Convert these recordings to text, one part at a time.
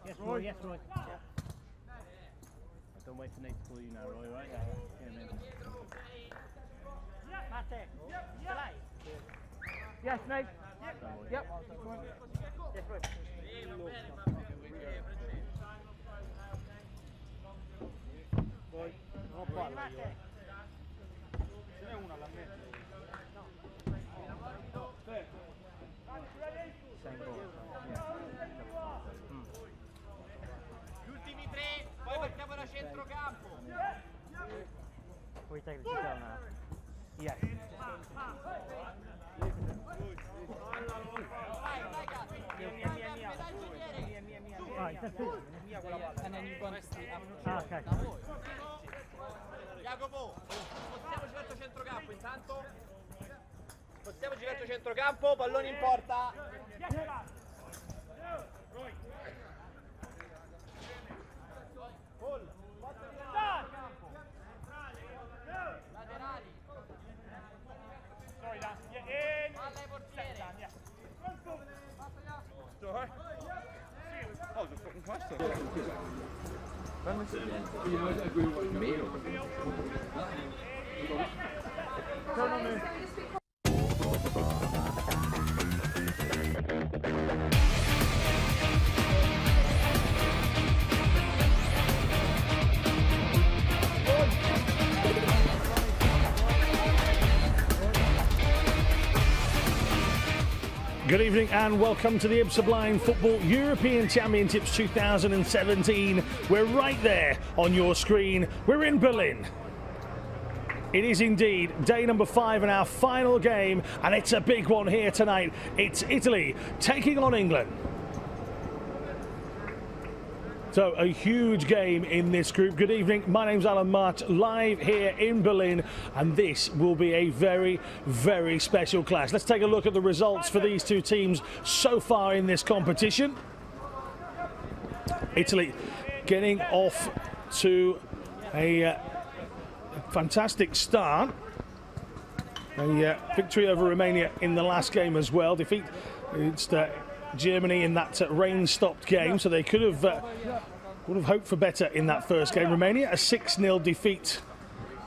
Yes, Roy. Yes, Roy. Don't wait for Nate to call you now, Roy, right? Yeah, man. Mate, yes, Nate. Yep. Yes, Roy. Roy, non parlo io. Ce n'è una da me. Gli ultimi 3, poi partiamo da centrocampo. Puoi tecnicare una. Yes. Okay. Jacopo, spostiamoci verso centrocampo intanto. Spostiamoci verso centrocampo, pallone in porta. Laterali. Palla ai portieri. Good evening and welcome to the IBSA Blind Football European Championships 2017. We're right there on your screen. We're in Berlin. It is indeed day number 5 in our final game, and it's a big one here tonight. It's Italy taking on England. So a huge game in this group. Good evening, my name's Alan March, live here in Berlin, and this will be a very, very special clash. Let's take a look at the results for these two teams so far in this competition. Italy getting off to a fantastic start. A victory over Romania in the last game as well. Defeat against Germany in that rain-stopped game, so they could have would have hoped for better in that first game. Romania a 6-0 defeat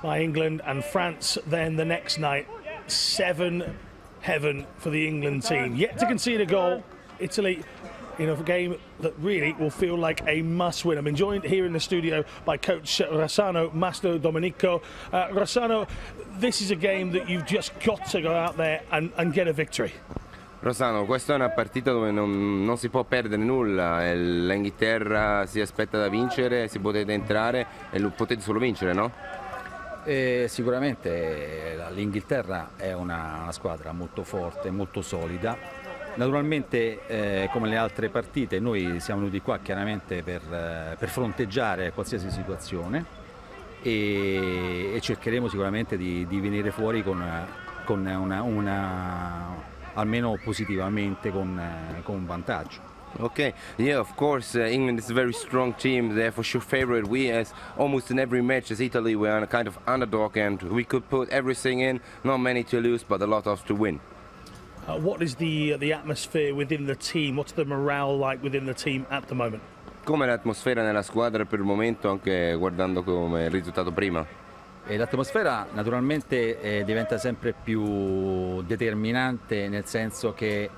by England, and France then the next night 7-heaven for the England team. Yet to concede a goal. Italy in a game that really will feel like a must-win. I'm joined here in the studio by coach Rossano Mastro Domenico. Rossano, this is a game that you've just got to go out there and get a victory. Rossano, questa è una partita dove non si può perdere nulla, l'Inghilterra si aspetta da vincere, si potete entrare e potete solo vincere, no? Sicuramente l'Inghilterra è una squadra molto forte, molto solida. Naturalmente come le altre partite noi siamo venuti qua chiaramente per fronteggiare qualsiasi situazione e cercheremo sicuramente di venire fuori con almeno positivamente con un vantaggio. Okay, yeah, of course, England is a very strong team. They're for sure favorite. We, as almost in every match as Italy, we are a kind of underdog, and we could put everything in. Not many to lose, but a lot of to win. What is the atmosphere within the team? What's the morale like within the team at the moment? Come l'atmosfera nella squadra per il momento, anche guardando come il risultato prima? L'atmosfera naturalmente diventa sempre più determinante, nel senso che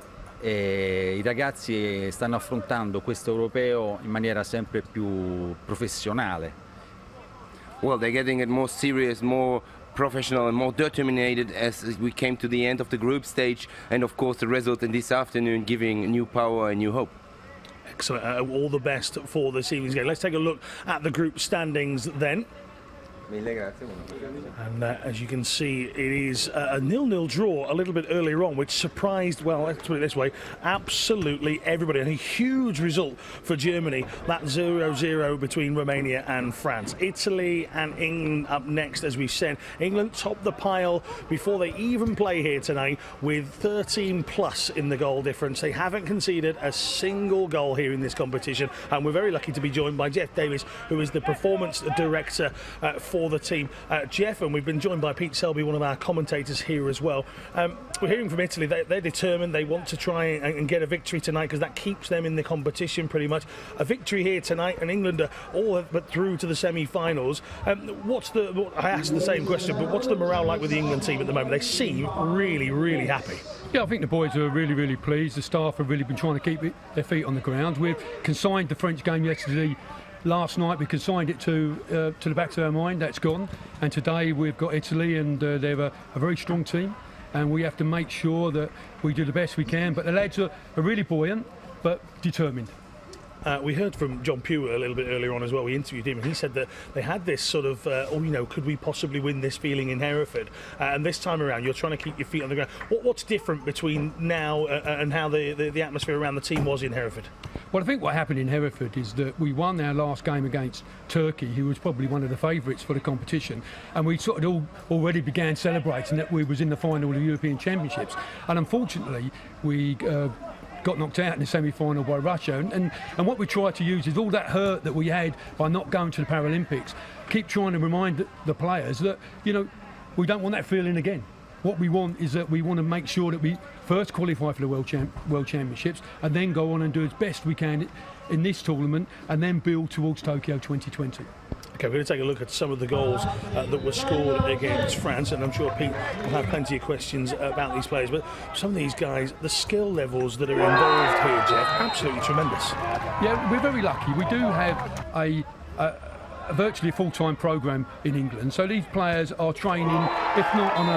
i ragazzi stanno affrontando questo europeo in maniera sempre più professionale. Well, they're getting it more serious, more professional and more determined as we came to the end of the group stage, and of course the result in this afternoon giving new power and new hope. Excellent. All the best for this evening's game. Let's take a look at the group standings then. And as you can see, it is a 0-0 draw a little bit earlier on, which surprised, well, let's put it this way, absolutely everybody. And a huge result for Germany, that 0-0 between Romania and France. Italy and England up next, as we've said. England top the pile before they even play here tonight with 13 plus in the goal difference. They haven't conceded a single goal here in this competition, and we're very lucky to be joined by Jeff Davis, who is the performance director for for the team. Jeff, and we've been joined by Pete Selby, one of our commentators here as well. We're hearing from Italy, they're determined, they want to try and get a victory tonight because that keeps them in the competition pretty much. A victory here tonight, and England are all but through to the semi-finals. I asked the same question, but what's the morale like with the England team at the moment? They seem really, really happy. Yeah, I think the boys are really, really pleased. The staff have really been trying to keep their feet on the ground. We've consigned the French game yesterday. Last night we consigned it to the back of our mind. That's gone. And today we've got Italy, and they're a very strong team. And we have to make sure that we do the best we can. But the lads are really buoyant, but determined. We heard from John Pugh a little bit earlier on as well. We interviewed him, and he said that they had this sort of, could we possibly win this feeling in Hereford? And this time around, you're trying to keep your feet on the ground. What's different between now and how the atmosphere around the team was in Hereford? Well, I think what happened in Hereford is that we won our last game against Turkey, who was probably one of the favourites for the competition, and we sort of already began celebrating that we was in the final of the European Championships. And unfortunately, we got knocked out in the semi-final by Russia, and what we try to use is all that hurt that we had by not going to the Paralympics, keep trying to remind the players that, we don't want that feeling again. What we want is that we want to make sure that we first qualify for the World Championships and then go on and do as best we can in this tournament and then build towards Tokyo 2020. Okay, we're going to take a look at some of the goals that were scored against France, and I'm sure Pete will have plenty of questions about these players, but some of these guys, the skill levels that are involved here, Jeff, absolutely tremendous. Yeah, we're very lucky. We do have a virtually a full-time programme in England, so these players are training, if not on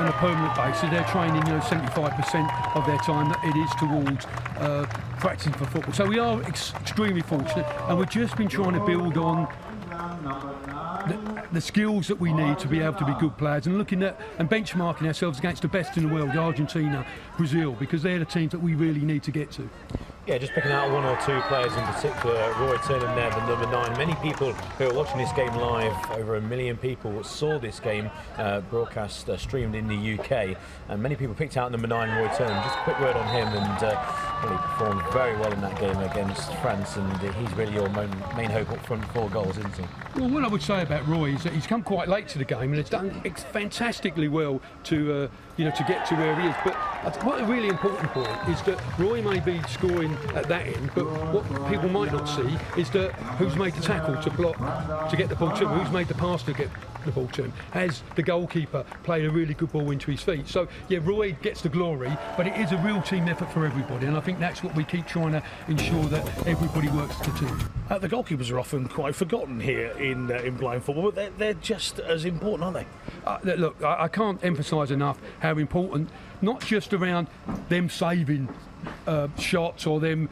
a permanent basis, they're training 75% of their time that it is towards practicing for football. So we are extremely fortunate, and we've just been trying to build on the skills that we need to be able to be good players, and looking at and benchmarking ourselves against the best in the world, Argentina, Brazil, because they're the teams that we really need to get to. Yeah, just picking out one or two players in particular, Roy Turner there, the number 9. Many people who are watching this game live, over 1 million people saw this game broadcast, streamed in the UK, and many people picked out number 9, Roy Turner. Just a quick word on him, and he performed very well in that game against France, and he's really your main hope up front, 4 goals, isn't he? Well, what I would say about Roy is that he's come quite late to the game, and has done fantastically well to get to where he is. But what a really important point is that Roy may be scoring at that end, but what people might not see is that who's made the tackle to block to get the ball to him, who's made the pass to get the ball to him. Has the goalkeeper played a really good ball into his feet? So yeah, Roy gets the glory, but it is a real team effort for everybody, and I think that's what we keep trying to ensure, that everybody works as a team. The goalkeepers are often quite forgotten here in blind football, but they're just as important, aren't they? Look, I can't emphasise enough how important, not just around them saving shots or them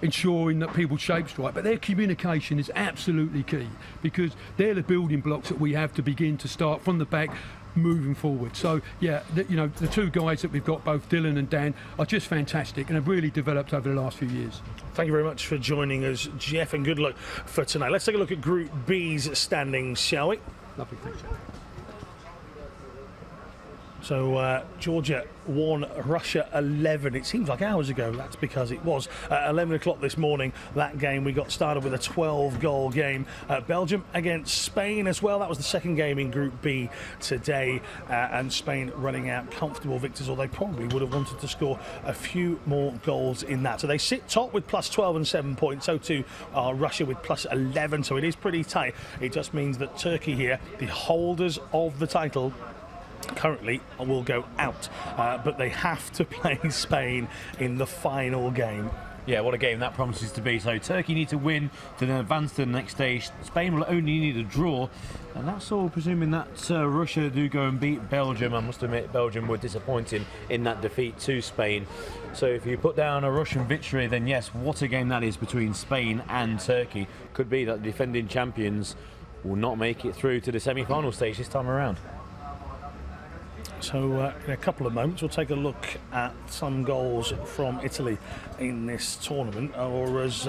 ensuring that people's shape's right, but their communication is absolutely key, because they're the building blocks that we have to begin to start from the back moving forward. So yeah, the 2 guys that we've got, both Dylan and Dan, are just fantastic and have really developed over the last few years. Thank you very much for joining us, Jeff, and good luck for tonight. Let's take a look at Group B's standings, shall we? Lovely, thanks. So Georgia 1, Russia 11. It seems like hours ago. That's because it was 11 o'clock this morning, that game. We got started with a 12-goal game. Belgium against Spain as well. That was the second game in Group B today, and Spain running out comfortable victors, or they probably would have wanted to score a few more goals in that. So they sit top with plus 12 and 7 points. So too are Russia with plus 11. So it is pretty tight. It just means that Turkey here, the holders of the title, currently will go out, but they have to play Spain in the final game. Yeah, what a game that promises to be. So Turkey need to win to then advance to the next stage. Spain will only need a draw, and that's all presuming that Russia do go and beat Belgium. I must admit, Belgium were disappointing in that defeat to Spain. So if you put down a Russian victory, then yes, what a game that is between Spain and Turkey. Could be that the defending champions will not make it through to the semi-final stage this time around. So in a couple of moments we'll take a look at some goals from Italy in this tournament, or as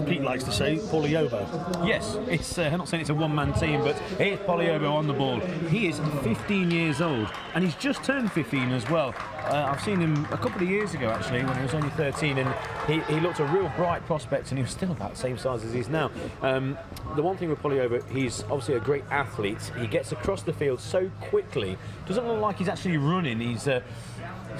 Pete likes to say, Poliobo. Yes, it's I'm not saying it's a one-man team, but here's Poliobo on the ball. He is 15 years old, and he's just turned 15 as well. I've seen him a couple of years ago, actually, when he was only 13, and he looked a real bright prospect, and he was still about the same size as he is now. The one thing with Poliobo, he's obviously a great athlete. He gets across the field so quickly. Doesn't look like he's actually running. He's got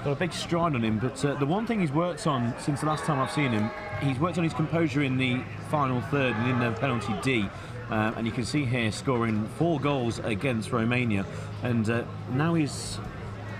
a big stride on him, but the one thing he's worked on since the last time I've seen him, he's worked on his composure in the final third and in the penalty D. And you can see here scoring 4 goals against Romania, and now he's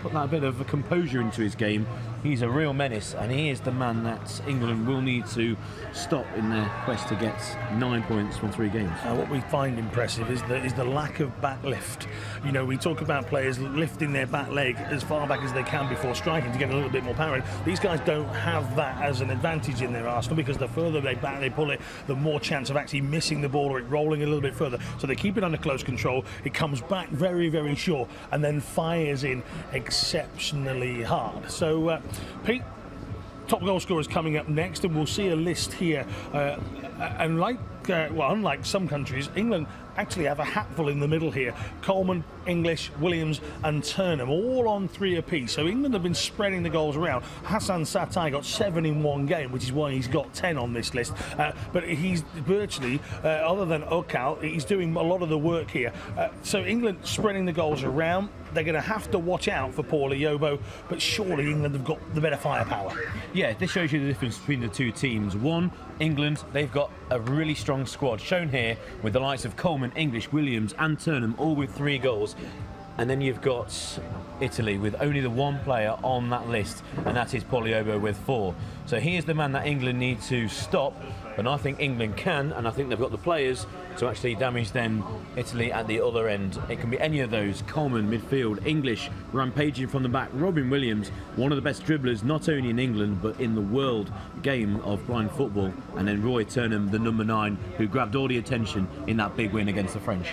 put that bit of a composure into his game. He's a real menace, and he is the man that England will need to stop in their quest to get 9 points from 3 games. What we find impressive is the lack of back lift. You know, we talk about players lifting their back leg as far back as they can before striking to get a little bit more power. These guys don't have that as an advantage in their arsenal, because the further they back they pull it, the more chance of actually missing the ball or it rolling a little bit further. So they keep it under close control. It comes back very, very short and then fires in exceptionally hard. So Pete, top goal scorers coming up next, and we'll see a list here. And unlike some countries, England actually have a hatful in the middle here. Coleman, English, Williams and Turnham, all on 3 apiece. So England have been spreading the goals around. Hassan Satai got 7 in one game, which is why he's got 10 on this list. But he's virtually, other than Okal, he's doing a lot of the work here. So England spreading the goals around. They're going to have to watch out for Poliobo, but surely England have got the better firepower. Yeah, this shows you the difference between the two teams. One, England, they've got a really strong squad, shown here with the likes of Coleman, English, Williams and Turnham, all with 3 goals. And then you've got Italy with only the 1 player on that list, and that is Poliobo with 4. So he is the man that England need to stop, and I think England can, and I think they've got the players to actually damage then Italy at the other end. It can be any of those. Coleman, midfield, English, rampaging from the back, Robin Williams, one of the best dribblers not only in England but in the world game of blind football, and then Roy Turnham, the number 9, who grabbed all the attention in that big win against the French.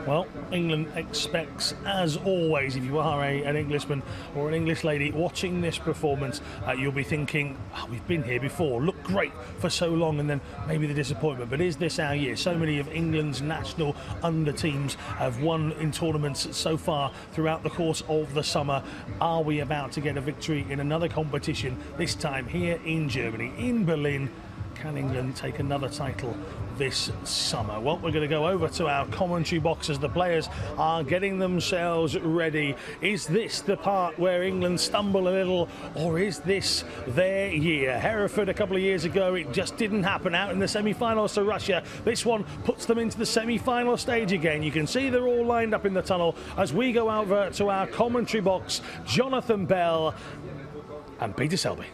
Well, England expects, as always, if you are an Englishman or an English lady watching this performance, you'll be thinking, oh, we've been here before, looked great for so long, and then maybe the disappointment. But is this our year? So many of England's national under teams have won in tournaments so far throughout the course of the summer. Are we about to get a victory in another competition, this time here in Germany, in Berlin? Can England take another title this summer? Well, we're going to go over to our commentary box as the players are getting themselves ready. Is this the part where England stumble a little, or is this their year? Hereford a couple of years ago, it just didn't happen out in the semi-finals to Russia. This one puts them into the semi-final stage again. You can see they're all lined up in the tunnel as we go over to our commentary box. Jonathan Bell and Peter Selby.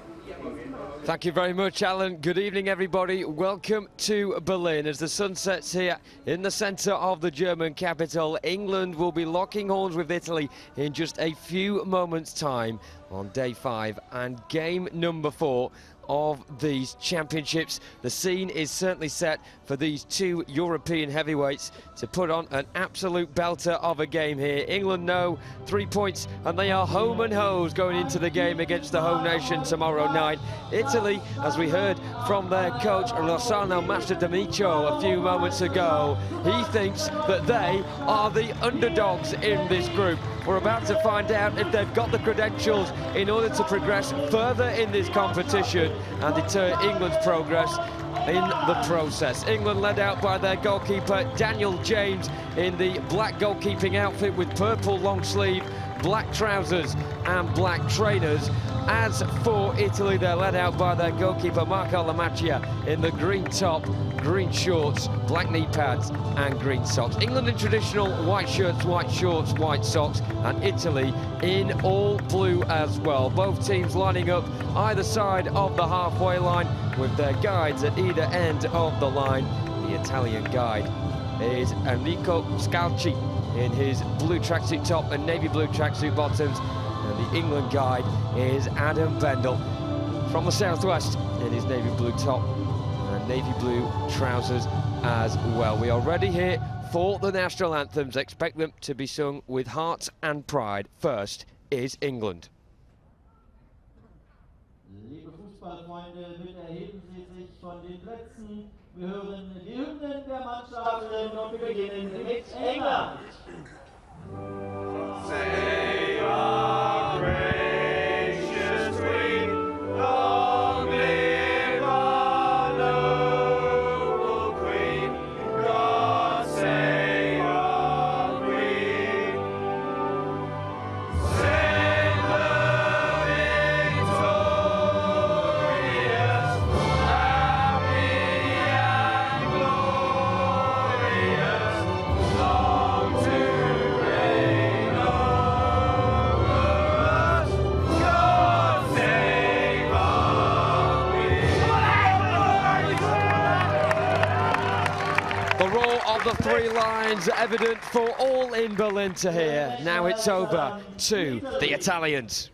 Thank you very much, Alan. Good evening, everybody. Welcome to Berlin. As the sun sets here in the centre of the German capital, England will be locking horns with Italy in just a few moments' time on day 5 and game number 4 of these championships. The scene is certainly set for these 2 European heavyweights to put on an absolute belter of a game here. England know 3 points and they are home and hose going into the game against the home nation tomorrow night. Italy, as we heard from their coach Rossano Mastrodemicio a few moments ago, he thinks that they are the underdogs in this group. We're about to find out if they've got the credentials in order to progress further in this competition and deter England's progress in the process. England led out by their goalkeeper Daniel James in the black goalkeeping outfit with purple long sleeve, black trousers and black trainers. As for Italy, they're led out by their goalkeeper Marco Lamacchia in the green top, green shorts, black knee pads and green socks. England in traditional white shirts, white shorts, white socks, and Italy in all blue as well. Both teams lining up either side of the halfway line with their guides at either end of the line. The Italian guide is Enrico Scalci in his blue tracksuit top and navy blue tracksuit bottoms. And the England guide is Adam Bendel from the southwest in his navy blue top and navy blue trousers as well. We are ready here for the national anthems. Expect them to be sung with heart and pride. First is England. Liebe Fußballfreunde, bitte erheben Sie sich von den Plätzen. Wir hören die Hymnen der Mannschaften und wir beginnen mit England. Say our gracious Queen, long live our noble Queen. God save our Queen. Send her victorious, happy and glorious, long to reign over us. God save our Queen. The roar of the three lions evident for all in Berlin to hear. Now it's over to the Italians.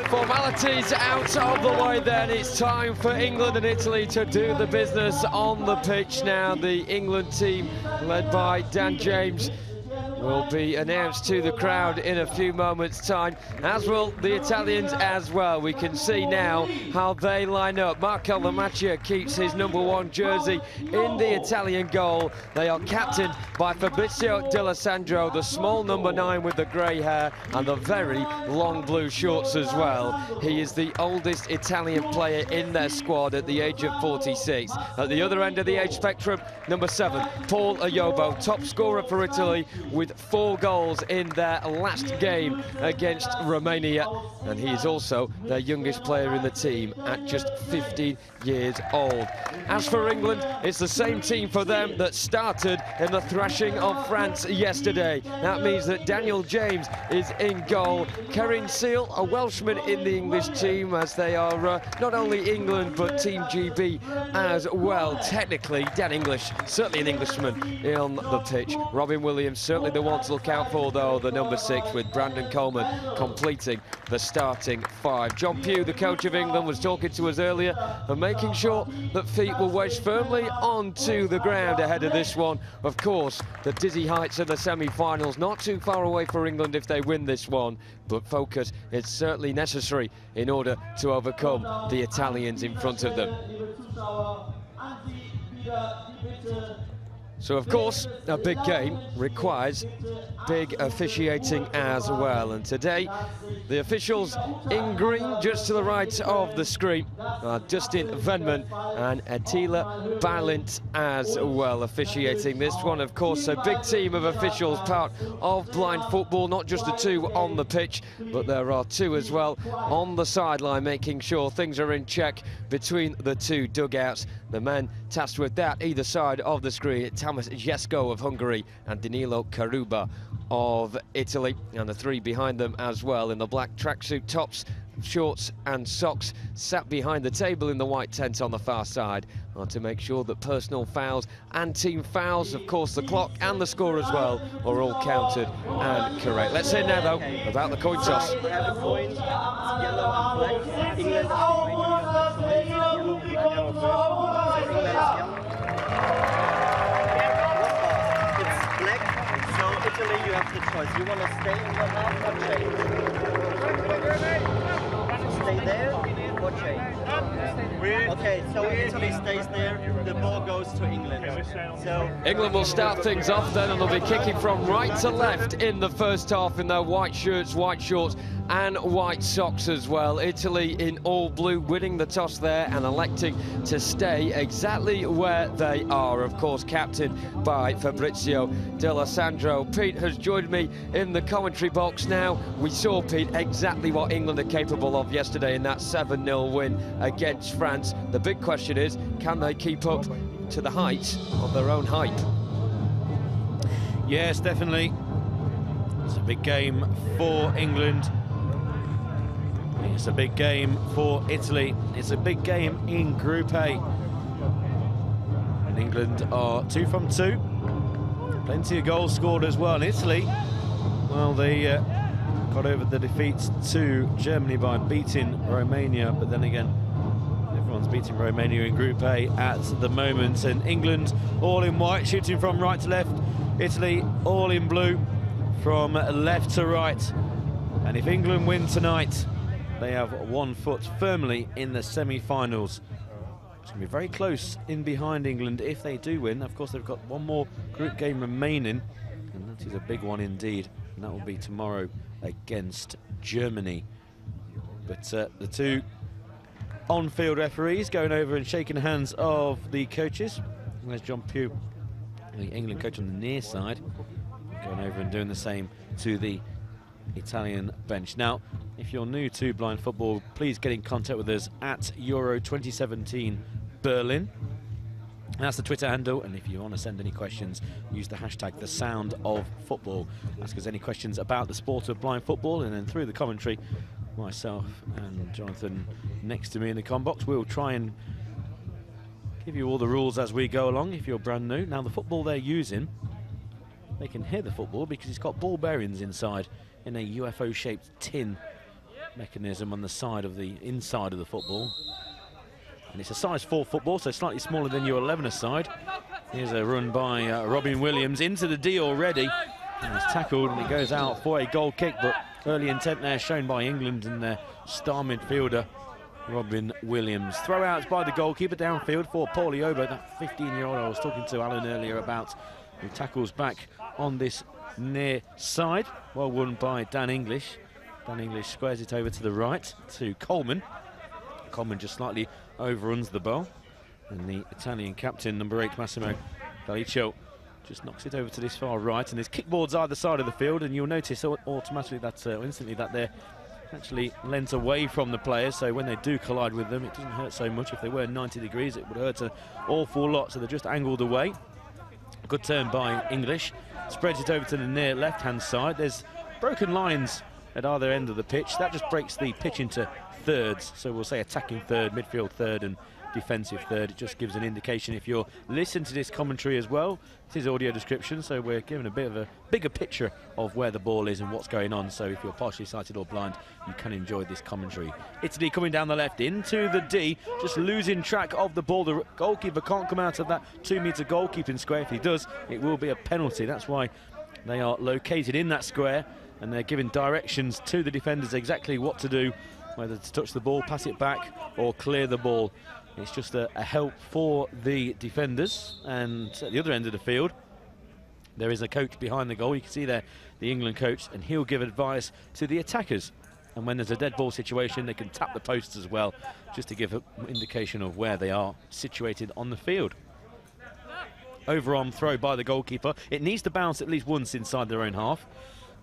Formalities out of the way then. It's time for England and Italy to do the business on the pitch now. The England team, led by Dan James, will be announced to the crowd in a few moments' time, as will the Italians as well. We can see now how they line up. Marco Lamacchia keeps his #1 jersey in the Italian goal. They are captained by Fabrizio D'Alessandro, the small #9 with the grey hair and the very long blue shorts as well. He is the oldest Italian player in their squad at the age of 46. At the other end of the age spectrum, #7, Paul Ayobo, top scorer for Italy with 4 goals in their last game against Romania, and he is also their youngest player in the team at just 15 years old. As for England, it's the same team for them that started in the thrashing of France yesterday. That means that Daniel James is in goal. Kerin Seal, a Welshman in the English team, as they are not only England but Team GB as well. Technically, Dan English, certainly an Englishman on the pitch. Robin Williams, certainly the one to look out for, though, the #6, with Brandon Coleman completing the starting 5. John Pugh, the coach of England, was talking to us earlier and making sure that feet were wedged firmly onto the ground ahead of this one. Of course, the dizzy heights of the semi-finals, not too far away for England if they win this one, but focus is certainly necessary in order to overcome the Italians in front of them. So, of course, a big game requires big officiating as well. And today, the officials in green, just to the right of the screen, are Dustin Venman and Attila Balint as well, officiating this one. Of course, a big team of officials, part of blind football, not just the 2 on the pitch, but there are 2 as well on the sideline, making sure things are in check between the 2 dugouts. The men tasked with that either side of the screen, Thomas Jesko of Hungary and Danilo Karuba of Italy, and the 3 behind them as well in the black tracksuit tops, shorts and socks, sat behind the table in the white tent on the far side to make sure that personal fouls and team fouls, of course the clock and the score as well, are all counted and correct. Let's hear now though about the coin toss. We have a coin, it's yellow and black. England is yellow and black. England is yellow. It's black, so Italy Italy, you have the choice. You want to stay in one half or change? Stay there or change? Okay, so Italy stays there, the ball goes to England. So England will start things off then, and they'll be kicking from right to left in the first half in their white shirts, white shorts and white socks as well. Italy in all blue, winning the toss there and electing to stay exactly where they are, of course captained by Fabrizio D'Alessandro. Pete has joined me in the commentary box now. We saw, Pete, exactly what England are capable of yesterday in that 7-0 win against France. The big question is, can they keep up to the height of their own hype? Yes, definitely. It's a big game for England. It's a big game for Italy. It's a big game in Group A. And England are 2 from 2. Plenty of goals scored as well. And Italy, well, they got over the defeats to Germany by beating Romania. But then again, everyone's beating Romania in Group A at the moment. And England all in white, shooting from right to left. Italy all in blue from left to right. And if England win tonight, they have 1 foot firmly in the semi-finals. It's going to be very close in behind England if they do win. Of course, they've got 1 more group game remaining, and that is a big one indeed. And that will be tomorrow against Germany. But the 2 on-field referees going over and shaking the hands of the coaches. And there's John Pugh, the England coach on the near side, going over and doing the same to the Italian bench. Now, if you're new to blind football, please get in contact with us at Euro 2017 Berlin. That's the Twitter handle, and if you want to send any questions, use the hashtag #TheSoundOfFootball. Ask us any questions about the sport of blind football, and then through the commentary, myself and Jonathan next to me in the comm box, we'll try and give you all the rules as we go along if you're brand new. Now, the football they're using, they can hear the football because it's got ball bearings inside in a UFO-shaped tin mechanism on the side of the inside of the football. And it's a size 4 football, so slightly smaller than your 11-a-side. Here's a run by Robin Williams into the D already. And he's tackled and it goes out for a goal kick, but early intent there shown by England and their star midfielder, Robin Williams. Throwouts by the goalkeeper downfield for Paulie Obo, that 15-year-old I was talking to Alan earlier about, who tackles back on this near side. Well won by Dan English. Dan English squares it over to the right to Coleman. Coleman just slightly overruns the ball, and the Italian captain, number 8, Massimo Galliccio, just knocks it over to this far right, and there's kickboards either side of the field, and you'll notice automatically that instantly that they're actually lent away from the players, so when they do collide with them it doesn't hurt so much. If they were 90 degrees it would hurt an awful lot, so they're just angled away. Good turn by English, spreads it over to the near left-hand side. There's broken lines at either end of the pitch. That just breaks the pitch into thirds, so we'll say attacking third, midfield third and defensive third. It just gives an indication if you're listening to this commentary as well. It is audio description, so we're giving a bit of a bigger picture of where the ball is and what's going on, so if you're partially sighted or blind you can enjoy this commentary. Italy coming down the left into the D, just losing track of the ball. The goalkeeper can't come out of that 2-metre goalkeeping square. If he does, it will be a penalty. That's why they are located in that square, and they're giving directions to the defenders exactly what to do, whether to touch the ball, pass it back or clear the ball. It's just a help for the defenders. And at the other end of the field there is a coach behind the goal. You can see there the England coach, and he'll give advice to the attackers, and when there's a dead ball situation they can tap the posts as well, just to give an indication of where they are situated on the field. Overarm throw by the goalkeeper. It needs to bounce at least once inside their own half.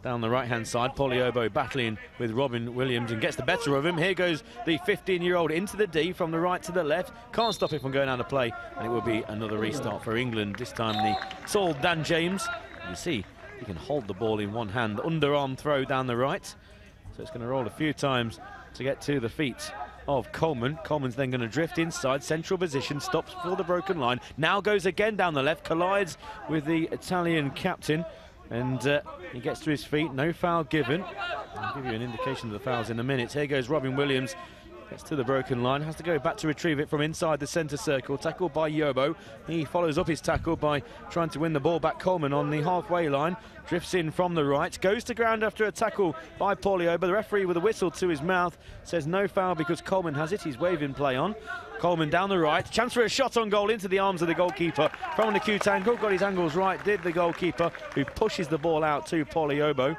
Down the right-hand side, Paulie Obo battling with Robin Williams and gets the better of him. Here goes the 15-year-old into the D from the right to the left. Can't stop it from going out of play, and it will be another restart for England. This time the tall Dan James, you see, he can hold the ball in one hand. Underarm throw down the right. So it's going to roll a few times to get to the feet of Coleman. Coleman's then going to drift inside, central position, stops for the broken line. Now goes again down the left, collides with the Italian captain. And he gets to his feet, no foul given. I'll give you an indication of the fouls in a minute. Here goes Robin Williams Gets to the broken line, has to go back to retrieve it from inside the centre circle. Tackled by Yobo. He follows up his tackle by trying to win the ball back. Coleman on the halfway line, drifts in from the right, goes to ground after a tackle by Paul Yobo. The referee with a whistle to his mouth says no foul because Coleman has it. He's waving play on. Coleman down the right, chance for a shot on goal into the arms of the goalkeeper from an acute angle. Got his angles right, did the goalkeeper, who pushes the ball out to Paul Yobo.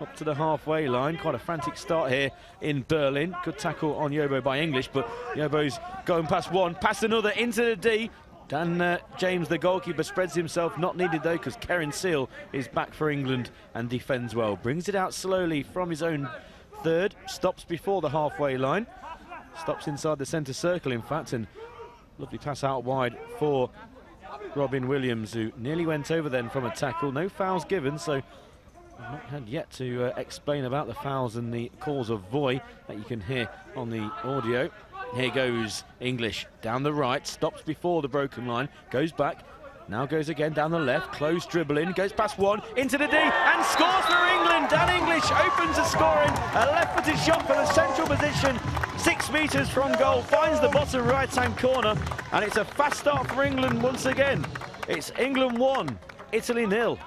Up to the halfway line. Quite a frantic start here in Berlin. Good tackle on Yobo by English, but Yobo's going past one, past another, into the D. Dan James, the goalkeeper, spreads himself. Not needed though, because Karen Seal is back for England and defends well. Brings it out slowly from his own third. Stops before the halfway line. Stops inside the centre circle, in fact, and lovely pass out wide for Robin Williams, who nearly went over then from a tackle. No fouls given, so I've not had yet to explain about the fouls and the calls of voy that you can hear on the audio. Here goes English down the right, stops before the broken line, goes back, now goes again down the left, close dribbling, goes past one, into the D, and scores for England. Dan English opens the scoring, a left-footed shot from the central position, 6 metres from goal, finds the bottom right-hand corner, and it's a fast start for England once again. It's England 1, Italy 0.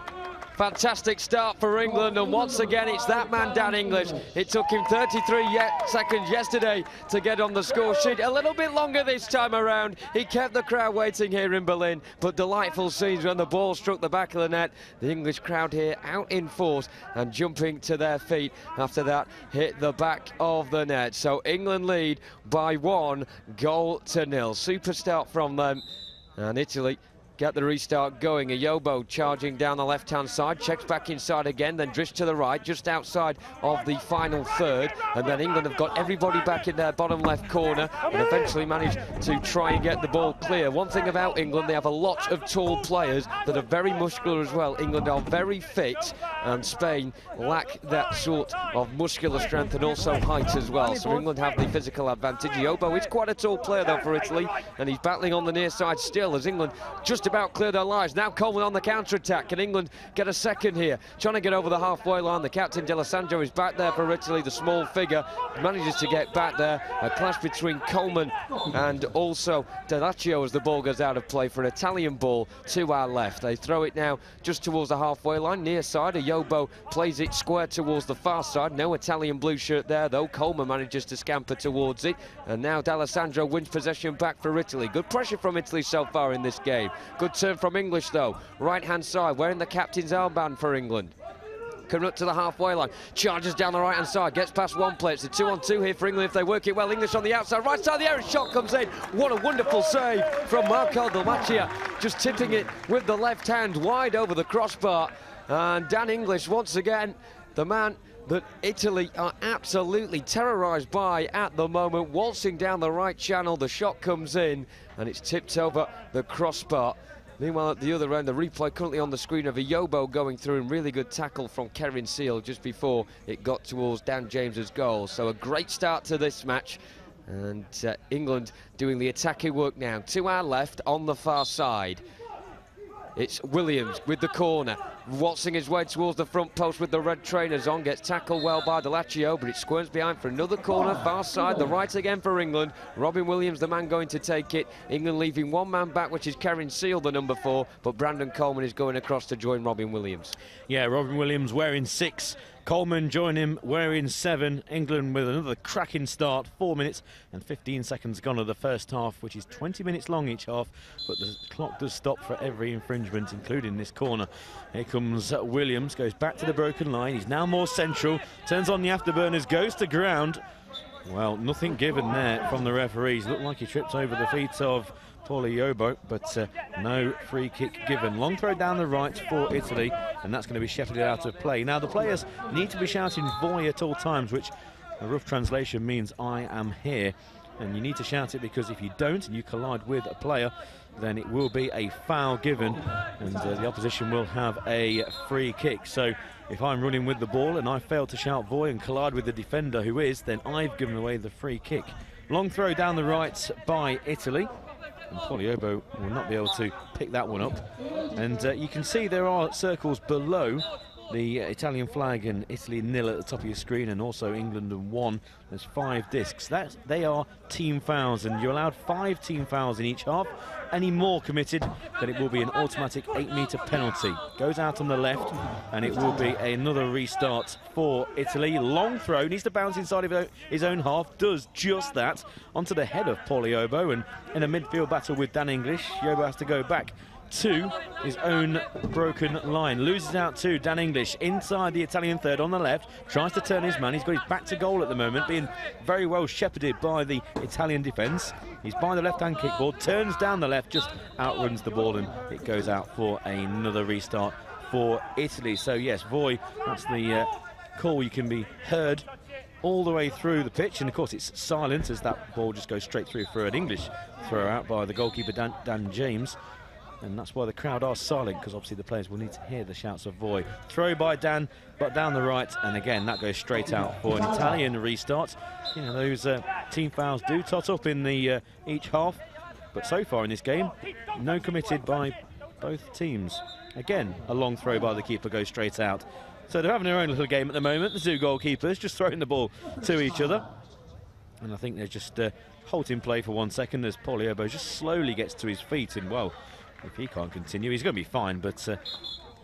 Fantastic start for England, and once again it's that man Dan English. It took him 33 seconds yesterday to get on the score sheet. A little bit longer this time around. He kept the crowd waiting here in Berlin, but delightful scenes when the ball struck the back of the net. The English crowd here out in force and jumping to their feet after that hit the back of the net. So England lead by 1-0. Super start from them, and Italy get the restart going. Yobo charging down the left-hand side, checks back inside again, then drifts to the right, just outside of the final third, and then England have got everybody back in their bottom left corner and eventually managed to try and get the ball clear. One thing about England, they have a lot of tall players that are very muscular as well. England are very fit, and Spain lack that sort of muscular strength and also height as well. So England have the physical advantage. Yobo is quite a tall player though for Italy, and he's battling on the near side still as England just about clear their lines. Now Coleman on the counter-attack. Can England get a second here? Trying to get over the halfway line. The captain, D'Alessandro, is back there for Italy, the small figure. Manages to get back there. A clash between Coleman and also Delaccio as the ball goes out of play for an Italian ball to our left. They throw it now just towards the halfway line, near side. Yobo plays it square towards the far side. No Italian blue shirt there, though. Coleman manages to scamper towards it. And now D'Alessandro wins possession back for Italy. Good pressure from Italy so far in this game. Good turn from English though. Right-hand side, wearing the captain's armband for England. Coming up to the halfway line, charges down the right-hand side, gets past one play. It's a 2-on-2 here for England if they work it well. English on the outside, right side of the area, shot comes in. What a wonderful save from Marco Dalmaccia, just tipping it with the left hand wide over the crossbar. And Dan English, once again, the man that Italy are absolutely terrorised by at the moment, waltzing down the right channel. The shot comes in and it's tipped over the crossbar. Meanwhile, at the other end, the replay currently on the screen of Yobo going through, and really good tackle from Karen Seal just before it got towards Dan James's goal. So a great start to this match, and England doing the attacking work now. To our left, on the far side, it's Williams with the corner, waltzing his way towards the front post with the red trainers on, gets tackled well by Delaccio, but it squirms behind for another corner, far side, the right again for England. Robin Williams, the man going to take it. England leaving one man back, which is Karen Seal, the number 4, but Brandon Coleman is going across to join Robin Williams. Yeah, Robin Williams wearing 6. Coleman joined him wearing 7. England with another cracking start. 4 minutes and 15 seconds gone of the first half, which is 20 minutes long each half, but the clock does stop for every infringement, including this corner. Here comes Williams, goes back to the broken line. He's now more central, turns on the afterburners, goes to ground. Well, nothing given there from the referees. Looked like he tripped over the feet of Paul Yobo, but no free kick given. Long throw down the right for Italy, and that's going to be shepherded out of play. Now, the players need to be shouting voy at all times, which a rough translation means I am here. And you need to shout it because if you don't and you collide with a player, then it will be a foul given, and the opposition will have a free kick. So if I'm running with the ball and I fail to shout voy and collide with the defender who is, then I've given away the free kick. Long throw down the right by Italy, and Paul Yobo will not be able to pick that one up. And you can see there are circles below the Italian flag and Italy 0 at the top of your screen, and also England 1. There's 5 discs. They are team fouls, and you're allowed 5 team fouls in each half. Any more committed, then it will be an automatic 8-metre penalty. Goes out on the left, and it will be another restart for Italy. Long throw, needs to bounce inside of his own half, does just that, onto the head of Paul Yobo, and in a midfield battle with Dan English, Yobo has to go back to his own broken line. Loses out to Dan English inside the Italian third on the left, tries to turn his man. He's got his back to goal at the moment, being very well shepherded by the Italian defence. He's by the left-hand kickboard, turns down the left, just outruns the ball, and it goes out for another restart for Italy. So yes, Voi, that's the call. You can be heard all the way through the pitch, and of course it's silent as that ball just goes straight through for an English throw out by the goalkeeper Dan James. And that's why the crowd are silent, because obviously the players will need to hear the shouts of Voi. Throw by Dan, but down the right, and again that goes straight out for an Italian restart. You know, those team fouls do tot up in the each half, but so far in this game, no committed by both teams. Again, a long throw by the keeper goes straight out. So they're having their own little game at the moment, the two goalkeepers, just throwing the ball to each other. And I think they're just halting play for 1 second as Paul Yobo just slowly gets to his feet, and well, if he can't continue, he's going to be fine, but the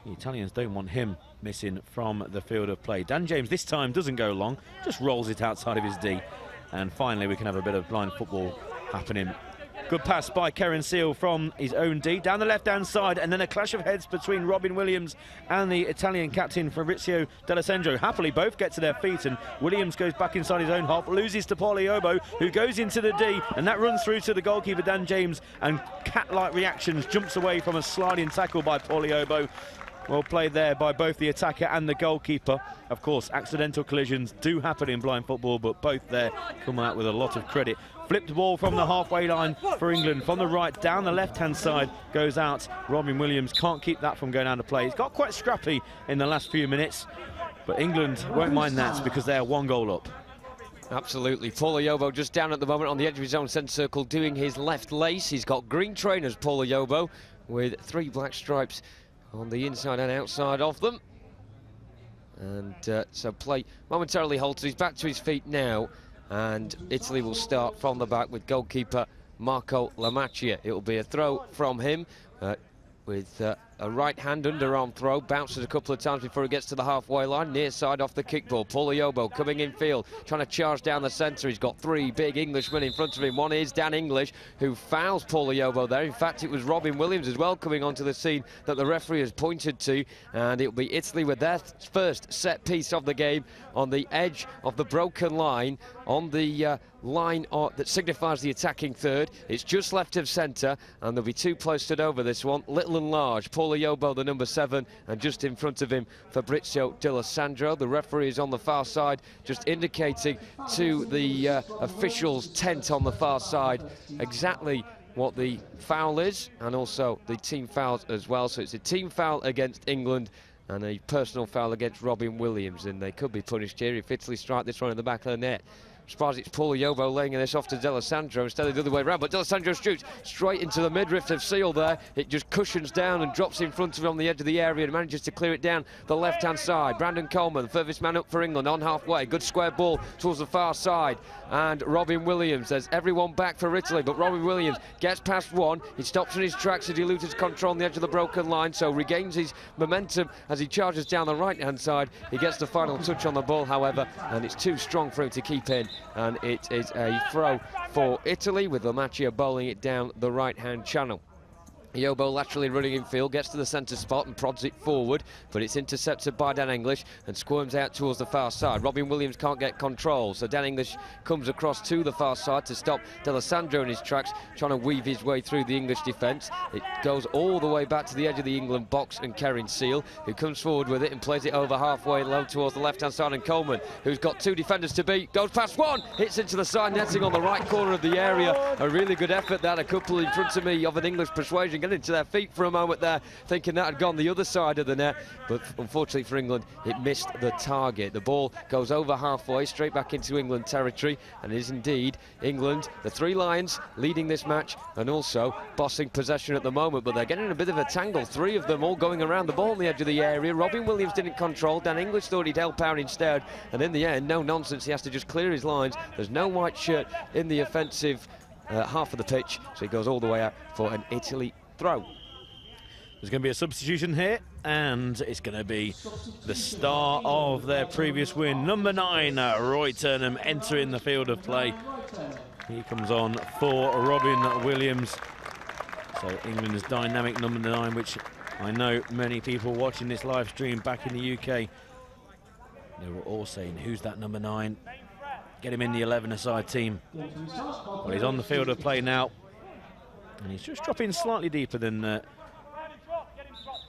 Italians don't want him missing from the field of play. Dan James this time doesn't go long, just rolls it outside of his D, and finally we can have a bit of blind football happening. Good pass by Keren Seal from his own D, down the left-hand side, and then a clash of heads between Robin Williams and the Italian captain Fabrizio D'Alessandro. Happily both get to their feet, and Williams goes back inside his own half, loses to Paul Yobo, who goes into the D, and that runs through to the goalkeeper Dan James, and cat-like reactions, jumps away from a sliding tackle by Paul Yobo. Well played there by both the attacker and the goalkeeper. Of course, accidental collisions do happen in blind football, but both there come out with a lot of credit. Flipped ball from the halfway line for England. From the right, down the left-hand side, goes out. Robin Williams can't keep that from going out of play. He's got quite scrappy in the last few minutes, but England won't mind that because they are 1 goal up. Absolutely. Paul Yobo just down at the moment on the edge of his own centre circle doing his left lace. He's got green trainers, Paul Yobo, with 3 black stripes on the inside and outside of them. And so play momentarily halted. He's back to his feet now, and Italy will start from the back with goalkeeper Marco Lamacchia. It will be a throw from him with a right-hand underarm throw. Bounces a couple of times before it gets to the halfway line. Near side off the kickball. Paul Yobo coming in field, trying to charge down the centre. He's got 3 big Englishmen in front of him. One is Dan English, who fouls Paul Yobo there. In fact, it was Robin Williams as well coming onto the scene that the referee has pointed to. And it'll be Italy with their first set piece of the game on the edge of the broken line, on the line that signifies the attacking third. It's just left of centre, and there'll be 2 posted over this one, little and large. Paul Yobo, the number 7, and just in front of him, Fabrizio D'Alessandro. The referee is on the far side, just indicating to the officials' tent on the far side exactly what the foul is, and also the team fouls as well. So it's a team foul against England and a personal foul against Robin Williams, and they could be punished here if Italy strike this one in the back of the net. I'm surprised it's Paul Yobo laying this off to D'Alessandro instead of the other way around, but D'Alessandro shoots straight into the midriff of Seal there. It just cushions down and drops in front of him on the edge of the area and manages to clear it down the left-hand side. Brandon Coleman, the furthest man up for England, on halfway. Good square ball towards the far side. And Robin Williams, there's everyone back for Italy, but Robin Williams gets past one. He stops in his tracks as he loses control on the edge of the broken line, so regains his momentum as he charges down the right-hand side. He gets the final touch on the ball, however, and it's too strong for him to keep in. And it is a throw for Italy, with Lamacchia bowling it down the right-hand channel. Yobo laterally running in field, gets to the centre spot and prods it forward, but it's intercepted by Dan English and squirms out towards the far side. Robin Williams can't get control, so Dan English comes across to the far side to stop D'Alessandro in his tracks, trying to weave his way through the English defence. It goes all the way back to the edge of the England box, and Keren Seal, who comes forward with it and plays it over halfway low towards the left-hand side, and Coleman, who's got 2 defenders to beat, goes past one, hits into the side netting on the right corner of the area. A really good effort there, a couple in front of me of an English persuasion getting to their feet for a moment there, thinking that had gone the other side of the net. But unfortunately for England, it missed the target. The ball goes over halfway, straight back into England territory, and it is indeed England, the Three Lions, leading this match and also bossing possession at the moment. But they're getting a bit of a tangle, three of them all going around the ball on the edge of the area. Robin Williams didn't control, Dan English thought he'd help out instead, and in the end, no nonsense, he has to just clear his lines. There's no white shirt in the offensive half of the pitch, so he goes all the way out for an Italy throw. There's going to be a substitution here, and it's going to be the star of their previous win, number 9, Roy Turnham, entering the field of play. He comes on for Robin Williams. So England's dynamic number 9, which I know many people watching this live stream back in the UK, they were all saying, who's that number 9? Get him in the 11-a-side team. Well, he's on the field of play now, and he's just dropping slightly deeper than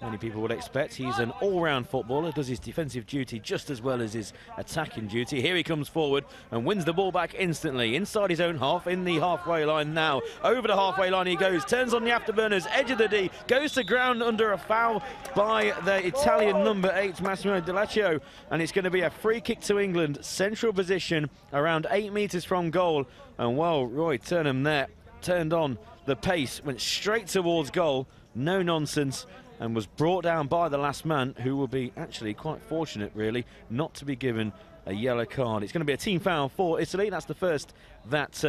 many people would expect. He's an all-round footballer, does his defensive duty just as well as his attacking duty. Here he comes forward and wins the ball back instantly inside his own half, in the halfway line now. Over the halfway line he goes, turns on the afterburners, edge of the D, goes to ground under a foul by the Italian number 8, Massimo Delaccio, and it's going to be a free kick to England, central position, around 8 metres from goal. And well, Roy Turnham there turned on the pace, went straight towards goal, no nonsense, and was brought down by the last man, who will be actually quite fortunate, really, not to be given a yellow card. It's going to be a team foul for Italy. That's the first that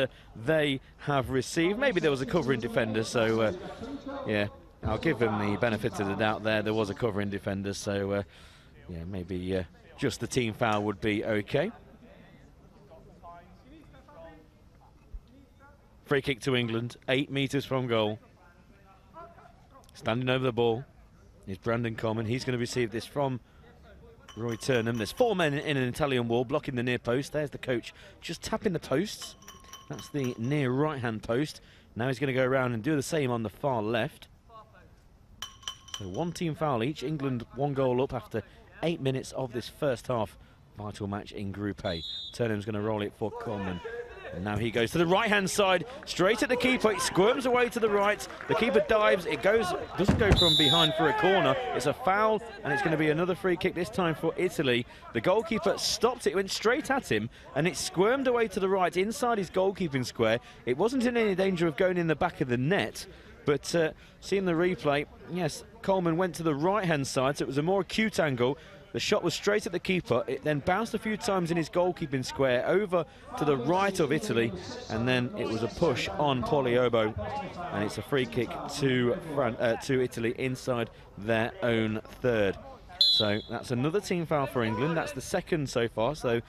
they have received. Maybe there was a covering defender, so yeah, I'll give them the benefit of the doubt there. There was a covering defender, so yeah, maybe just the team foul would be okay. Free kick to England, 8 metres from goal. Standing over the ball is Brandon Coleman. He's going to receive this from Roy Turnham. There's 4 men in an Italian wall blocking the near post. There's the coach just tapping the posts. That's the near right-hand post. Now he's going to go around and do the same on the far left. So 1 team foul each. England 1 goal up after 8 minutes of this first half. Vital match in Group A. Turnham's going to roll it for Coleman. And now he goes to the right-hand side, straight at the keeper. It squirms away to the right. The keeper dives. It doesn't go from behind for a corner. It's a foul, and it's going to be another free kick, this time for Italy. The goalkeeper stopped it, went straight at him, and it squirmed away to the right inside his goalkeeping square. It wasn't in any danger of going in the back of the net, but seeing the replay, yes, Coleman went to the right-hand side, so it was a more acute angle. The shot was straight at the keeper. It then bounced a few times in his goalkeeping square over to the right of Italy, and then it was a push on Poliobo, and it's a free kick to Italy inside their own third. So that's another team foul for England. That's the second so far, so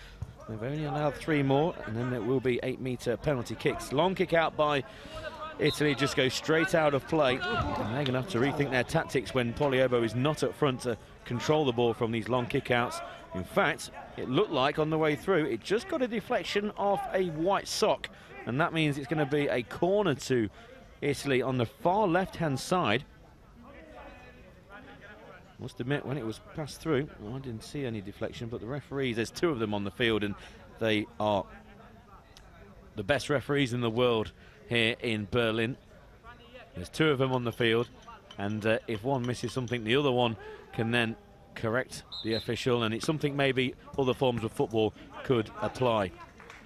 they've only allowed 3 more, and then there will be 8-metre penalty kicks. Long kick out by Italy, just goes straight out of play, and they're going to have to rethink their tactics when Poliobo is not up front to control the ball from these long kick-outs. In fact, it looked like on the way through, it just got a deflection off a white sock, and that means it's going to be a corner to Italy on the far left-hand side. Must admit, when it was passed through, well, I didn't see any deflection, but the referees, there's 2 of them on the field, and they are the best referees in the world here in Berlin. There's 2 of them on the field, and if one misses something, the other one can then correct the official, and it's something maybe other forms of football could apply.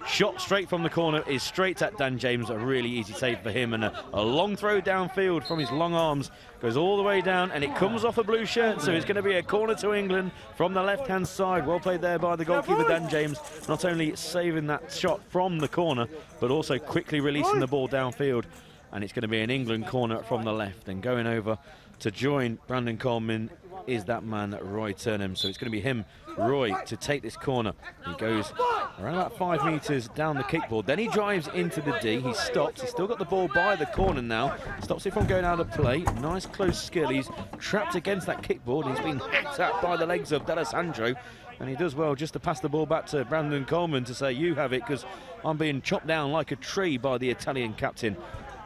Shot straight from the corner is straight at Dan James, a really easy save for him, and a long throw downfield from his long arms, goes all the way down, and it comes off a blue shirt, so it's going to be a corner to England from the left-hand side. Well played there by the goalkeeper Dan James, not only saving that shot from the corner, but also quickly releasing the ball downfield, and it's going to be an England corner from the left, and going over to join Brandon Coleman is that man, Roy Turnham. So it's going to be him, Roy, to take this corner. He goes around about 5 metres down the kickboard. Then he drives into the D. He stops. He's still got the ball by the corner now. Stops it from going out of play. Nice close skill. He's trapped against that kickboard. He's been hacked at by the legs of D'Alessandro. And he does well just to pass the ball back to Brandon Coleman to say, you have it, because I'm being chopped down like a tree by the Italian captain.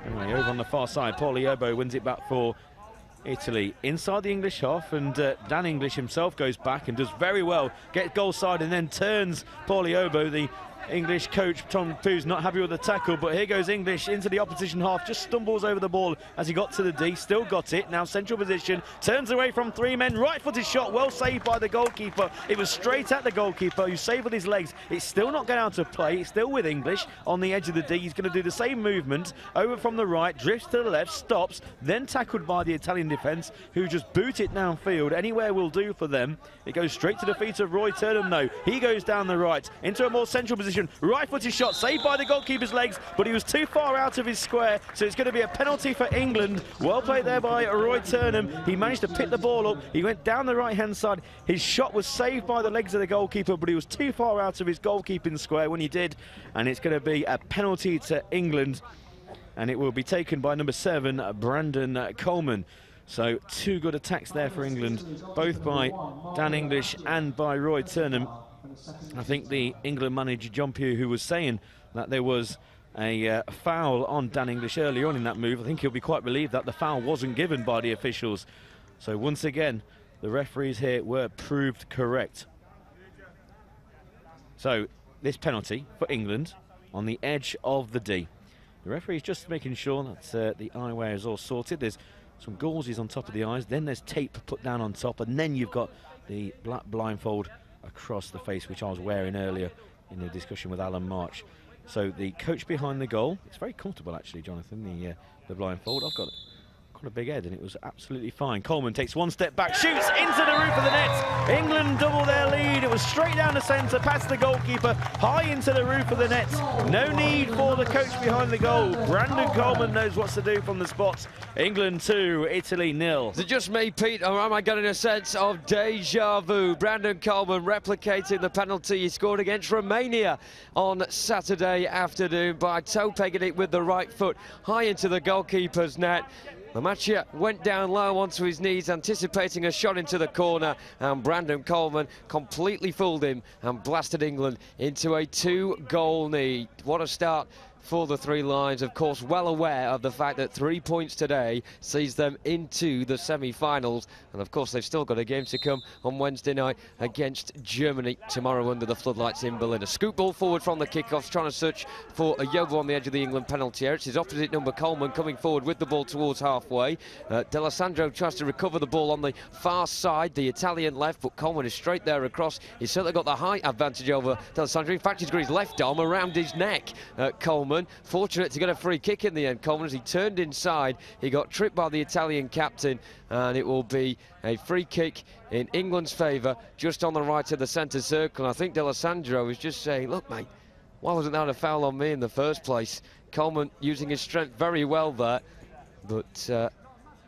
Anyway, over on the far side, Poliobo wins it back for Italy inside the English half, and Dan English himself goes back and does very well, gets goal side and then turns Poliobo, the English coach Tom Poo's not happy with the tackle, but here goes English into the opposition half, just stumbles over the ball as he got to the D, still got it, now central position, turns away from 3 men, right-footed shot, well saved by the goalkeeper. It was straight at the goalkeeper, who saved with his legs. It's still not going out of play, it's still with English on the edge of the D. He's going to do the same movement, over from the right, drifts to the left, stops, then tackled by the Italian defence, who just boot it downfield. Anywhere will do for them. It goes straight to the feet of Roy Turnham, though. He goes down the right, into a more central position. Right-footed shot, saved by the goalkeeper's legs, but he was too far out of his square, so it's going to be a penalty for England. Well played there by Roy Turnham. He managed to pick the ball up. He went down the right-hand side. His shot was saved by the legs of the goalkeeper, but he was too far out of his goalkeeping square when he did, and it's going to be a penalty to England, and it will be taken by number 7, Brandon Coleman. So 2 good attacks there for England, both by Dan English and by Roy Turnham. I think the England manager, John Pugh, who was saying that there was a foul on Dan English early on in that move, I think he'll be quite relieved that the foul wasn't given by the officials. So once again, the referees here were proved correct. So this penalty for England on the edge of the D. The referee's just making sure that the eyewear is all sorted. There's some gauzes on top of the eyes, then there's tape put down on top, and then you've got the black blindfold across the face, which I was wearing earlier in the discussion with Alan March. So the coach behind the goal, it's very comfortable actually, Jonathan, the blindfold. I've got a big head and it was absolutely fine. Coleman takes 1 step back, shoots into the roof of the net. England double their lead. It was straight down the centre, past the goalkeeper, high into the roof of the net. No need for the coach behind the goal. Brandon Coleman knows what to do from the spot. England 2, Italy 0. Is it just me, Pete, or am I getting a sense of deja vu? Brandon Coleman replicating the penalty he scored against Romania on Saturday afternoon by toe-pegging it with the right foot high into the goalkeeper's net. Lamacchia went down low onto his knees, anticipating a shot into the corner, and Brandon Coleman completely fooled him and blasted England into a 2-goal lead. What a start for the Three Lions, of course well aware of the fact that 3 points today sees them into the semi-finals, and of course they've still got a game to come on Wednesday night against Germany tomorrow under the floodlights in Berlin. A scoop ball forward from the kickoff, trying to search for a Yobo on the edge of the England penalty area. It's his opposite number, Coleman, coming forward with the ball towards halfway. D'Alessandro tries to recover the ball on the far side, the Italian left, but Coleman is straight there across. He's certainly got the height advantage over D'Alessandro. In fact, he's got his left arm around his neck, Coleman. Fortunate to get a free kick in the end, Coleman, as he turned inside. He got tripped by the Italian captain, and it will be a free kick in England's favour, just on the right of the centre circle. And I think D'Alessandro was just saying, look, mate, why wasn't that a foul on me in the first place? Coleman using his strength very well there, but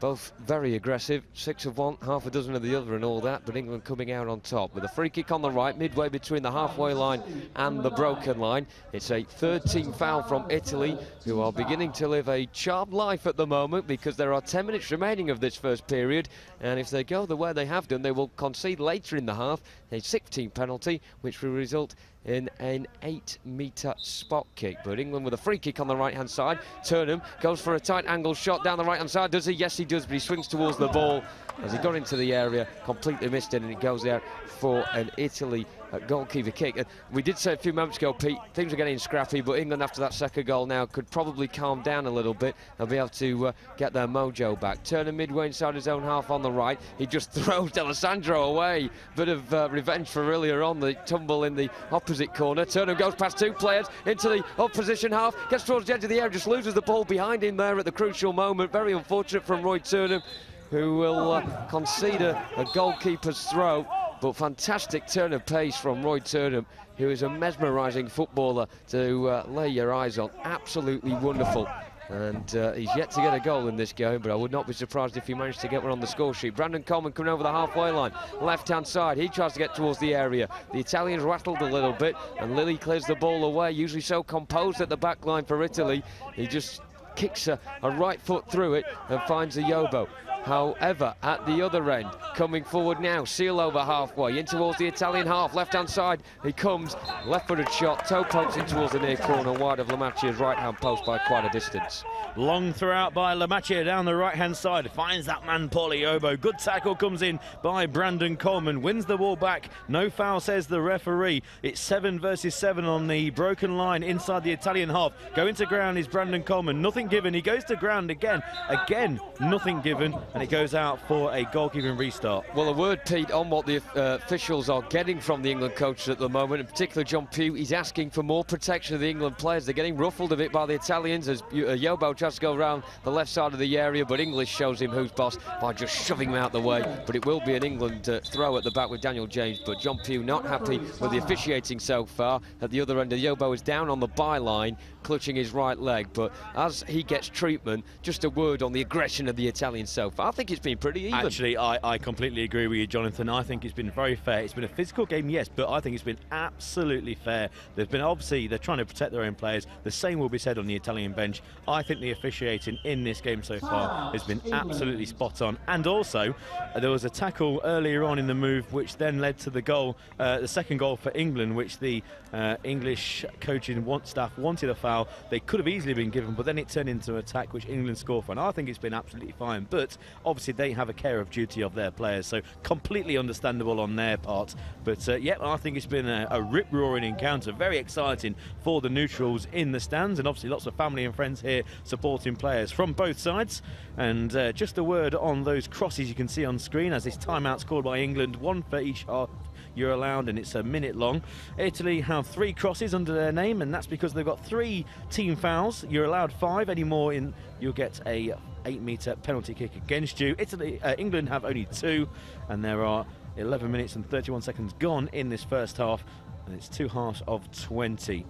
both very aggressive, 6 of one, half a dozen of the other and all that, but England coming out on top with a free kick on the right, midway between the halfway line and the broken line. It's a 13 foul from Italy, who are beginning to live a charmed life at the moment, because there are 10 minutes remaining of this first period, and if they go the way they have done, they will concede later in the half a 16 penalty, which will result in an 8-metre spot kick. But England with a free kick on the right-hand side. Turnham goes for a tight angle shot down the right-hand side. Does he? Yes, he does, but he swings towards the ball as he got into the area, completely missed it, and it goes out for an Italy goalkeeper kick. And we did say a few moments ago, Pete, things are getting scrappy, but England after that second goal now could probably calm down a little bit and be able to get their mojo back. Turner midway inside his own half on the right. He just throws D'Alessandro away. Bit of revenge for earlier on, the tumble in the opposite corner. Turner goes past 2 players into the opposition half, gets towards the edge of the area, just loses the ball behind him there at the crucial moment. Very unfortunate from Roy Turnham, who will concede a goalkeeper's throw. But fantastic turn of pace from Roy Turnham, who is a mesmerising footballer to lay your eyes on. Absolutely wonderful. And he's yet to get a goal in this game, but I would not be surprised if he managed to get one on the score sheet. Brandon Coleman coming over the halfway line, left-hand side. He tries to get towards the area. The Italians rattled a little bit, and Lilly clears the ball away, usually so composed at the back line for Italy. He just kicks a right foot through it and finds a Yobo. However, at the other end, coming forward now, Seal over halfway, in towards the Italian half, left-hand side, he comes, left-footed shot, toe pokes in towards the near corner, wide of Lamacchia's right-hand post by quite a distance. Long throw out by Lamacchia down the right-hand side, finds that man Poliobo. Good tackle comes in by Brandon Coleman, wins the ball back, no foul says the referee. It's 7 versus 7 on the broken line inside the Italian half. Going to ground is Brandon Coleman, nothing given, he goes to ground again, nothing given, and it goes out for a goalkeeping restart. Well, a word, Pete, on what the officials are getting from the England coaches at the moment, in particular John Pugh. He's asking for more protection of the England players. They're getting ruffled a bit by the Italians as Yobo tries to go around the left side of the area, but English shows him who's boss by just shoving him out the way. But it will be an England throw at the back with Daniel James, but John Pugh not happy with the officiating so far. At the other end, Yobo is down on the byline, clutching his right leg, but as he gets treatment, just a word on the aggression of the Italians so far. I think it's been pretty even. Actually, I completely agree with you, Jonathan. I think it's been very fair. It's been a physical game, yes, but I think it's been absolutely fair. There's been, obviously, they're trying to protect their own players. The same will be said on the Italian bench. I think the officiating in this game so far has been absolutely spot on. And also, there was a tackle earlier on in the move, which then led to the goal, the second goal for England, which the English coaching staff wanted a foul. They could have easily been given, but then it turned into an attack, which England scored for. And I think it's been absolutely fine. But obviously, they have a care of duty of their players, so completely understandable on their part. But yeah, I think it's been a rip-roaring encounter, very exciting for the neutrals in the stands, and obviously lots of family and friends here supporting players from both sides. And just a word on those crosses you can see on screen as this timeout scored by England, one for each half you're allowed, and it's a minute long. Italy have 3 crosses under their name, and that's because they've got 3 team fouls. You're allowed 5, any more in you'll get a 8-metre penalty kick against you. England have only 2, and there are 11 minutes and 31 seconds gone in this first half, and it's 2 halves of 20.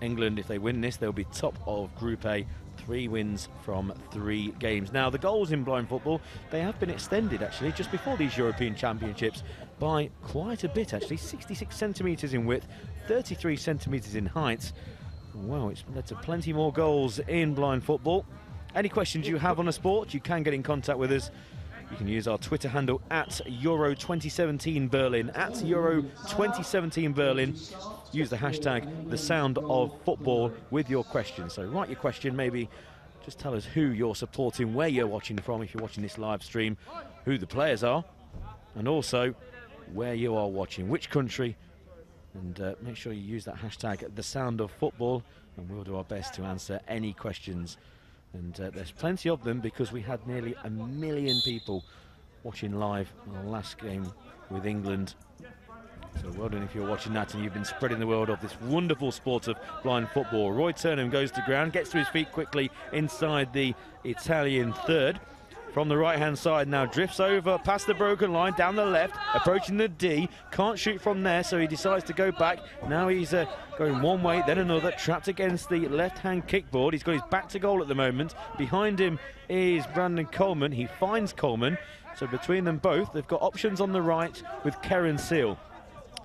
England, if they win this, they'll be top of Group A, 3 wins from 3 games. Now, the goals in blind football, they have been extended, actually, just before these European Championships by quite a bit, actually. 66 centimetres in width, 33 centimetres in height. Wow, it's led to plenty more goals in blind football. Any questions you have on a sport, you can get in contact with us. You can use our Twitter handle at Euro 2017 Berlin, at Euro 2017 Berlin. Use the hashtag The Sound of Football with your question. So write your question, maybe just tell us who you're supporting, where you're watching from if you're watching this live stream, who the players are, and also where you are watching, which country, and make sure you use that hashtag The Sound of Football, and we'll do our best to answer any questions. And there's plenty of them because we had nearly 1 million people watching live on our last game with England. So well done if you're watching that and you've been spreading the word of this wonderful sport of blind football. Roy Turnham goes to ground, gets to his feet quickly inside the Italian third. From the right-hand side now, drifts over past the broken line, down the left, approaching the D. Can't shoot from there, so he decides to go back. Now he's going one way, then another, trapped against the left-hand kickboard. He's got his back to goal at the moment. Behind him is Brandon Coleman. He finds Coleman. So between them both, they've got options on the right with Karen Seal.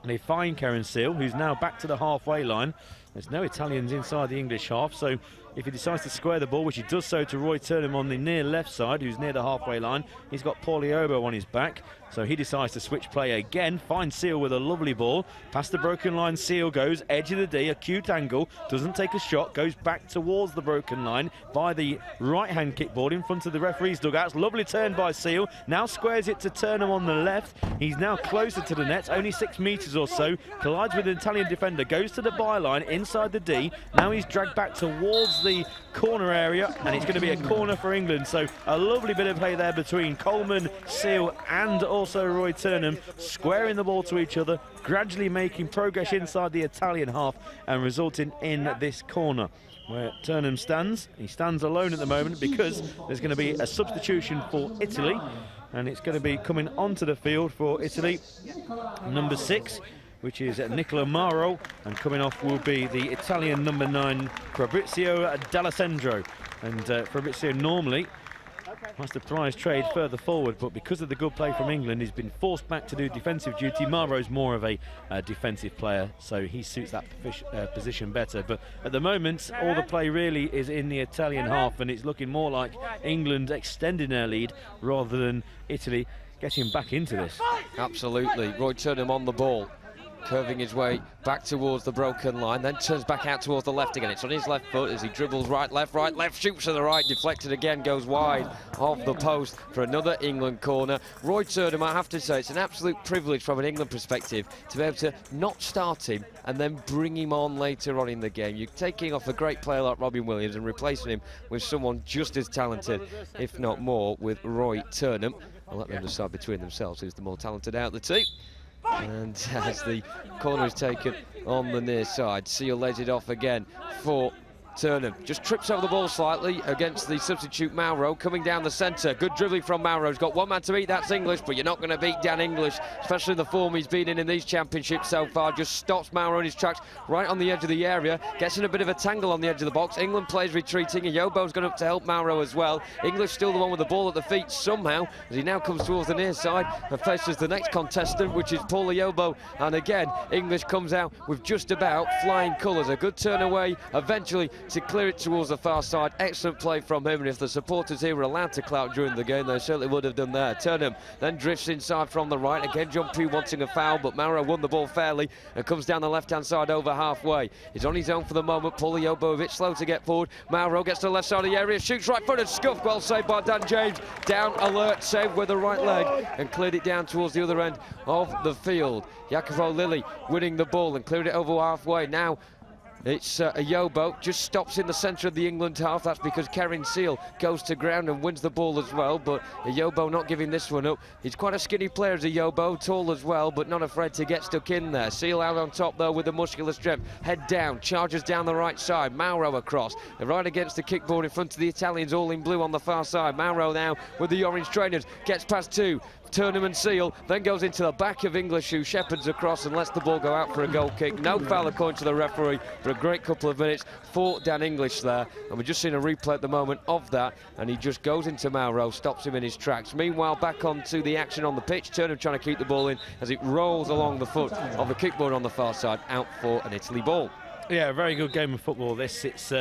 And they find Karen Seal, who's now back to the halfway line. There's no Italians inside the English half, so if he decides to square the ball, which he does so to Roy Turnham on the near left side, who's near the halfway line, he's got Poliobo on his back, so he decides to switch play again, finds Seal with a lovely ball, past the broken line, Seal goes, edge of the D, acute angle, doesn't take a shot, goes back towards the broken line by the right-hand kickboard in front of the referee's dugouts. Lovely turn by Seal, now squares it to Turnham on the left. He's now closer to the net, only 6 metres or so, collides with an Italian defender, goes to the byline inside the D. Now he's dragged back towards the corner area, and it's going to be a corner for England. So a lovely bit of play there between Coleman, Seal and also Roy Turnham, squaring the ball to each other, gradually making progress inside the Italian half and resulting in this corner where Turnham stands. He stands alone at the moment because there's going to be a substitution for Italy, and it's going to be coming onto the field for Italy, number 6, which is Nicola Maro, and coming off will be the Italian number 9, Fabrizio D'Alessandro. And Fabrizio normally That's the prize trade further forward, but because of the good play from England, he's been forced back to do defensive duty. Mauro's more of a defensive player, so he suits that position better. But at the moment, all the play really is in the Italian half, and it's looking more like England extending their lead rather than Italy getting back into this. Absolutely. Roy Turnham on the ball, curving his way back towards the broken line, then turns back out towards the left again. It's on his left foot as he dribbles right, left, shoots to the right, deflected again, goes wide of the post for another England corner. Roy Turnham, I have to say, it's an absolute privilege from an England perspective to be able to not start him and then bring him on later on in the game. You're taking off a great player like Robin Williams and replacing him with someone just as talented, if not more, with Roy Turnham. I'll let them decide between themselves who's the more talented out of the two. And as the corner is taken on the near side, Seal lays it off again for Turnham. Just trips over the ball slightly against the substitute Mauro, coming down the centre. Good dribbling from Mauro. He's got one man to beat, that's English, but you're not going to beat Dan English, especially the form he's been in these championships so far. Just stops Mauro in his tracks right on the edge of the area, gets in a bit of a tangle on the edge of the box. England plays retreating, and Yobo's gone up to help Mauro as well. English still the one with the ball at the feet somehow, as he now comes towards the near side and faces the next contestant, which is Paul Yobo. And again, English comes out with just about flying colours. A good turn away eventually to clear it towards the far side. Excellent play from him, and if the supporters here were allowed to clout during the game, they certainly would have done there. Turnham then drifts inside from the right. Again, John Pugh wanting a foul, but Mauro won the ball fairly and comes down the left-hand side over halfway. He's on his own for the moment. Paul Yobo a bit slow to get forward. Mauro gets to the left side of the area, shoots right-footed, scuffed, well saved by Dan James. Down alert, saved with the right leg and cleared it down towards the other end of the field. Jacopo Lilly winning the ball and cleared it over halfway. Now it's Yobo, just stops in the centre of the England half. That's because Karen Seal goes to ground and wins the ball as well, but Yobo not giving this one up. He's quite a skinny player as a Yobo, tall as well, but not afraid to get stuck in there. Seal out on top though with the muscular strength. Head down, charges down the right side. Mauro across, right against the kickboard in front of the Italians, all in blue on the far side. Mauro now with the orange trainers, gets past two. Turnham and Seal, then goes into the back of English, who shepherds across and lets the ball go out for a goal kick. No foul according to the referee for a great couple of minutes for Dan English there, and we're just seeing a replay at the moment of that, and he just goes into Mauro, stops him in his tracks. Meanwhile, back onto the action on the pitch, Turnham trying to keep the ball in as it rolls along the foot of the kickboard on the far side, out for an Italy ball. Yeah, a very good game of football this. It's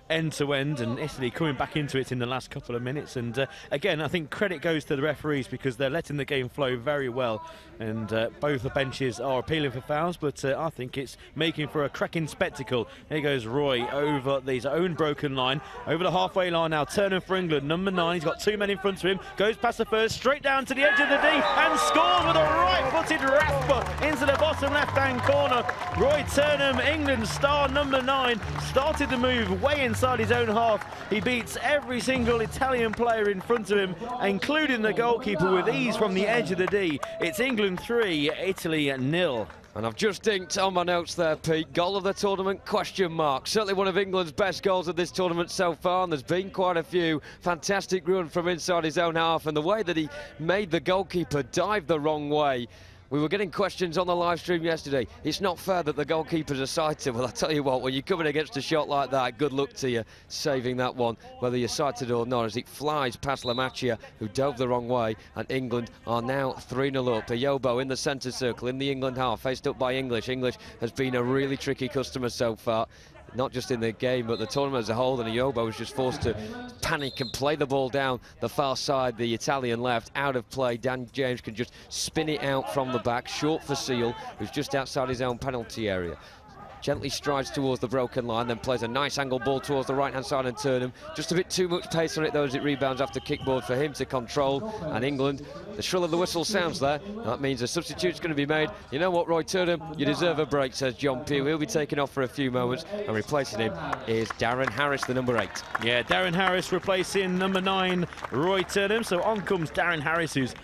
end-to-end, and Italy coming back into it in the last couple of minutes. And again, I think credit goes to the referees because they're letting the game flow very well. And both the benches are appealing for fouls, but I think it's making for a cracking spectacle. Here goes Roy over his own broken line, over the halfway line now. Turner for England, number 9. He's got 2 men in front of him. Goes past the first, straight down to the edge of the D, and scores with a right-footed rasper into the bottom left-hand corner. Roy Turnham, England's star number 9, started the move way inside his own half. He beats every single Italian player in front of him, including the goalkeeper, with ease from the edge of the D. It's England 3, Italy 0. And I've just inked on my notes there, Pete, goal of the tournament, question mark. Certainly one of England's best goals of this tournament so far, and there's been quite a few. Fantastic run from inside his own half, and the way that he made the goalkeeper dive the wrong way. We were getting questions on the live stream yesterday. It's not fair that the goalkeepers are sighted. Well, I tell you what, when you're coming against a shot like that, good luck to you saving that one, whether you're sighted or not, as it flies past Lamacchia, who dove the wrong way, and England are now 3-0 up. Yobo in the centre circle, in the England half, faced up by English. English has been a really tricky customer so far, not just in the game, but the tournament as a whole, and Yobo was just forced to panic and play the ball down the far side, the Italian left, out of play. Dan James can just spin it out from the back, short for Seal, who's just outside his own penalty area. Gently strides towards the broken line, then plays a nice angle ball towards the right-hand side and Turnham. Just a bit too much pace on it, though, as it rebounds after kickboard for him to control. And England, the shrill of the whistle sounds there. That means a substitute's going to be made. You know what, Roy Turnham, you deserve a break, says John Pugh. He'll be taken off for a few moments, and replacing him is Darren Harris, the number 8. Yeah, Darren Harris replacing number 9, Roy Turnham. So on comes Darren Harris, who's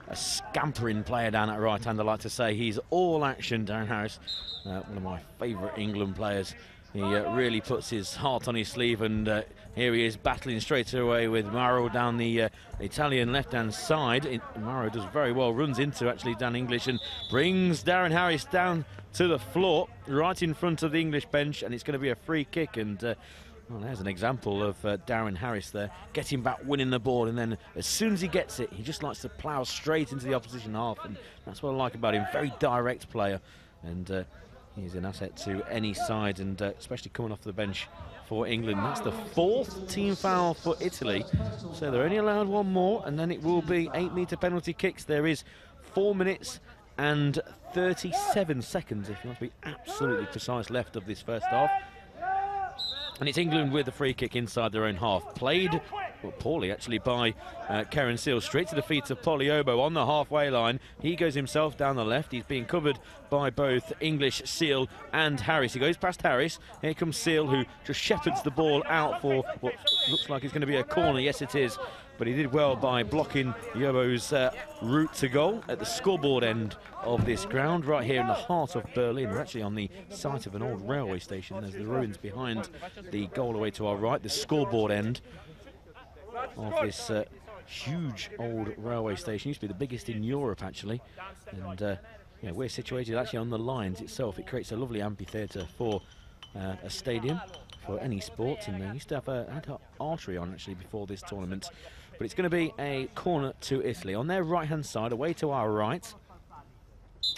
a scampering player down at right hand, I like to say. He's all action, Darren Harris, one of my favourite England players. He really puts his heart on his sleeve, and here he is battling straight away with Mauro down the Italian left-hand side. Mauro does very well, runs into actually Dan English and brings Darren Harris down to the floor right in front of the English bench, and it's going to be a free kick. And Well, there's an example of Darren Harris there, getting back, winning the ball, and then as soon as he gets it, he just likes to plough straight into the opposition half, and that's what I like about him. Very direct player, and he's an asset to any side, and especially coming off the bench for England. That's the 4th team foul for Italy, so they're only allowed one more, and then it will be 8-metre penalty kicks. There is 4 minutes and 37 seconds, if you want to be absolutely precise, left of this first half. And it's England with the free kick inside their own half. Played, well, poorly actually, by Karen Seal, straight to the feet of Poliobo on the halfway line. He goes himself down the left. He's being covered by both English, Seal and Harris. He goes past Harris. Here comes Seal, who just shepherds the ball out for what looks like it's going to be a corner. Yes, it is. But he did well by blocking Yobo's route to goal at the scoreboard end of this ground, right here in the heart of Berlin. We're actually on the site of an old railway station. There's the ruins behind the goal away to our right, the scoreboard end of this huge old railway station. Used to be the biggest in Europe, actually. And yeah, we're situated actually on the lines itself. It creates a lovely amphitheatre for a stadium for any sport, and they used to have had archery on actually before this tournament. But it's going to be a corner to Italy. On their right-hand side, away to our right,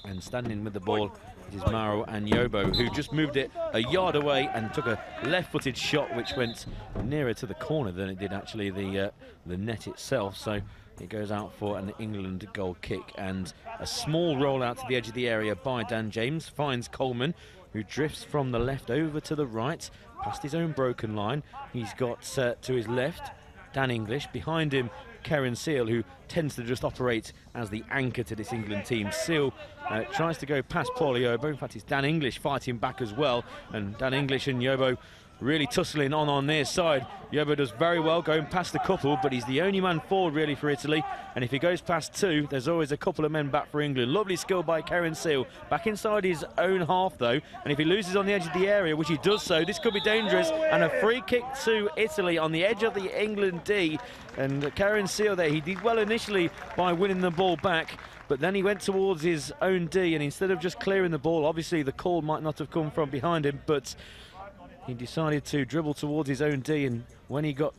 and standing with the ball is Mauro and Yobo, who just moved it a yard away and took a left-footed shot which went nearer to the corner than it did actually the net itself. So it goes out for an England goal kick, and a small roll out to the edge of the area by Dan James finds Coleman, who drifts from the left over to the right, past his own broken line. He's got to his left Dan English, behind him Karen Seal, who tends to just operate as the anchor to this England team. Seal tries to go past Paul Yobo. In fact, it's Dan English fighting back as well, and Dan English and Yobo really tussling on their side. Yobo does very well going past the couple, but he's the only man forward really for Italy, and if he goes past two, there's always a couple of men back for England. Lovely skill by Karen Seal, back inside his own half though, and if he loses on the edge of the area, which he does so, this could be dangerous, and a free kick to Italy on the edge of the England D. And Karen Seal there, he did well initially by winning the ball back, but then he went towards his own D, and instead of just clearing the ball, obviously the call might not have come from behind him, but he decided to dribble towards his own D, and when he got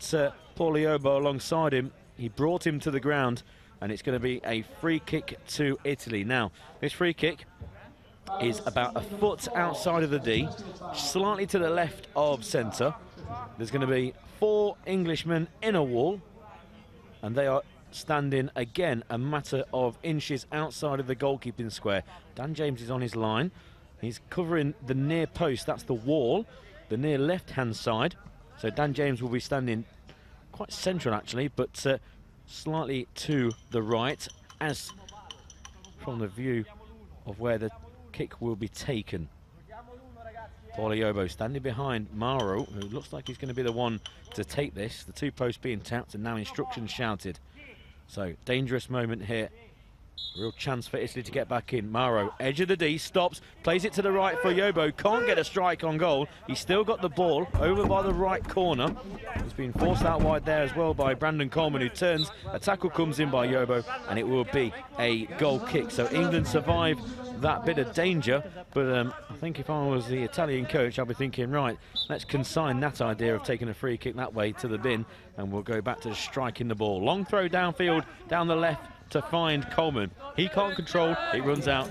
Poliobo alongside him, he brought him to the ground, and it's going to be a free kick to Italy. Now, this free kick is about a foot outside of the D, slightly to the left of centre. There's going to be 4 Englishmen in a wall, and they are standing again a matter of inches outside of the goalkeeping square. Dan James is on his line. He's covering the near post, that's the wall, the near left-hand side. So Dan James will be standing quite central actually, but slightly to the right, as from the view of where the kick will be taken. Poliobo standing behind Mauro, who looks like he's going to be the one to take this. The 2 posts being tapped and now instructions shouted. So dangerous moment here. Real chance for Italy to get back in. Mauro, edge of the D, stops, plays it to the right for Yobo. Can't get a strike on goal. He's still got the ball over by the right corner. He's been forced out wide there as well by Brandon Coleman, who turns. A tackle comes in by Yobo, and it will be a goal kick. So England survive that bit of danger, but I think if I was the Italian coach, I'd be thinking, right, let's consign that idea of taking a free kick that way to the bin, and we'll go back to striking the ball. Long throw downfield, down the left to find Coleman. He can't control, it runs out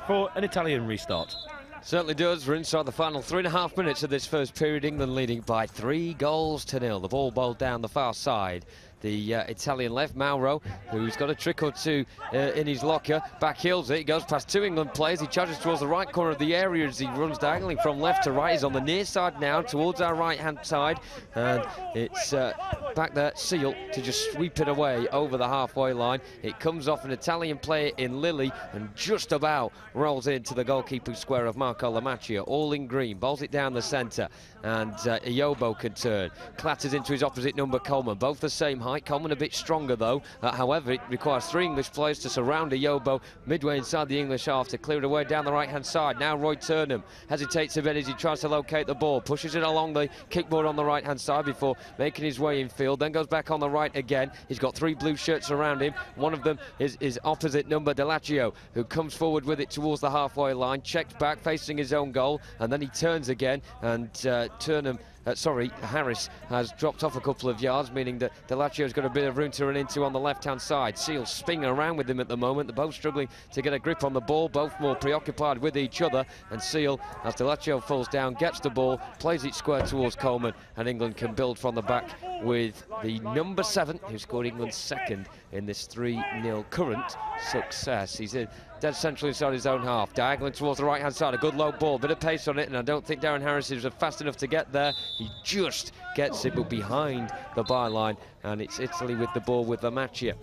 for an Italian restart. Certainly does. We're inside the final 3.5 minutes of this first period. England leading by 3-0. The ball bowled down the far side. The Italian left, Mauro, who's got a trick or two in his locker, backheels it. He goes past 2 England players. He charges towards the right corner of the area as he runs diagonally from left to right. He's on the near side now towards our right-hand side, and it's back there, Seal, to just sweep it away over the halfway line. It comes off an Italian player in Lilly and just about rolls into the goalkeeping square of Marco Lamacchia, all in green. Bowls it down the centre, and Yobo can turn. Clatters into his opposite number, Coleman. Both the same height. Coleman a bit stronger though. However, it requires 3 English players to surround Yobo midway inside the English half to clear it away down the right-hand side. Now Roy Turnham hesitates a bit as he tries to locate the ball. Pushes it along the kickboard on the right-hand side before making his way infield. Then goes back on the right again. He's got 3 blue shirts around him. One of them is opposite number Delaccio, who comes forward with it towards the halfway line. Checks back, facing his own goal, and then he turns again, and Turnham Harris has dropped off a couple of yards, meaning that Delacio's got a bit of room to run into on the left-hand side. Seal spinning around with him at the moment. They're both struggling to get a grip on the ball, both more preoccupied with each other. And Seal, as Delaccio falls down, gets the ball, plays it square towards Coleman, and England can build from the back with the number 7, who scored England's second in this 3-0 current success. He's in dead central inside his own half, diagonal towards the right-hand side, a good low ball, bit of pace on it, and I don't think Darren Harris is fast enough to get there. He just gets it, but behind the byline, and it's Italy with the ball with Lamacchia.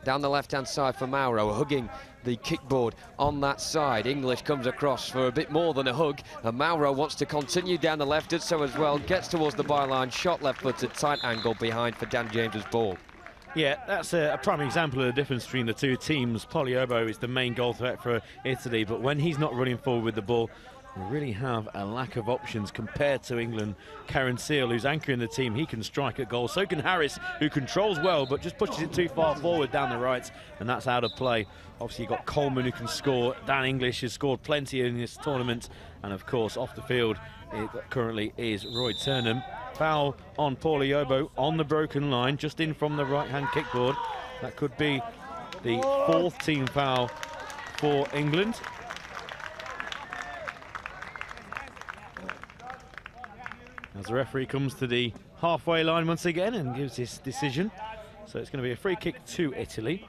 Down the left-hand side for Mauro, hugging the kickboard on that side. English comes across for a bit more than a hug, and Mauro wants to continue down the left, did so as well, gets towards the byline, shot left-footed, tight angle behind for Dan James's ball. Yeah, that's a prime example of the difference between the two teams. Pogliobbo is the main goal threat for Italy, but when he's not running forward with the ball, we really have a lack of options compared to England. Karen Seal, who's anchoring the team, he can strike at goal. So can Harris, who controls well, but just pushes it too far forward down the right, and that's out of play. Obviously, you've got Coleman, who can score. Dan English has scored plenty in this tournament. And, of course, off the field, it currently is Roy Turnham. Foul on Pogliobbo on the broken line, just in from the right-hand kickboard. That could be the 4th team foul for England. As the referee comes to the halfway line once again and gives his decision. So it's going to be a free kick to Italy.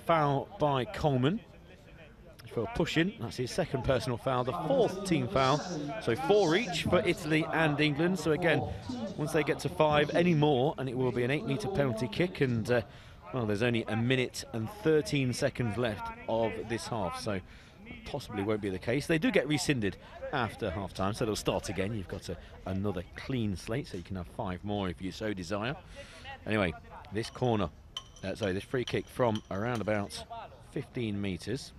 Foul by Coleman for pushing. That's his 2nd personal foul, the 4th team foul. So 4 each for Italy and England. So again, once they get to 5, any more, and it will be an 8-metre penalty kick. And well, there's only 1 minute and 13 seconds left of this half. So possibly won't be the case. They do get rescinded after half-time, so they'll start again. You've got another clean slate, so you can have 5 more if you so desire. Anyway, this corner, this free kick from around about 15 metres.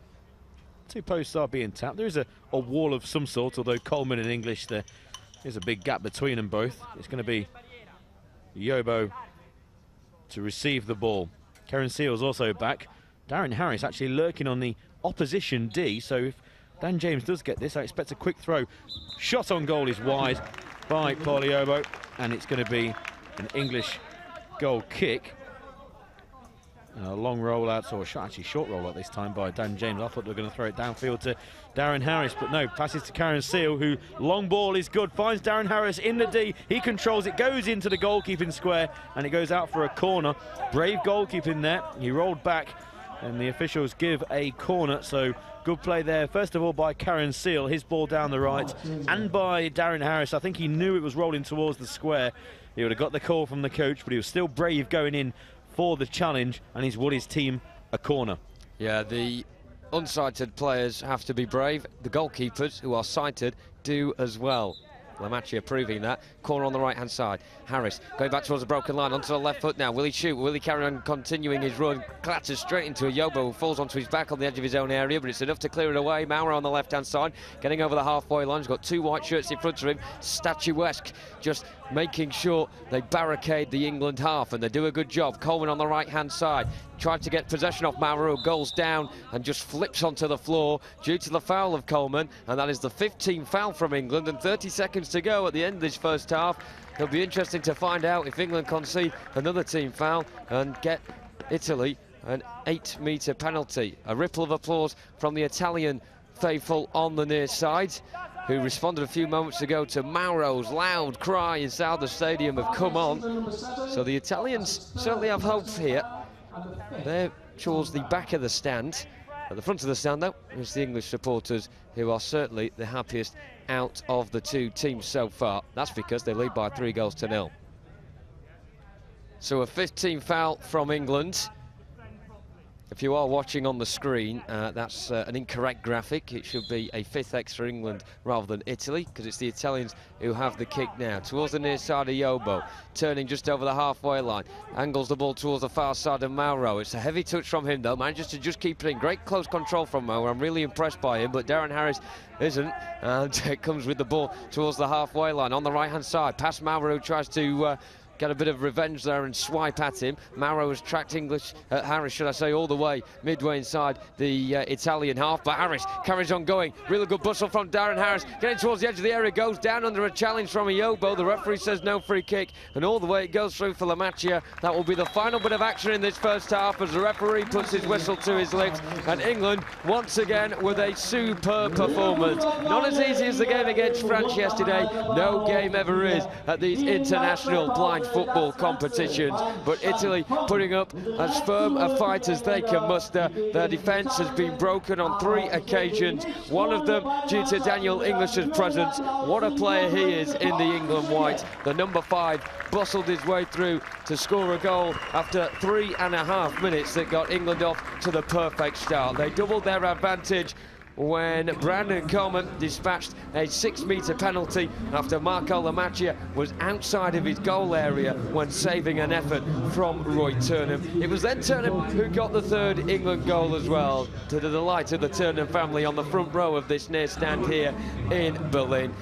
2 posts are being tapped. There is a wall of some sort, although Coleman and English, there is a big gap between them both. It's going to be Yobo to receive the ball. Karen Seal's also back. Darren Harris actually lurking on the opposition D, so if Dan James does get this, I expect a quick throw. Shot on goal is wide by Pogliobbo, and it's going to be an English goal kick. A long rollout, or actually short rollout this time by Dan James. I thought they were going to throw it downfield to Darren Harris, but no, passes to Karen Seal, who long ball is good, finds Darren Harris in the D. He controls it, goes into the goalkeeping square, and it goes out for a corner. Brave goalkeeping there. He rolled back, and the officials give a corner, so good play there, first of all by Karen Seal, his ball down the right, and by Darren Harris. I think he knew it was rolling towards the square. He would have got the call from the coach, but he was still brave going in for the challenge, and he's won his team a corner. Yeah, the unsighted players have to be brave. The goalkeepers, who are sighted, do as well. Lamacchia proving that. Corner on the right-hand side. Harris going back towards the broken line, onto the left foot now. Will he shoot? Will he carry on continuing his run? Clatters straight into a Yobo, who falls onto his back on the edge of his own area, but it's enough to clear it away. Mauro on the left-hand side, getting over the halfway line. He's got 2 white shirts in front of him. Statuesque, just making sure they barricade the England half, and they do a good job. Coleman on the right-hand side. Tried to get possession off Mauro, goes down and just flips onto the floor due to the foul of Coleman, and that is the 15th foul from England, and 30 seconds to go at the end of this first half. It'll be interesting to find out if England concede another team foul and get Italy an 8-metre penalty. A ripple of applause from the Italian faithful on the near side, who responded a few moments ago to Mauro's loud cry inside the stadium of "come on." So the Italians certainly have hope here. They're towards the back of the stand. At the front of the stand, though, is the English supporters, who are certainly the happiest out of the 2 teams so far. That's because they lead by 3-0. So a 15th foul from England. If you are watching on the screen, that's an incorrect graphic. It should be a 5th X for England rather than Italy, because it's the Italians who have the kick now. Towards the near side of Yobo, turning just over the halfway line. Angles the ball towards the far side of Mauro. It's a heavy touch from him, though. Manages to just keep it in. Great close control from Mauro. I'm really impressed by him, but Darren Harris isn't. And it comes with the ball towards the halfway line on the right-hand side. Past Mauro, who tries to get a bit of revenge there and swipe at him. Mauro has tracked Harris, should I say, all the way midway inside the Italian half, but Harris carries on going. Really good bustle from Darren Harris, getting towards the edge of the area, goes down under a challenge from Iobo. The referee says no free kick, and all the way it goes through for Lamacchia. That will be the final bit of action in this first half as the referee puts his whistle to his lips, and England once again with a superb performance. Not as easy as the game against France yesterday. No game ever is at these international blind football competitions, but Italy putting up as firm a fight as they can muster. Their defence has been broken on 3 occasions, one of them due to Daniel English's presence. What a player he is in the England white. The number 5 bustled his way through to score a goal after 3.5 minutes that got England off to the perfect start. They doubled their advantage when Brandon Coleman dispatched a 6-metre penalty after Marco Lamacchia was outside of his goal area when saving an effort from Roy Turnham. It was then Turnham who got the 3rd England goal as well, to the delight of the Turnham family on the front row of this near stand here in Berlin.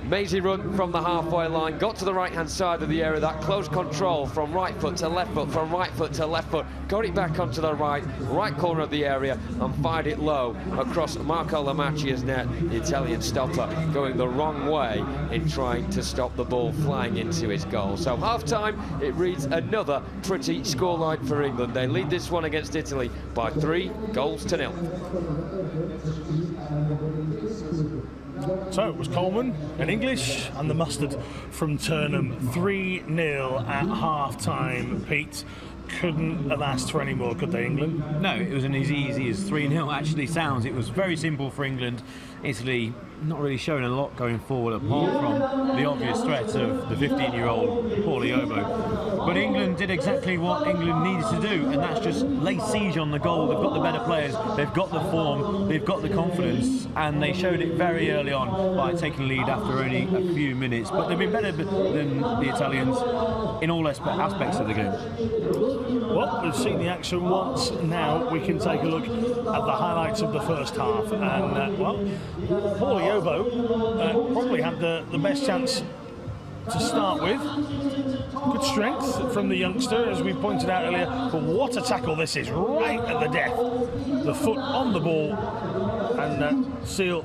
Mazy run from the halfway line, got to the right-hand side of the area, that close control from right foot to left foot, from right foot to left foot, got it back onto the right corner of the area and fired it low across Marco Lamacchia's net. The Italian stopper going the wrong way in trying to stop the ball flying into his goal. So half-time, it reads another pretty scoreline for England. They lead this one against Italy by 3-0. So it was Coleman and English and the mustard from Turnham. 3-0 at half-time, Pete. Couldn't have asked for any more, could they, England? No, it was as easy as 3-0 actually sounds. It was very simple for England. Italy not really showing a lot going forward apart from the obvious threat of the 15-year-old Paul Iobo. But England did exactly what England needed to do, and that's just lay siege on the goal. They've got the better players, they've got the form, they've got the confidence, and they showed it very early on by taking the lead after only a few minutes. But they've been better than the Italians in all aspects of the game. Well, we've seen the action once. Now we can take a look at the highlights of the first half. And, well, Paul Iobo probably had the best chance to start with. Good strength from the youngster, as we pointed out earlier. But what a tackle this is, right at the death. The foot on the ball, and Seal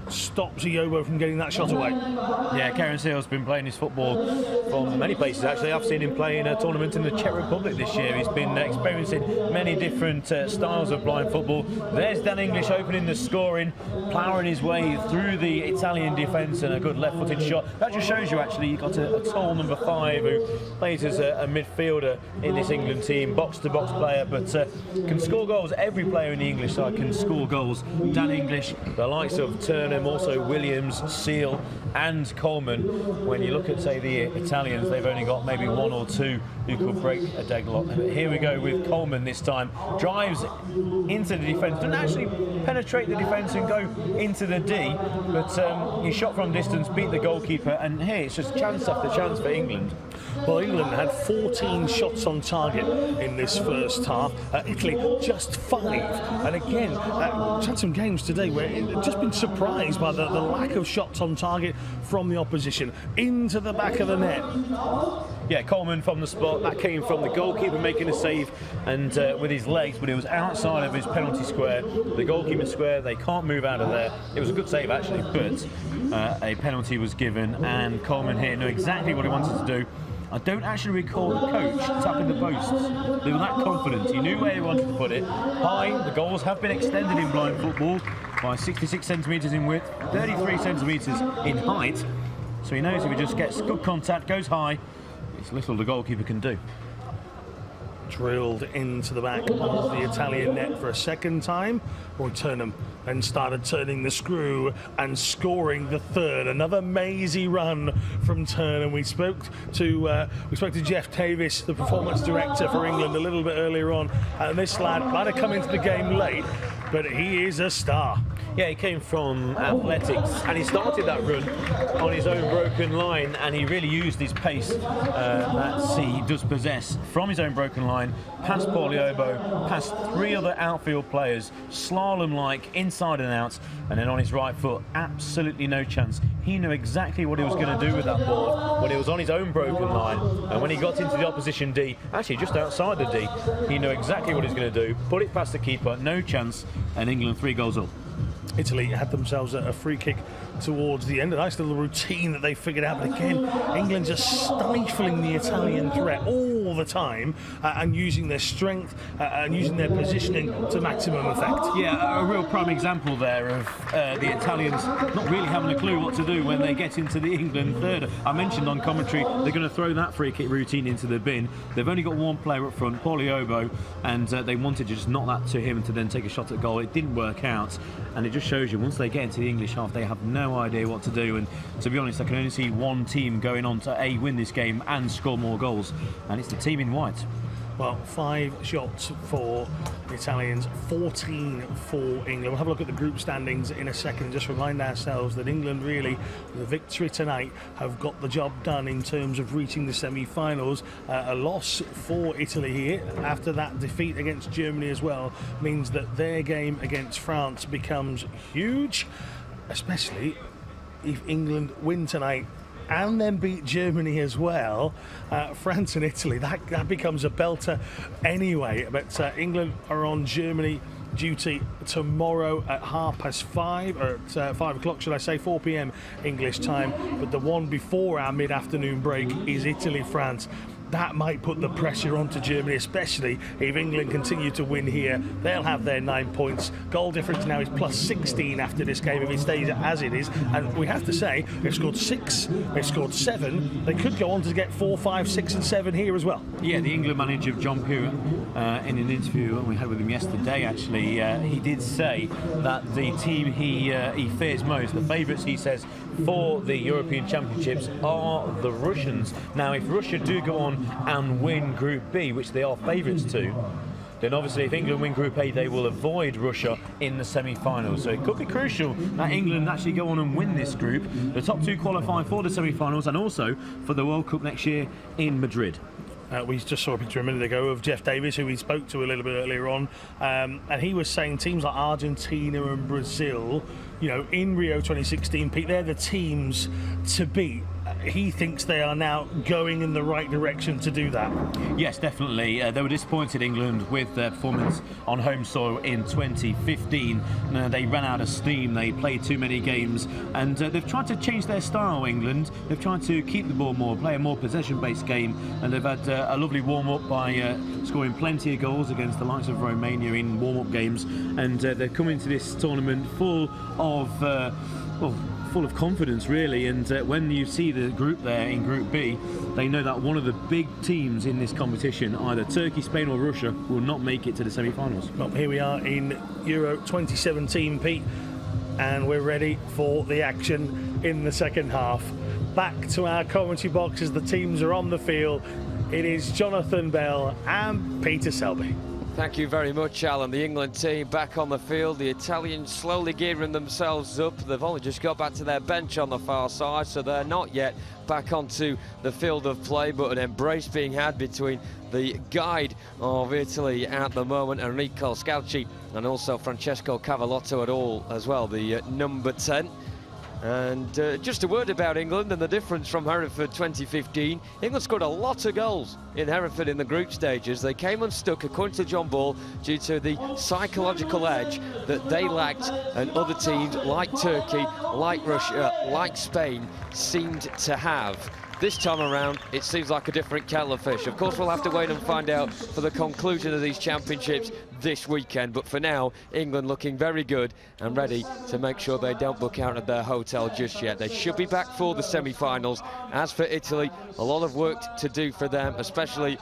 stops Iobo from getting that shot away. Yeah, Karen Seal's been playing his football from many places actually. I've seen him play in a tournament in the Czech Republic this year. He's been experiencing many different styles of blind football. There's Dan English opening the scoring, ploughing his way through the Italian defence, and a good left-footed shot. That just shows you actually you've got a tall number 5 who plays as a midfielder in this England team, box-to-box player, but can score goals. Every player in the English side can score goals. Dan English, the likes of Turner, also Williams, Seal and Coleman. When you look at, say, the Italians, they've only got maybe 1 or 2 who could break a deadlock. Here we go with Coleman this time. Drives into the defence, doesn't actually penetrate the defence and go into the D, but he shot from distance, beat the goalkeeper, and here it's just chance after chance for England. Well, England had 14 shots on target in this first half. Italy just 5. And again, we've had some games today where it's just been surprised by the lack of shots on target from the opposition into the back of the net. Yeah, Coleman from the spot. That came from the goalkeeper making a save and with his legs, but it was outside of his penalty square. The goalkeeper square, they can't move out of there. It was a good save actually, but a penalty was given, and Coleman here knew exactly what he wanted to do. I don't actually recall the coach tapping the posts. They were that confident. He knew where he wanted to put it. High, the goals have been extended in blind football by 66 centimetres in width, 33 centimetres in height. So he knows if he just gets good contact, goes high, it's little the goalkeeper can do. Drilled into the back of the Italian net for a second time. Roy Turnham then started turning the screw and scoring the 3rd. Another mazy run from Turnham. We spoke to Jeff Davis, the performance director for England, a little bit earlier on, and this lad might have come into the game late, but he is a star. Yeah, he came from athletics and he started that run on his own broken line, and he really used his pace that he does possess from his own broken line, past Poliobo, past 3 other outfield players, slalom-like, inside and out, and then on his right foot, absolutely no chance. He knew exactly what he was going to do with that ball when he was on his own broken line, and when he got into the opposition D, actually just outside the D, he knew exactly what he was going to do, put it past the keeper, no chance, and England 3 goals up. Italy had themselves a free kick towards the end. A nice little routine that they figured out. But again, England just stifling the Italian threat all the time and using their strength and using their positioning to maximum effect. Yeah, a real prime example there of the Italians not really having a clue what to do when they get into the England third. I mentioned on commentary they're going to throw that free kick routine into the bin. They've only got one player up front, Poliobo, and they wanted to just knock that to him to then take a shot at goal. It didn't work out, and it just shows you once they get into the English half, they have no idea what to do. And to be honest, I can only see one team going on to win this game and score more goals, and it's the team in white. Well, 5 shots for the Italians, 14 for England. We'll have a look at the group standings in a second. Just remind ourselves that England really, with a victory tonight, have got the job done in terms of reaching the semi-finals. A loss for Italy here after that defeat against Germany as well means that their game against France becomes huge, especially if England win tonight and then beat Germany as well. France and Italy, that becomes a belter anyway. But England are on Germany duty tomorrow at 5:30, or at 5 o'clock, should I say, 4 p.m. English time. But the one before our mid-afternoon break is Italy-France. That might put the pressure onto Germany, especially if England continue to win here. They'll have their 9 points. Goal difference now is plus 16 after this game if it stays as it is. And we have to say, they've scored 6, they've scored 7. They could go on to get 4, 5, 6 and 7 here as well. Yeah, the England manager, John Pugh, in an interview we had with him yesterday, actually, he did say that the team he fears most, the favourites, he says, for the European Championships are the Russians. Now, if Russia do go on and win Group B, which they are favourites to, then obviously if England win Group A, they will avoid Russia in the semi-finals. So it could be crucial that England actually go on and win this group. The top 2 qualify for the semi-finals and also for the World Cup next year in Madrid. We just saw a picture a minute ago of Jeff Davis, who we spoke to a little bit earlier on, and he was saying teams like Argentina and Brazil, you know, in Rio 2016, Pete, they're the teams to beat. He thinks they are now going in the right direction to do that. Yes, definitely. They were disappointed, England, with their performance on home soil in 2015. They ran out of steam, they played too many games, and they've tried to change their style, England. They've tried to keep the ball more, play a more possession-based game, and they've had a lovely warm-up by scoring plenty of goals against the likes of Romania in warm-up games, and they've come into this tournament full of confidence, really. And when you see the group there in Group B, they know that one of the big teams in this competition, either Turkey, Spain or Russia, will not make it to the semi-finals. Well, here we are in Euro 2017, Pete, and we're ready for the action in the second half. Back to our commentary box as the teams are on the field. It is Jonathan Bell and Peter Selby. Thank you very much, Alan. The England team back on the field. The Italians slowly gearing themselves up. They've only just got back to their bench on the far side, so they're not yet back onto the field of play, but an embrace being had between the guide of Italy at the moment, Enrico Scalci, and also Francesco Cavallotto at all as well, the number 10. And just a word about England and the difference from Hereford 2015. England scored a lot of goals in Hereford in the group stages. They came unstuck, according to John Ball, due to the psychological edge that they lacked, and other teams like Turkey, like Russia, like Spain seemed to have. This time around, it seems like a different kettle of fish. Of course, we'll have to wait and find out for the conclusion of these championships this weekend. But for now, England looking very good and ready to make sure they don't book out at their hotel just yet. They should be back for the semi-finals. As for Italy, a lot of work to do for them, especially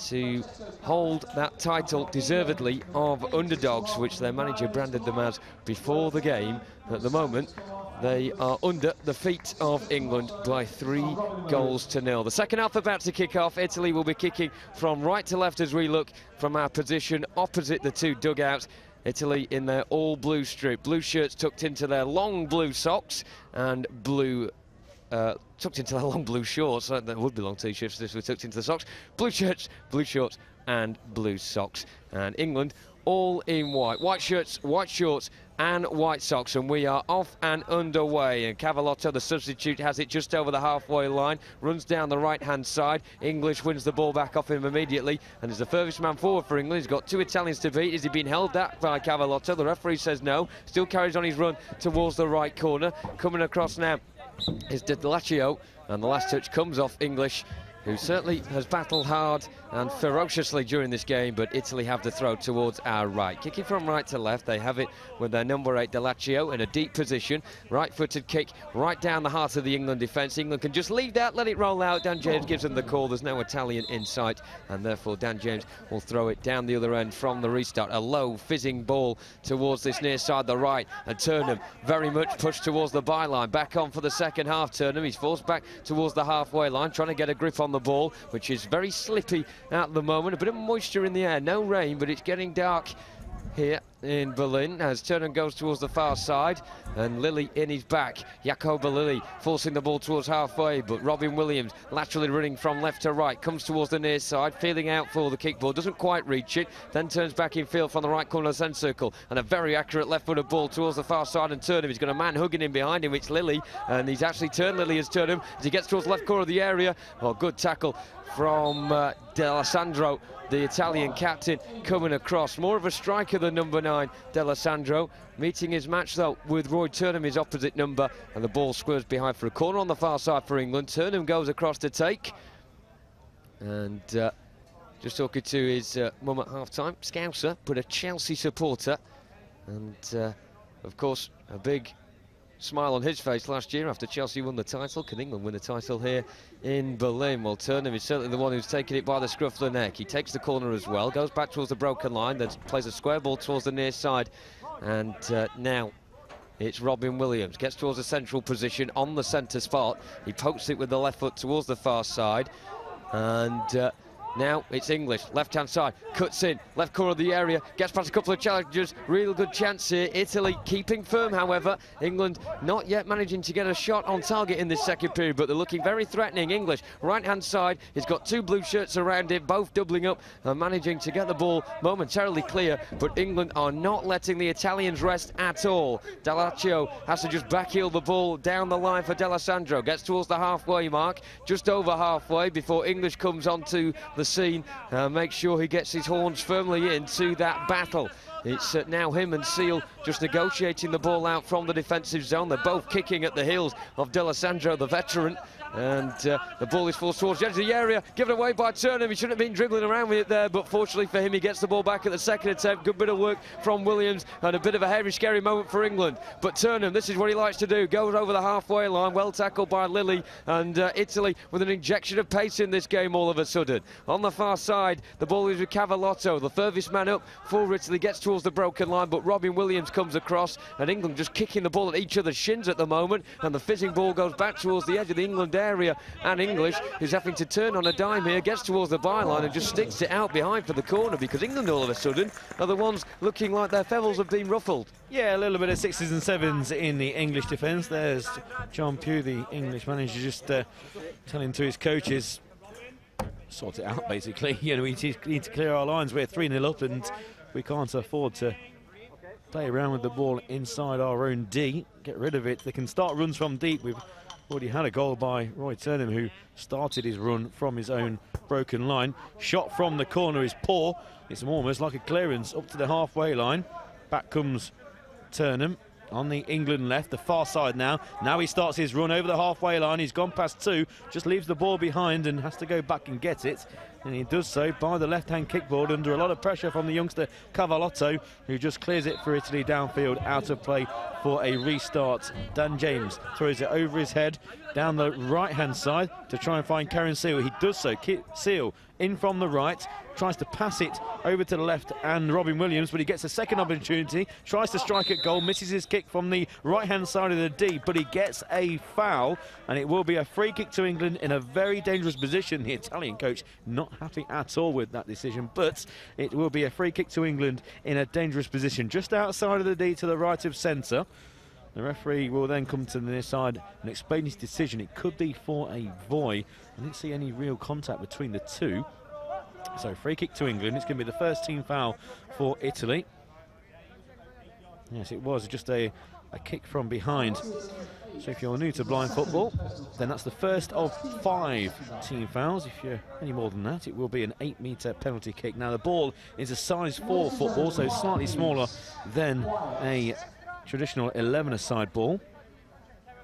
to hold that title deservedly of underdogs, which their manager branded them as before the game. At the moment, they are under the feet of England by 3-0. The second half about to kick off. Italy will be kicking from right to left as we look from our position opposite the 2 dugouts. Italy in their all blue strip. Blue shirts tucked into their long blue socks and blue tucked into their long blue shorts. That would be long t-shirts if this were tucked into the socks. Blue shirts, blue shorts and blue socks. And England all in white. White shirts, white shorts and white socks, and we are off and underway. And Cavallotto, the substitute, has it just over the halfway line, runs down the right-hand side. English wins the ball back off him immediately and is the furthest man forward for England. He's got 2 Italians to beat. Is he being held back by Cavallotto? The referee says no. Still carries on his run towards the right corner. Coming across now is Delaccio, and the last touch comes off English, who certainly has battled hard and ferociously during this game, but Italy have the throw towards our right. Kicking from right to left, they have it with their number 8, Delaccio, in a deep position. Right-footed kick right down the heart of the England defence. England can just leave that, let it roll out. Dan James gives them the call. There's no Italian in sight, and therefore Dan James will throw it down the other end from the restart. A low, fizzing ball towards this near side, the right, and Turnham very much pushed towards the byline. Back on for the second half, Turnham. He's forced back towards the halfway line, trying to get a grip on the ball, which is very slippy at the moment. A bit of moisture in the air, no rain, but it's getting dark here in Berlin as Turnham goes towards the far side, and Lilly in his back. Jacoba Lilly forcing the ball towards halfway, but Robin Williams laterally running from left to right, comes towards the near side, feeling out for the kick ball, doesn't quite reach it, then turns back in field from the right corner of the centre circle, and a very accurate left-footed ball towards the far side, and Turnham, he's got a man hugging him behind him. It's Lilly, and he's actually turned Lilly as Turnham as he gets towards the left corner of the area. Oh, good tackle from D'Alessandro, the Italian captain, coming across. More of a striker than number 9, D'Alessandro. Meeting his match, though, with Roy Turnham, his opposite number, and the ball squirts behind for a corner on the far side for England. Turnham goes across to take. And just talking to his mum at half-time, Scouser, but a Chelsea supporter. And, of course, a big smile on his face last year after Chelsea won the title. Can England win the title here in Berlin? Well, Turnham is certainly the one who's taken it by the scruff of the neck. He takes the corner as well, goes back towards the broken line, then plays a square ball towards the near side. And now it's Robin Williams, gets towards the central position on the centre spot. He pokes it with the left foot towards the far side. And now it's English, left-hand side, cuts in, left corner of the area, gets past a couple of challengers, real good chance here. Italy keeping firm, however. England not yet managing to get a shot on target in this second period, but they're looking very threatening. English, right-hand side, he's got 2 blue shirts around him, both doubling up and managing to get the ball momentarily clear, but England are not letting the Italians rest at all. Delaccio has to just backheel the ball down the line for D'Alessandro, gets towards the halfway mark, just over halfway before English comes onto the scene, make sure he gets his horns firmly into that battle. It's now him and Seal just negotiating the ball out from the defensive zone. They're both kicking at the heels of D'Alessandro, the veteran, and the ball is forced towards the edge of the area, given away by Turnham. He shouldn't have been dribbling around with it there, but fortunately for him, he gets the ball back at the second attempt. Good bit of work from Williams, and a bit of a hairy, scary moment for England. But Turnham, this is what he likes to do, goes over the halfway line, well tackled by Lilly, and Italy with an injection of pace in this game all of a sudden. On the far side, the ball is with Cavallotto, the furthest man up for Italy, gets towards the broken line, but Robin Williams comes across, and England just kicking the ball at each other's shins at the moment, and the fizzing ball goes back towards the edge of the England area, and English is having to turn on a dime here, gets towards the byline and just sticks it out behind for the corner, because England all of a sudden are the ones looking like their feathers have been ruffled. Yeah, a little bit of 6s and 7s in the English defence. There's John Pugh, the English manager, just telling to his coaches, sort it out basically. You know, we need to clear our lines. We're 3-0 up and we can't afford to play around with the ball inside our own D. Get rid of it. They can start runs from deep. We've already had a goal by Roy Turnham, who started his run from his own broken line. Shot from the corner is poor. It's almost like a clearance up to the halfway line. Back comes Turnham on the England left, the far side now. Now he starts his run over the halfway line. He's gone past 2, just leaves the ball behind and has to go back and get it. And he does so by the left-hand kickboard under a lot of pressure from the youngster Cavallotto, who just clears it for Italy downfield, out of play for a restart. Dan James throws it over his head down the right-hand side to try and find Karen Seal. He does so. Seal in from the right, tries to pass it over to the left and Robin Williams, but he gets a second opportunity, tries to strike at goal, misses his kick from the right-hand side of the D, but he gets a foul, and it will be a free kick to England in a very dangerous position. The Italian coach not not happy at all with that decision, but it will be a free kick to England in a dangerous position, just outside of the D to the right of centre. The referee will then come to the near side and explain his decision. It could be for a volley. I didn't see any real contact between the two. So free kick to England. It's going to be the first team foul for Italy. Yes, it was just a kick from behind. So if you're new to blind football, then that's the first of 5 team fouls. If you're any more than that, it will be an 8-metre penalty kick. Now the ball is a size 4 football, so slightly smaller than a traditional 11-a-side ball.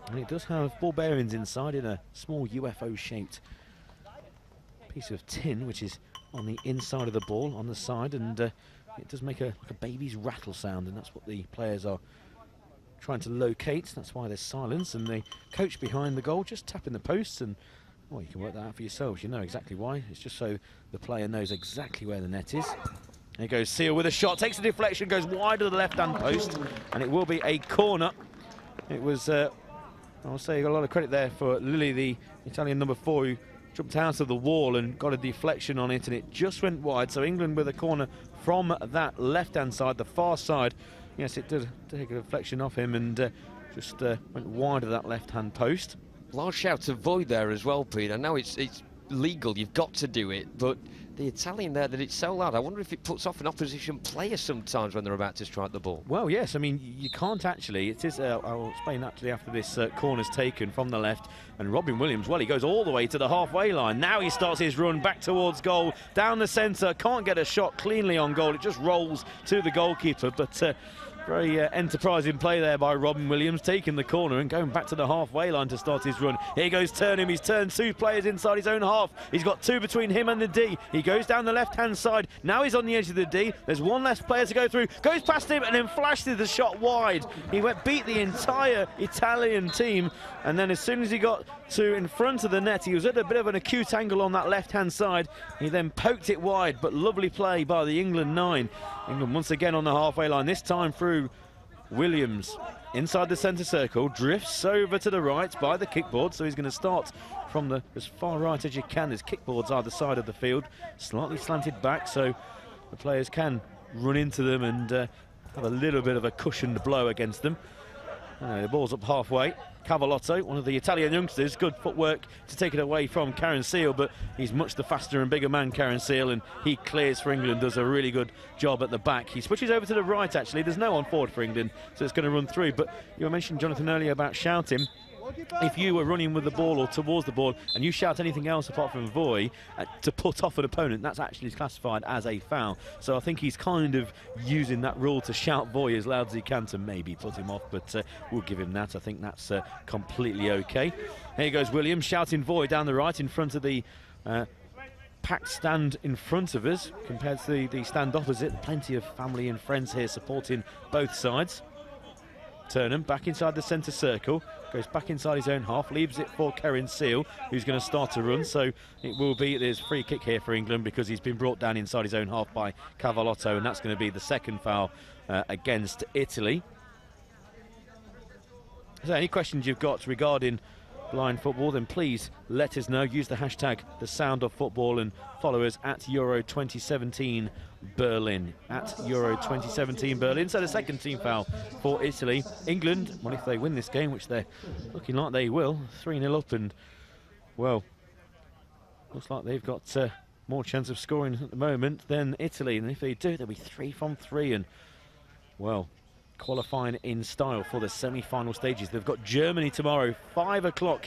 And it does have ball bearings inside in a small UFO-shaped piece of tin, which is on the inside of the ball, on the side, and it does make like a baby's rattle sound, and that's what the players are trying to locate. That's why there's silence, and the coach behind the goal just tapping the posts, and well, you can work that out for yourselves. You know exactly why. It's just so the player knows exactly where the net is. Here goes Seal with a shot, takes a deflection, goes wide of the left-hand post, and it will be a corner. It was, I'll say, got a lot of credit there for Lilly, the Italian number 4, who jumped out of the wall and got a deflection on it, and it just went wide. So England with a corner from that left-hand side, the far side. Yes, it did take a deflection off him and just went wide of that left-hand post. Large shout of void there as well, Pete. I know it's legal, you've got to do it, but the Italian there, that it's so loud, I wonder if it puts off an opposition player sometimes when they're about to strike the ball. Well, yes, I mean, you can't actually. It is, I'll explain actually after this corner's taken from the left. And Robin Williams, well, he goes all the way to the halfway line. Now he starts his run back towards goal, down the centre, can't get a shot cleanly on goal. It just rolls to the goalkeeper, but very enterprising play there by Robin Williams, taking the corner and going back to the halfway line to start his run. Here goes Turnham. He's turned 2 players inside his own half. He's got 2 between him and the D. He goes down the left-hand side. Now he's on the edge of the D. There's 1 less player to go through. Goes past him and then flashes the shot wide. He beat the entire Italian team, and then as soon as he got to in front of the net, he was at a bit of an acute angle on that left-hand side. He then poked it wide, but lovely play by the England 9. England once again on the halfway line, this time through Williams. Inside the centre circle, drifts over to the right by the kickboard, so he's going to start from as far right as you can. His kickboards either side of the field, slightly slanted back, so the players can run into them and have a little bit of a cushioned blow against them. The ball's up halfway. Cavallotto, one of the Italian youngsters, good footwork to take it away from Karen Seal, but he's much the faster and bigger man, Karen Seal, and he clears for England, does a really good job at the back. He switches over to the right, actually. There's no on forward for England, so it's going to run through. But you mentioned, Jonathan, earlier about shouting. If you were running with the ball or towards the ball and you shout anything else apart from volley to put off an opponent, that's actually classified as a foul. So I think he's kind of using that rule to shout volley as loud as he can to maybe put him off, but we'll give him that. I think that's completely okay. Here goes Williams shouting volley down the right in front of the packed stand in front of us compared to the stand opposite. Plenty of family and friends here supporting both sides. Turnham back inside the centre circle, goes back inside his own half, leaves it for Karen Seal, who's going to start to run. So it will be, there's free kick here for England because he's been brought down inside his own half by Cavallotto, and that's going to be the second foul against Italy. So any questions you've got regarding blind football, then please let us know. Use the hashtag #TheSoundOfFootball and follow us at Euro 2017 Berlin, at Euro 2017 Berlin. So the second team foul for Italy. England, well, if they win this game, which they're looking like they will, 3-0 up, and well, looks like they've got more chance of scoring at the moment than Italy, and if they do, they'll be 3 from 3, and well, qualifying in style for the semi-final stages. They've got Germany tomorrow, 5 o'clock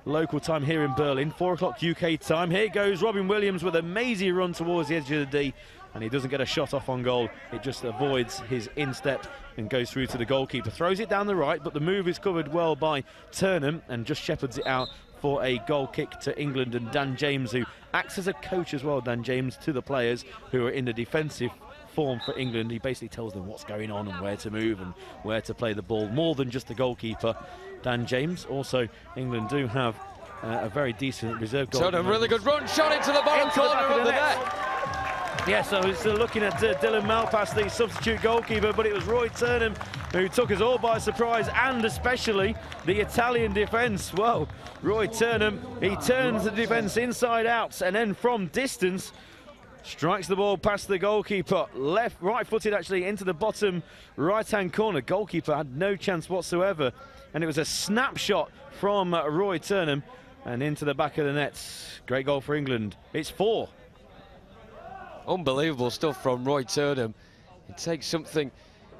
local time here in Berlin, 4 o'clock UK time. Here goes Robin Williams with a mazy run towards the edge of the D, and he doesn't get a shot off on goal. It just avoids his instep and goes through to the goalkeeper. Throws it down the right, but the move is covered well by Turnham and just shepherds it out for a goal kick to England. And Dan James, who acts as a coach as well, Dan James, to the players who are in the defensive form for England. He basically tells them what's going on and where to move and where to play the ball, more than just the goalkeeper, Dan James. Also, England do have a very decent reserve goal. So a really good run, shot into the bottom corner of the net. Yes, I was looking at Dylan Malpass, the substitute goalkeeper, but it was Roy Turnham who took us all by surprise, and especially the Italian defence. Well, Roy Turnham, he turns the defence inside out and then from distance strikes the ball past the goalkeeper, right-footed actually into the bottom right-hand corner. Goalkeeper had no chance whatsoever, and it was a snapshot from Roy Turnham and into the back of the net. Great goal for England. It's 4. Unbelievable stuff from Roy Turnham. It takes something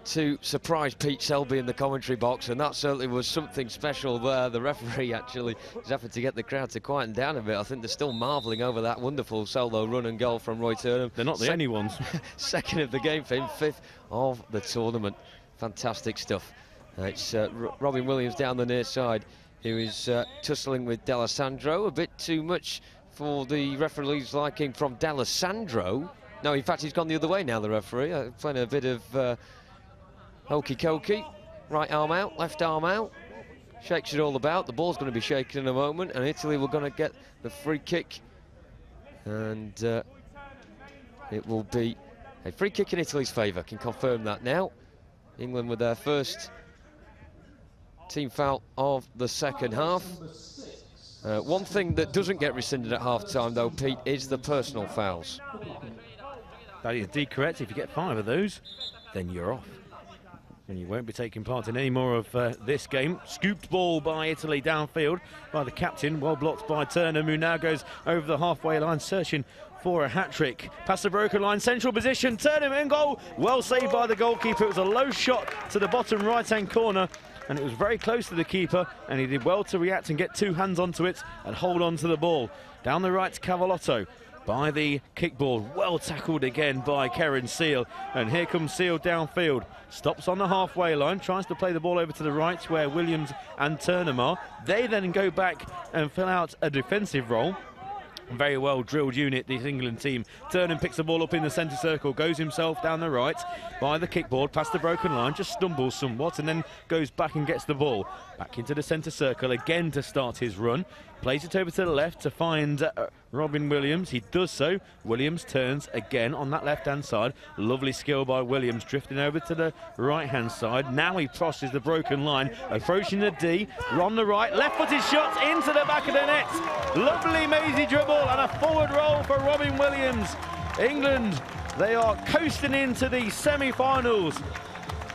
to surprise Pete Selby in the commentary box, and that certainly was something special there. The referee actually was having to get the crowd to quieten down a bit. I think they're still marvelling over that wonderful solo run and goal from Roy Turnham. They're not the only ones. Second of the game for him, 5th of the tournament. Fantastic stuff. It's Robin Williams down the near side, who is tussling with D'Alessandro. A bit too much for the referee's liking from D'Alessandro. No, in fact, he's gone the other way now, the referee. Playing a bit of hokey-cokey. Right arm out, left arm out. Shakes it all about. The ball's going to be shaken in a moment, and Italy were going to get the free kick. And it will be a free kick in Italy's favour. Can confirm that now. England with their first team foul of the second half. One thing that doesn't get rescinded at half-time, though, Pete, is the personal fouls. That is indeed correct. If you get 5 of those, then you're off. And you won't be taking part in any more of this game. Scooped ball by Italy downfield by the captain. Well blocked by Turnham, who now goes over the halfway line, searching for a hat-trick. Past the broken line, central position. Turnham in goal. Well saved by the goalkeeper. It was a low shot to the bottom right-hand corner, and it was very close to the keeper, and he did well to react and get 2 hands onto it and hold on to the ball. Down the right, Cavallotto by the kickball. Well tackled again by Karen Seal, and here comes Seal downfield. Stops on the halfway line, tries to play the ball over to the right where Williams and Turnham are. They then go back and fill out a defensive role. Very well drilled unit, this England team. Turnham picks the ball up in the centre circle, goes himself down the right by the kickboard, past the broken line, just stumbles somewhat and then goes back and gets the ball. Back into the centre circle again to start his run. Plays it over to the left to find Robin Williams. He does so. Williams turns again on that left-hand side. Lovely skill by Williams, drifting over to the right-hand side. Now he crosses the broken line, approaching the D. On the right, left-footed shot into the back of the net. Lovely mazy dribble and a forward roll for Robin Williams. England, they are coasting into the semi-finals.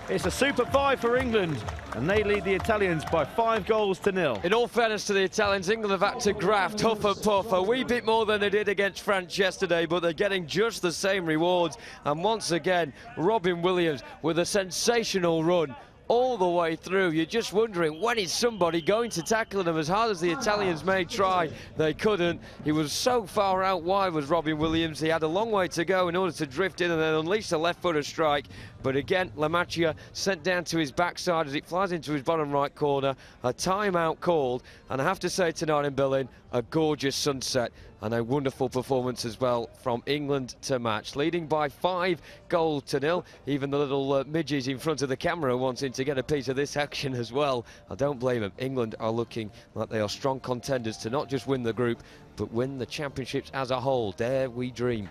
It's a super 5 for England, and they lead the Italians by 5-0. In all fairness to the Italians, England have had to graft, huff and puff a wee bit more than they did against France yesterday, but they're getting just the same rewards. And once again, Robin Williams with a sensational run all the way through. You're just wondering, when is somebody going to tackle him? As hard as the Italians may try, they couldn't. He was so far out wide, was Robin Williams. He had a long way to go in order to drift in and then unleash a left-footed strike. But again, Lamacchia sent down to his backside as it flies into his bottom right corner. A timeout called, and I have to say tonight in Berlin, a gorgeous sunset and a wonderful performance as well from England to match, leading by 5-0. Even the little midges in front of the camera wanting to get a piece of this action as well. I don't blame them. England are looking like they are strong contenders to not just win the group, but win the championships as a whole. Dare we dream.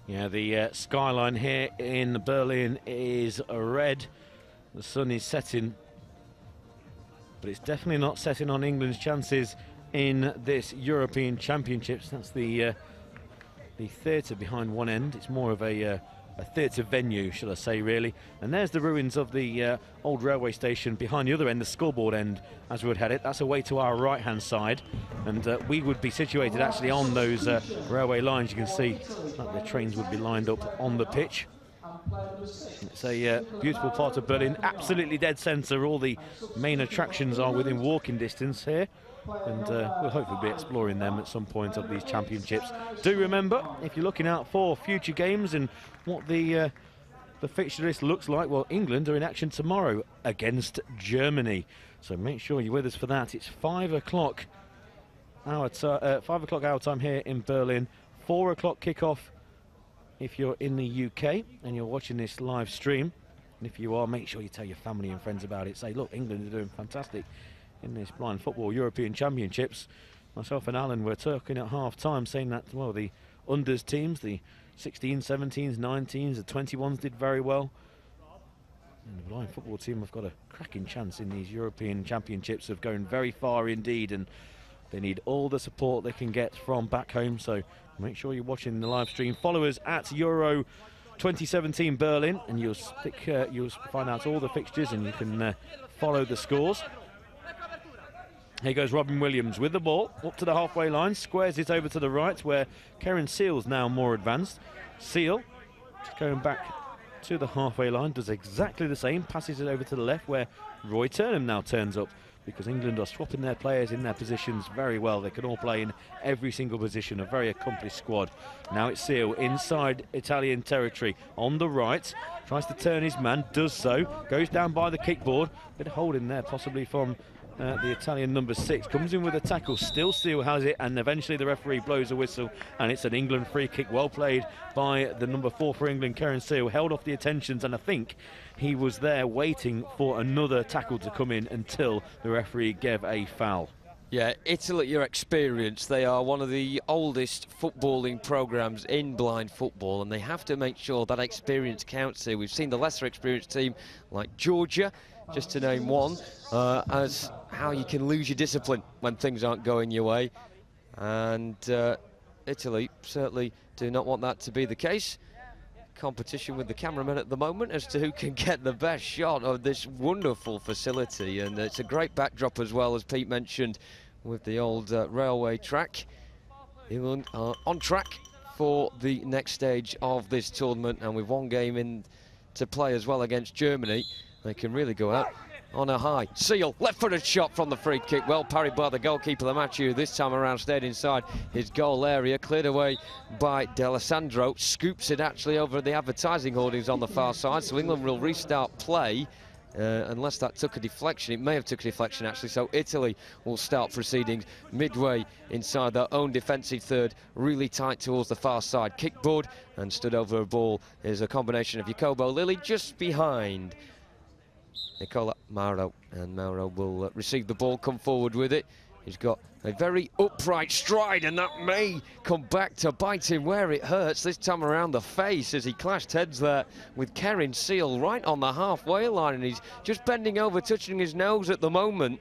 Yeah, the skyline here in Berlin is red. The sun is setting, but it's definitely not setting on England's chances in this European Championships. That's the theatre behind one end. It's more of a theatre venue, shall I say, really. And there's the ruins of the old railway station behind the other end, the scoreboard end, as we would have it. That's away to our right-hand side, and we would be situated actually on those railway lines. You can see that the trains would be lined up on the pitch. It's a beautiful part of Berlin, absolutely dead centre. All the main attractions are within walking distance here, and we'll hopefully be exploring them at some point of these championships. Do remember, if you're looking out for future games and what the fixture list looks like, well, England are in action tomorrow against Germany, so make sure you're with us for that. It's 5 o'clock our time here in Berlin. 4 o'clock kickoff if you're in the UK and you're watching this live stream. And if you are, make sure you tell your family and friends about it. Say, look, England are doing fantastic in this blind football European Championships. Myself and Alan were talking at half-time, saying that, well, the unders teams, the 16s, 17s, 19s, the 21s did very well. And the blind football team have got a cracking chance in these European Championships of going very far indeed, and they need all the support they can get from back home. So make sure you're watching the live stream. Follow us at Euro 2017 Berlin, and you'll find out all the fixtures, and you can follow the scores. Here goes Robin Williams with the ball up to the halfway line, squares it over to the right where Karen Seal's now more advanced. Seal just going back to the halfway line, does exactly the same, passes it over to the left where Roy Turnham now turns up, because England are swapping their players in their positions very well. They can all play in every single position, a very accomplished squad. Now it's Seal inside Italian territory on the right, tries to turn his man, does so, goes down by the kickboard, bit of holding there possibly from the Italian number 6, comes in with a tackle, still Seal has it, and eventually the referee blows a whistle, and it's an England free kick, well played by the number 4 for England, Karen Seal, held off the attentions, and I think he was there waiting for another tackle to come in until the referee gave a foul. Yeah, Italy, your experience, they are one of the oldest footballing programmes in blind football, and they have to make sure that experience counts here. We've seen the lesser experienced team like Georgia, just to name one, as how you can lose your discipline when things aren't going your way. And Italy certainly do not want that to be the case. Competition with the cameramen at the moment as to who can get the best shot of this wonderful facility, and it's a great backdrop as well, as Pete mentioned, with the old railway track. England are on track for the next stage of this tournament, and with one game in to play as well against Germany, they can really go out on a high. Seal, left-footed shot from the free kick, well parried by the goalkeeper Lamachiu, this time around stayed inside his goal area, cleared away by D'Alessandro, scoops it actually over the advertising hoardings on the far side, so England will restart play, unless that took a deflection. It may have took a deflection actually, so Italy will start proceedings midway inside their own defensive third, really tight towards the far side. Kickboard and stood over a ball is a combination of Jacobo Lilly just behind Nicola Mauro, and Mauro will receive the ball, come forward with it. He's got a very upright stride, and that may come back to bite him where it hurts, this time around the face, as he clashed heads there with Karen Seal right on the halfway line, and he's just bending over, touching his nose at the moment.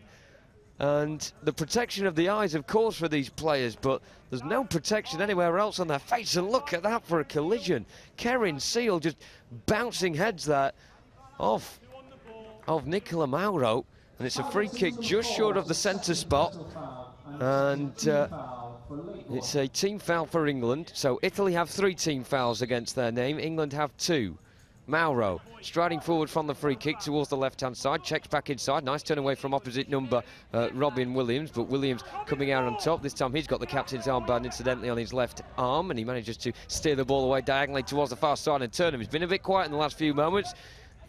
And the protection of the eyes, of course, for these players, but there's no protection anywhere else on their face, and look at that for a collision. Karen Seal just bouncing heads there off of Nicola Mauro, and it's a free kick just short of the centre spot, and it's a team foul for England. So Italy have 3 team fouls against their name, England have 2. Mauro striding forward from the free kick towards the left-hand side, checks back inside, nice turn away from opposite number Robin Williams, but Williams coming out on top. This time he's got the captain's armband incidentally on his left arm, and he manages to steer the ball away diagonally towards the far side, and Turnham has been a bit quiet in the last few moments.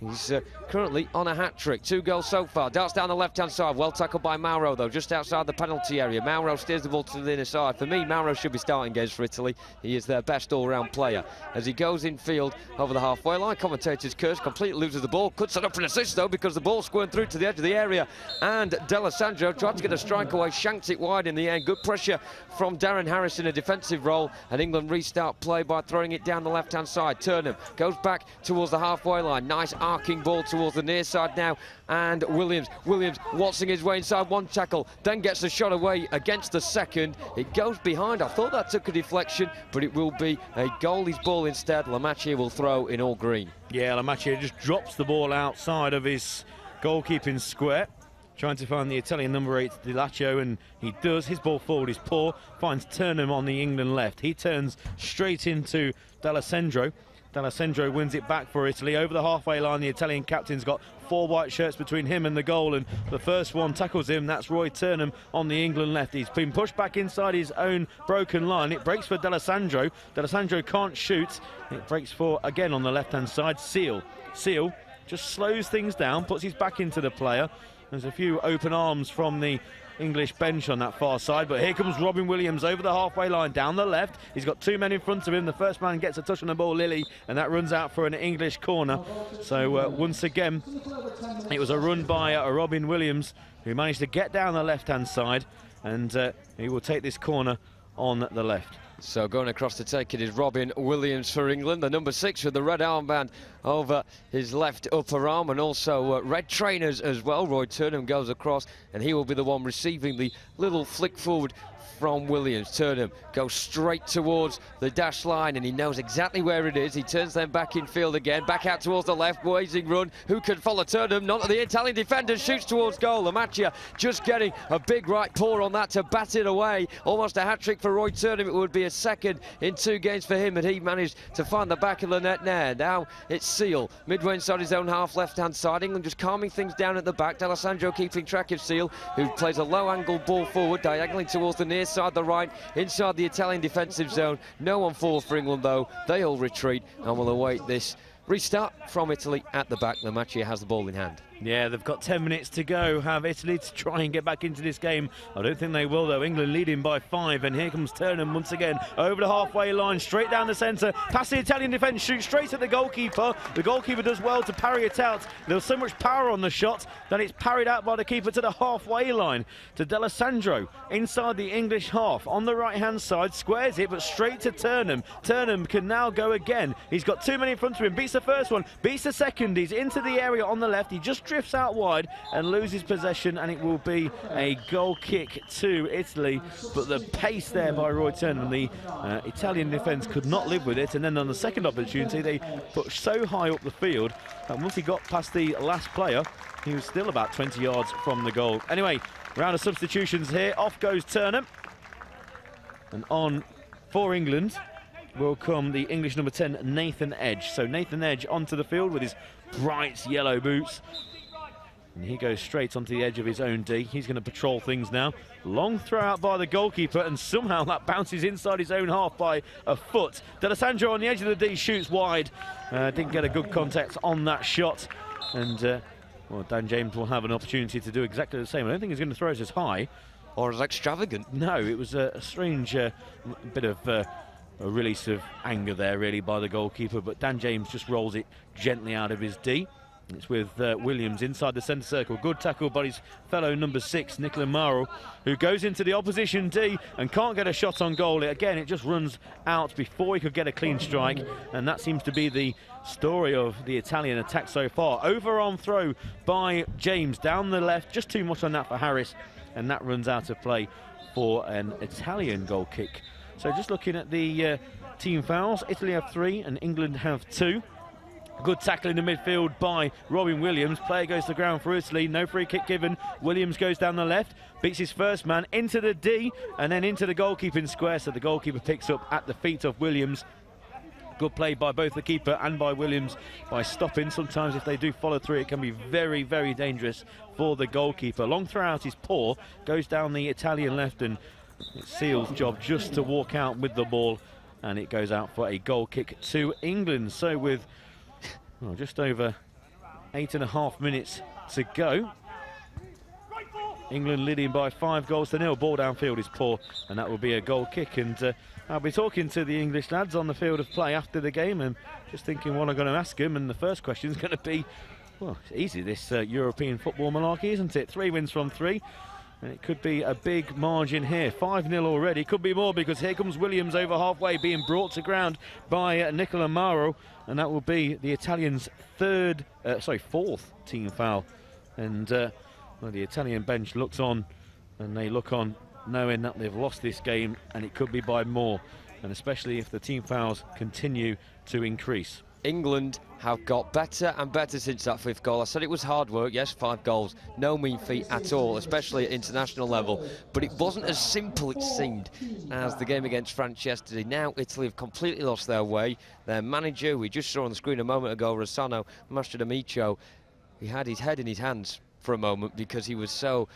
He's currently on a hat-trick, 2 goals so far. Darts down the left-hand side, well tackled by Mauro though, just outside the penalty area. Mauro steers the ball to the inner side. For me, Mauro should be starting games for Italy. He is their best all-round player. As he goes in field over the halfway line, commentators curse, completely loses the ball. Could set up an assist though, because the ball's squirmed through to the edge of the area, and D'Alessandro tried to get a strike away, shanked it wide in the end. Good pressure from Darren Harris in a defensive role, and England restart play by throwing it down the left-hand side. Turnham goes back towards the halfway line. Nice arcing ball towards the near side now, and Williams waltzing his way inside, one tackle, then gets the shot away against the second. It goes behind. I thought that took a deflection, but it will be a goalie's ball instead. Lamacchia will throw in all green. Yeah, Lamacchia just drops the ball outside of his goalkeeping square, trying to find the Italian number 8, Di Laccio, and he does. His ball forward is poor, finds Turnham on the England left. He turns straight into D'Alessandro. D'Alessandro wins it back for Italy over the halfway line. The Italian captain's got 4 white shirts between him and the goal, and the first one tackles him. That's Roy Turnham on the England left. He's been pushed back inside his own broken line. It breaks for D'Alessandro. D'Alessandro can't shoot. It breaks for, again on the left-hand side, Seal. Seal just slows things down, puts his back into the player. There's a few open arms from the English bench on that far side, but here comes Robin Williams over the halfway line down the left. He's got 2 men in front of him. The first man gets a touch on the ball, Lilly, and that runs out for an English corner. So once again, it was a run by Robin Williams, who managed to get down the left-hand side, and he will take this corner on the left. So going across to take it is Robin Williams for England, the number 6 with the red armband over his left upper arm, and also red trainers as well. Roy Turnham goes across, and he will be the one receiving the little flick forward from Williams. Turnham goes straight towards the dash line, and he knows exactly where it is. He turns them back in field again, back out towards the left, waving run. Who can follow Turnham? None of the Italian defenders. Shoots towards goal. Lamacchia just getting a big right paw on that to bat it away. Almost a hat-trick for Roy Turnham. It would be a second in 2 games for him, and he managed to find the back of the net there. Now it's Seal, midway inside his own half, left-hand side. England just calming things down at the back. D'Alessandro keeping track of Seal, who plays a low-angle ball forward, diagonally towards the near side, the right, inside the Italian defensive zone. No one falls for England though. They all retreat and will await this restart from Italy at the back. Lamacchia has the ball in hand. Yeah, they've got 10 minutes to go, have Italy to try and get back into this game. I don't think they will, though. England leading by 5, and here comes Turnham once again over the halfway line, straight down the centre, past the Italian defence, shoots straight at the goalkeeper. The goalkeeper does well to parry it out. There's so much power on the shot that it's parried out by the keeper to the halfway line, to D'Alessandro, inside the English half, on the right-hand side, squares it, but straight to Turnham. Turnham can now go again. He's got 2 men in front of him, beats the first one, beats the second, he's into the area on the left, he just drifts out wide and loses possession, and it will be a goal kick to Italy. But the pace there by Roy Turnham, the Italian defence could not live with it, and then on the second opportunity they put so high up the field that once he got past the last player, he was still about 20 yards from the goal. Anyway, round of substitutions here. Off goes Turnham, and on for England will come the English number 10, Nathan Edge. So Nathan Edge onto the field with his bright yellow boots, and he goes straight onto the edge of his own D. He's going to patrol things now. Long throw out by the goalkeeper, and somehow that bounces inside his own half by a foot. D'Alessandro on the edge of the D shoots wide. Didn't get a good contact on that shot, and well, Dan James will have an opportunity to do exactly the same. I don't think he's going to throw it as high or as extravagant. No, it was a strange bit of a release of anger there, really, by the goalkeeper, but Dan James just rolls it gently out of his D. It's with Williams inside the centre circle. Good tackle by his fellow number 6, Nicola Mauro, who goes into the opposition D and can't get a shot on goal. Again, it just runs out before he could get a clean strike, and that seems to be the story of the Italian attack so far. Overarm throw by James down the left, just too much on that for Harris, and that runs out of play for an Italian goal kick. So just looking at the team fouls, Italy have 3 and England have 2. Good tackle in the midfield by Robin Williams. Player goes to the ground for Italy. No free kick given. Williams goes down the left, beats his first man into the D and then into the goalkeeping square. So the goalkeeper picks up at the feet of Williams. Good play by both the keeper and by Williams by stopping. Sometimes if they do follow through, it can be very, very dangerous for the goalkeeper. Long throw out is poor. Goes down the Italian left, and it's Seal's job just to walk out with the ball, and it goes out for a goal kick to England. So with just over 8.5 minutes to go, England leading by 5 goals to 0. Ball downfield is poor, and that will be a goal kick. And I'll be talking to the English lads on the field of play after the game, and just thinking what I'm going to ask them. And the first question is going to be, well, it's easy, this European football malarkey, isn't it? 3 wins from 3. And it could be a big margin here. 5-0 already. Could be more, because here comes Williams over halfway, being brought to ground by Nicola Mauro. And that will be the Italians' fourth team foul. And well, the Italian bench looks on, and they look on knowing that they've lost this game, and it could be by more. And especially if the team fouls continue to increase. England have got better and better since that 5th goal. I said it was hard work. Yes, 5 goals. No mean feat at all, especially at international level. But it wasn't as simple, it seemed, as the game against France yesterday. Now Italy have completely lost their way. Their manager, we just saw on the screen a moment ago, Rossano Mastrodomenico, he had his head in his hands for a moment because he was so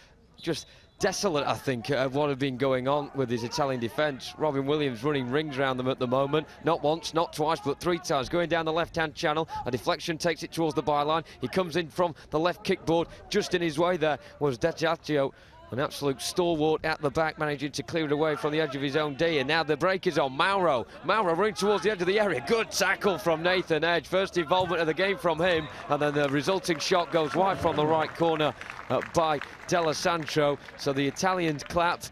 just desolate, I think, at what had been going on with his Italian defence. Robin Williams running rings around them at the moment. Not once, not twice, but 3 times. Going down the left-hand channel. A deflection takes it towards the byline. He comes in from the left kickboard. Just in his way there was D'Alessandro. An absolute stalwart at the back, managing to clear it away from the edge of his own D. And now the break is on. Mauro running towards the edge of the area. Good tackle from Nathan Edge. First involvement of the game from him. And then the resulting shot goes wide from the right corner by D'Alessandro. So the Italians clap.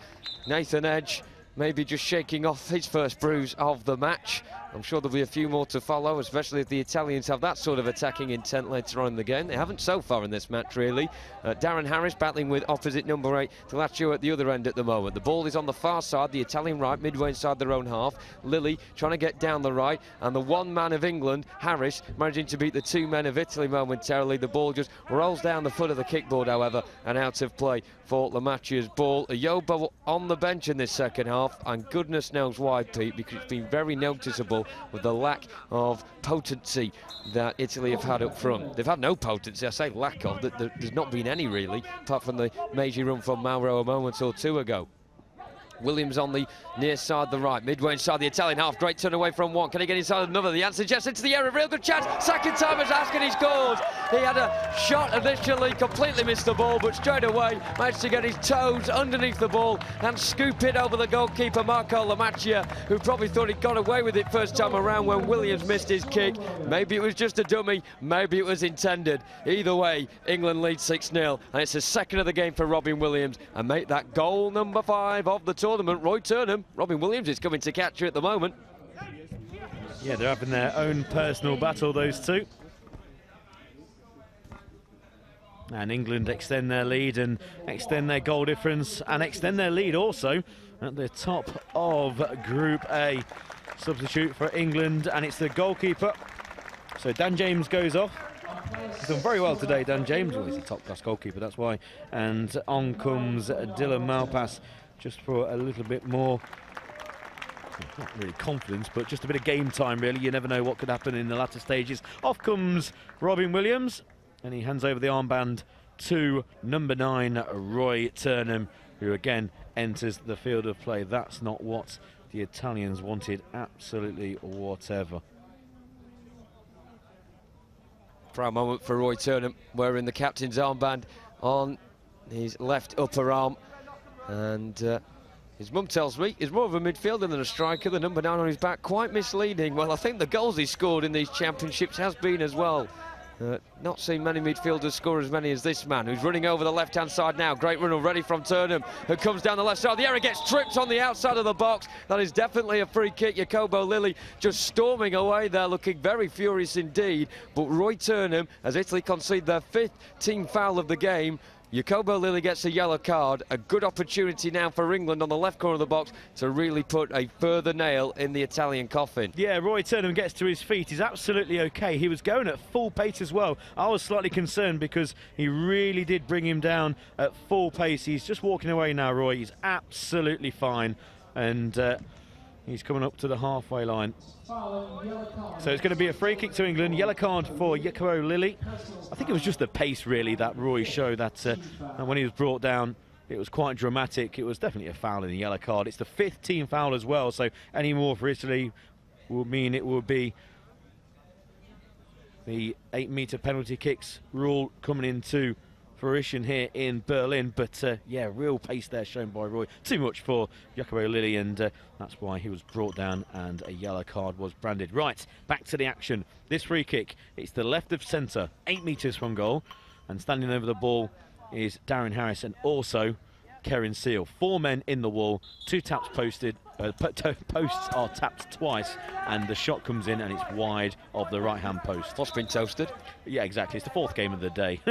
Nathan Edge maybe just shaking off his first bruise of the match. I'm sure there'll be a few more to follow, especially if the Italians have that sort of attacking intent later on in the game. They haven't so far in this match, really. Darren Harris battling with opposite number 8, Tilaccio at the other end at the moment. The ball is on the far side, the Italian right, midway inside their own half. Lilly trying to get down the right, and the one man of England, Harris, managing to beat the two men of Italy momentarily. The ball just rolls down the foot of the kickboard, however, and out of play for Lamaccia's ball. Yobo on the bench in this second half, and goodness knows why, Pete, because it's been very noticeable with the lack of potency that Italy have had up front. They've had no potency, I say lack of, there's not been any really, apart from the Meiji run from Mauro a moment or two ago. Williams on the near side, the right, midway inside the Italian half. Great turn away from one. Can he get inside another? The answer just into the area. Real good chance. Second time has asked and he scores. He had a shot initially, completely missed the ball, but straight away managed to get his toes underneath the ball and scoop it over the goalkeeper, Marco Lamaccia, who probably thought he got away with it first time around when Williams missed his kick. Maybe it was just a dummy, maybe it was intended. Either way, England leads 6-0, and it's the second of the game for Robin Williams, and make that goal number 5 of the tournament. Roy Turnham, Robin Williams is coming to catch you at the moment. Yeah, they're having their own personal battle, those two. And England extend their lead and extend their goal difference and extend their lead also at the top of Group A. Substitute for England, and it's the goalkeeper. So Dan James goes off. He's done very well today, Dan James. Well, he's a top-class goalkeeper, that's why. And on comes Dylan Malpass, just for a little bit more, not really confidence, but just a bit of game time, really. You never know what could happen in the latter stages. Off comes Robin Williams, and he hands over the armband to number 9, Roy Turnham, who again enters the field of play. That's not what the Italians wanted, absolutely whatever. Proud moment for Roy Turnham, wearing the captain's armband on his left upper arm. And his mum tells me he's more of a midfielder than a striker. The number 9 on his back, quite misleading. Well, I think the goals he scored in these championships has been as well. Not seen many midfielders score as many as this man, who's running over the left-hand side now. Great run already from Turnham, who comes down the left side. The area gets tripped on the outside of the box. That is definitely a free kick. Jacobo Lilly just storming away there, looking very furious indeed. But Roy Turnham, as Italy concede their 5th team foul of the game, Jacobo Lilly gets a yellow card. A good opportunity now for England on the left corner of the box to really put a further nail in the Italian coffin. Yeah, Roy Turnham gets to his feet. He's absolutely okay. He was going at full pace as well. I was slightly concerned because he really did bring him down at full pace. He's just walking away now, Roy. He's absolutely fine. And he's coming up to the halfway line. So it's going to be a free kick to England. Yellow card for Jacobo Lilly. I think it was just the pace, really, that Roy showed. That when he was brought down, it was quite dramatic. It was definitely a foul in the yellow card. It's the 5th team foul as well, so any more for Italy will mean it will be the 8-metre penalty kicks rule coming into fruition here in Berlin. But yeah, real pace there shown by Roy. Too much for Jacobo Lilly, and that's why he was brought down and a yellow card was branded. Right, back to the action. This free kick, it's the left of centre, 8 metres from goal, and standing over the ball is Darren Harris and also Kerin Seal. 4 men in the wall, 2 taps posted. Posts are tapped twice, and the shot comes in and it's wide of the right-hand post. What's been toasted? Yeah, exactly. It's the 4th game of the day.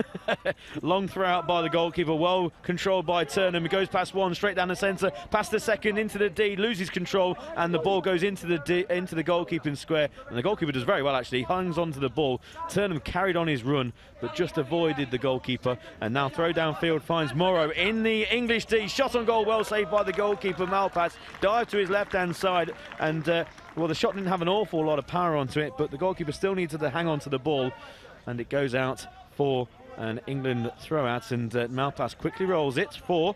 Long throw out by the goalkeeper, well controlled by Turnham. He goes past one, straight down the centre, past the second, into the D, loses control, and the ball goes into the goalkeeping square. And the goalkeeper does very well, actually. He hangs onto the ball. Turnham carried on his run, but just avoided the goalkeeper. And now throw downfield finds Morrow in the English D. Shot on goal, well saved by the goalkeeper, Malpass. Dive to his left-hand side, and well, the shot didn't have an awful lot of power onto it, but the goalkeeper still needed to hang on to the ball, and it goes out for an England throw-out, and Malpass quickly rolls it for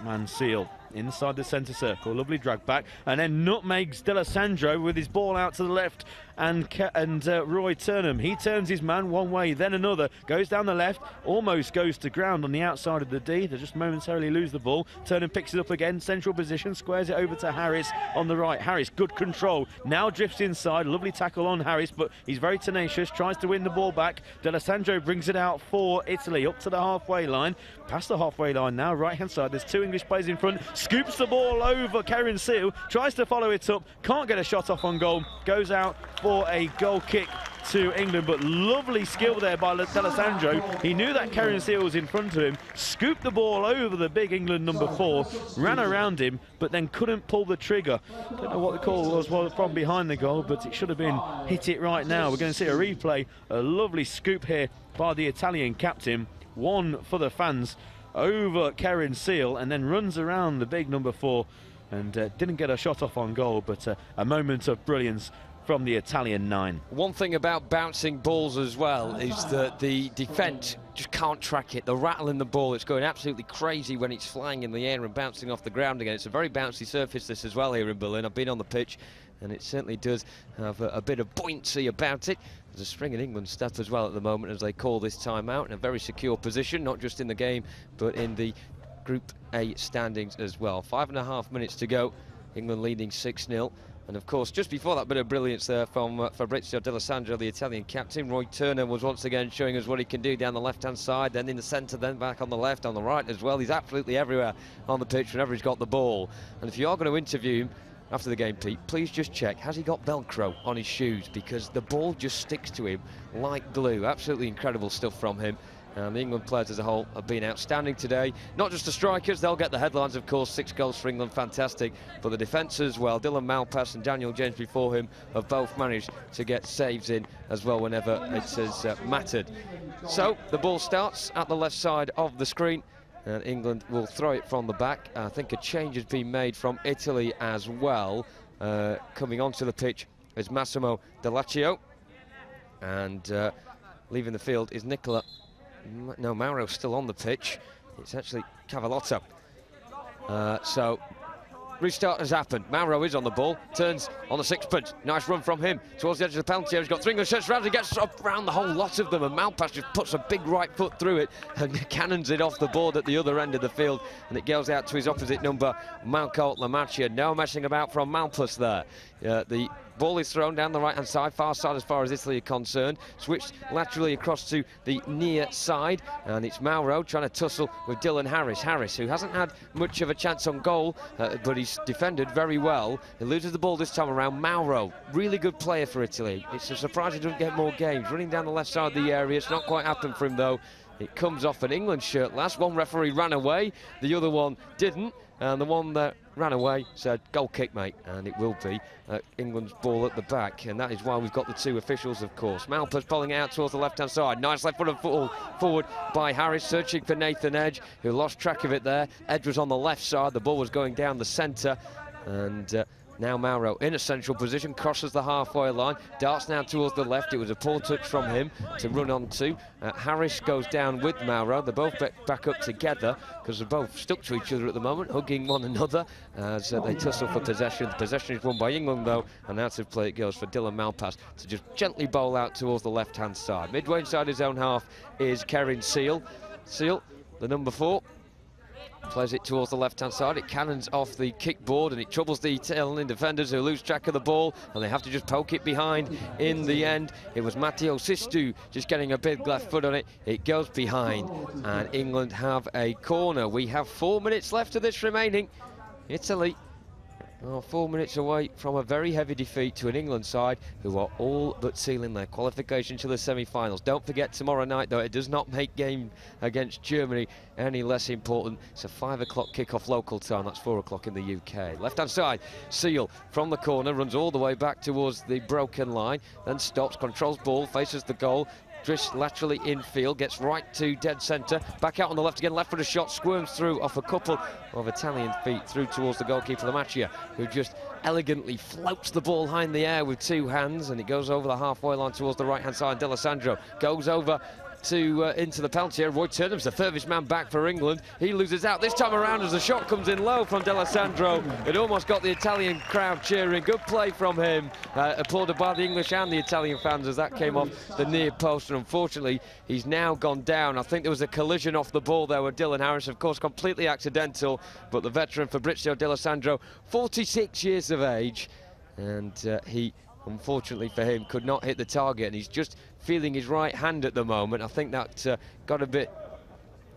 man Seal inside the centre circle. Lovely drag back, and then nutmegs D'Alessandro with his ball out to the left, and Roy Turnham. He turns his man one way, then another, goes down the left, almost goes to ground on the outside of the D. They just momentarily lose the ball. Turnham picks it up again, central position, squares it over to Harris on the right. Harris, good control, now drifts inside, lovely tackle on Harris, but he's very tenacious, tries to win the ball back. D'Alessandro brings it out for Italy, up to the halfway line, past the halfway line now, right hand side, there's two English players in front, scoops the ball over Karen Seal, tries to follow it up, can't get a shot off on goal, goes out for a goal kick to England, but lovely skill there by D'Alessandro. He knew that Karen Seal was in front of him, scooped the ball over the big England number 4, ran around him, but then couldn't pull the trigger. Don't know what the call was from behind the goal, but it should have been hit it right now. We're going to see a replay, a lovely scoop here by the Italian captain, one for the fans, over Karen Seal, and then runs around the big number 4 and didn't get a shot off on goal, but a moment of brilliance from the Italian 9. One thing about bouncing balls as well is that the defence just can't track it. The rattle in the ball, it's going absolutely crazy when it's flying in the air and bouncing off the ground again. It's a very bouncy surface this as well here in Berlin. I've been on the pitch and it certainly does have a bit of buoyancy about it. There's a spring in England step as well at the moment as they call this time out in a very secure position, not just in the game but in the Group A standings as well. 5.5 minutes to go, England leading 6-0. And of course, just before that bit of brilliance there from Fabrizio D'Alessandro, the Italian captain, Roy Turner was once again showing us what he can do down the left-hand side, then in the centre, then back on the left, on the right as well. He's absolutely everywhere on the pitch whenever he's got the ball. And if you are going to interview him after the game, Pete, please just check, has he got Velcro on his shoes? Because the ball just sticks to him like glue. Absolutely incredible stuff from him. And the England players as a whole have been outstanding today. Not just the strikers, they'll get the headlines, of course. 6 goals for England, fantastic. But the defence as well, Dylan Malpass and Daniel James before him have both managed to get saves in as well whenever it has mattered. So the ball starts at the left side of the screen. And England will throw it from the back. I think a change has been made from Italy as well. Coming onto the pitch is Massimo Dell'Accio. And leaving the field is Nicola. No, Mauro's still on the pitch. It's actually Cavallotto. So restart has happened. Mauro is on the ball, turns on the sixpence. Nice run from him towards the edge of the penalty area. He's got 3 English shots around. He gets up around the whole lot of them, and Malpass just puts a big right foot through it and cannons it off the board at the other end of the field, and it goes out to his opposite number, Malco Lamaccia. No messing about from Malpass there. The ball is thrown down the right-hand side, far side as far as Italy are concerned. Switched laterally across to the near side, and it's Mauro trying to tussle with Dylan Harris. Harris, who hasn't had much of a chance on goal, but he's defended very well. He loses the ball this time around. Mauro, really good player for Italy. It's a surprise he doesn't get more games. Running down the left side of the area. It's not quite happened for him, though. It comes off an England shirt last. One referee ran away, the other one didn't. And the one that ran away said, goal kick, mate. And it will be England's ball at the back. And that is why we've got the 2 officials, of course. Malpass pulling out towards the left-hand side. Nice left-footed forward by Harris, searching for Nathan Edge, who lost track of it there. Edge was on the left side. The ball was going down the centre. And now Mauro in a central position, crosses the halfway line, darts now towards the left. It was a poor touch from him to run on to. Harris goes down with Mauro. They're both back up together because they're both stuck to each other at the moment, hugging one another as they tussle for possession. The possession is won by England, though, and out of play it goes for Dylan Malpass to just gently bowl out towards the left-hand side. Midway inside his own half is Karen Seal. Seal, the number 4. Plays it towards the left-hand side. It cannons off the kickboard and it troubles the Italian defenders who lose track of the ball, and they have to just poke it behind in the end. It was Matteo Sistu just getting a big left foot on it. It goes behind and England have a corner. We have 4 minutes left of this remaining. Italy 4 minutes away from a very heavy defeat to an England side who are all but sealing their qualification to the semi-finals. Don't forget tomorrow night, though, it does not make game against Germany any less important. It's a 5 o'clock kickoff local time. That's 4 o'clock in the UK. Left-hand side, Seal from the corner, runs all the way back towards the broken line, then stops, controls ball, faces the goal, drifts laterally infield, gets right to dead centre, back out on the left again, left footed shot, squirms through off a couple of Italian feet through towards the goalkeeper Lamaccia, who just elegantly floats the ball high in the air with 2 hands, and it goes over the halfway line towards the right hand side. D'Alessandro goes over into the penalty area. Roy Turnham's the furthest man back for England. He loses out this time around as the shot comes in low from D'Alessandro. It almost got the Italian crowd cheering. Good play from him, applauded by the English and the Italian fans as that came off the near post, and unfortunately he's now gone down. I think there was a collision off the ball there with Dylan Harris, of course completely accidental, but the veteran Fabrizio D'Alessandro, 46 years of age, and he, unfortunately for him, could not hit the target, and he's just feeling his right hand at the moment. I think that got a bit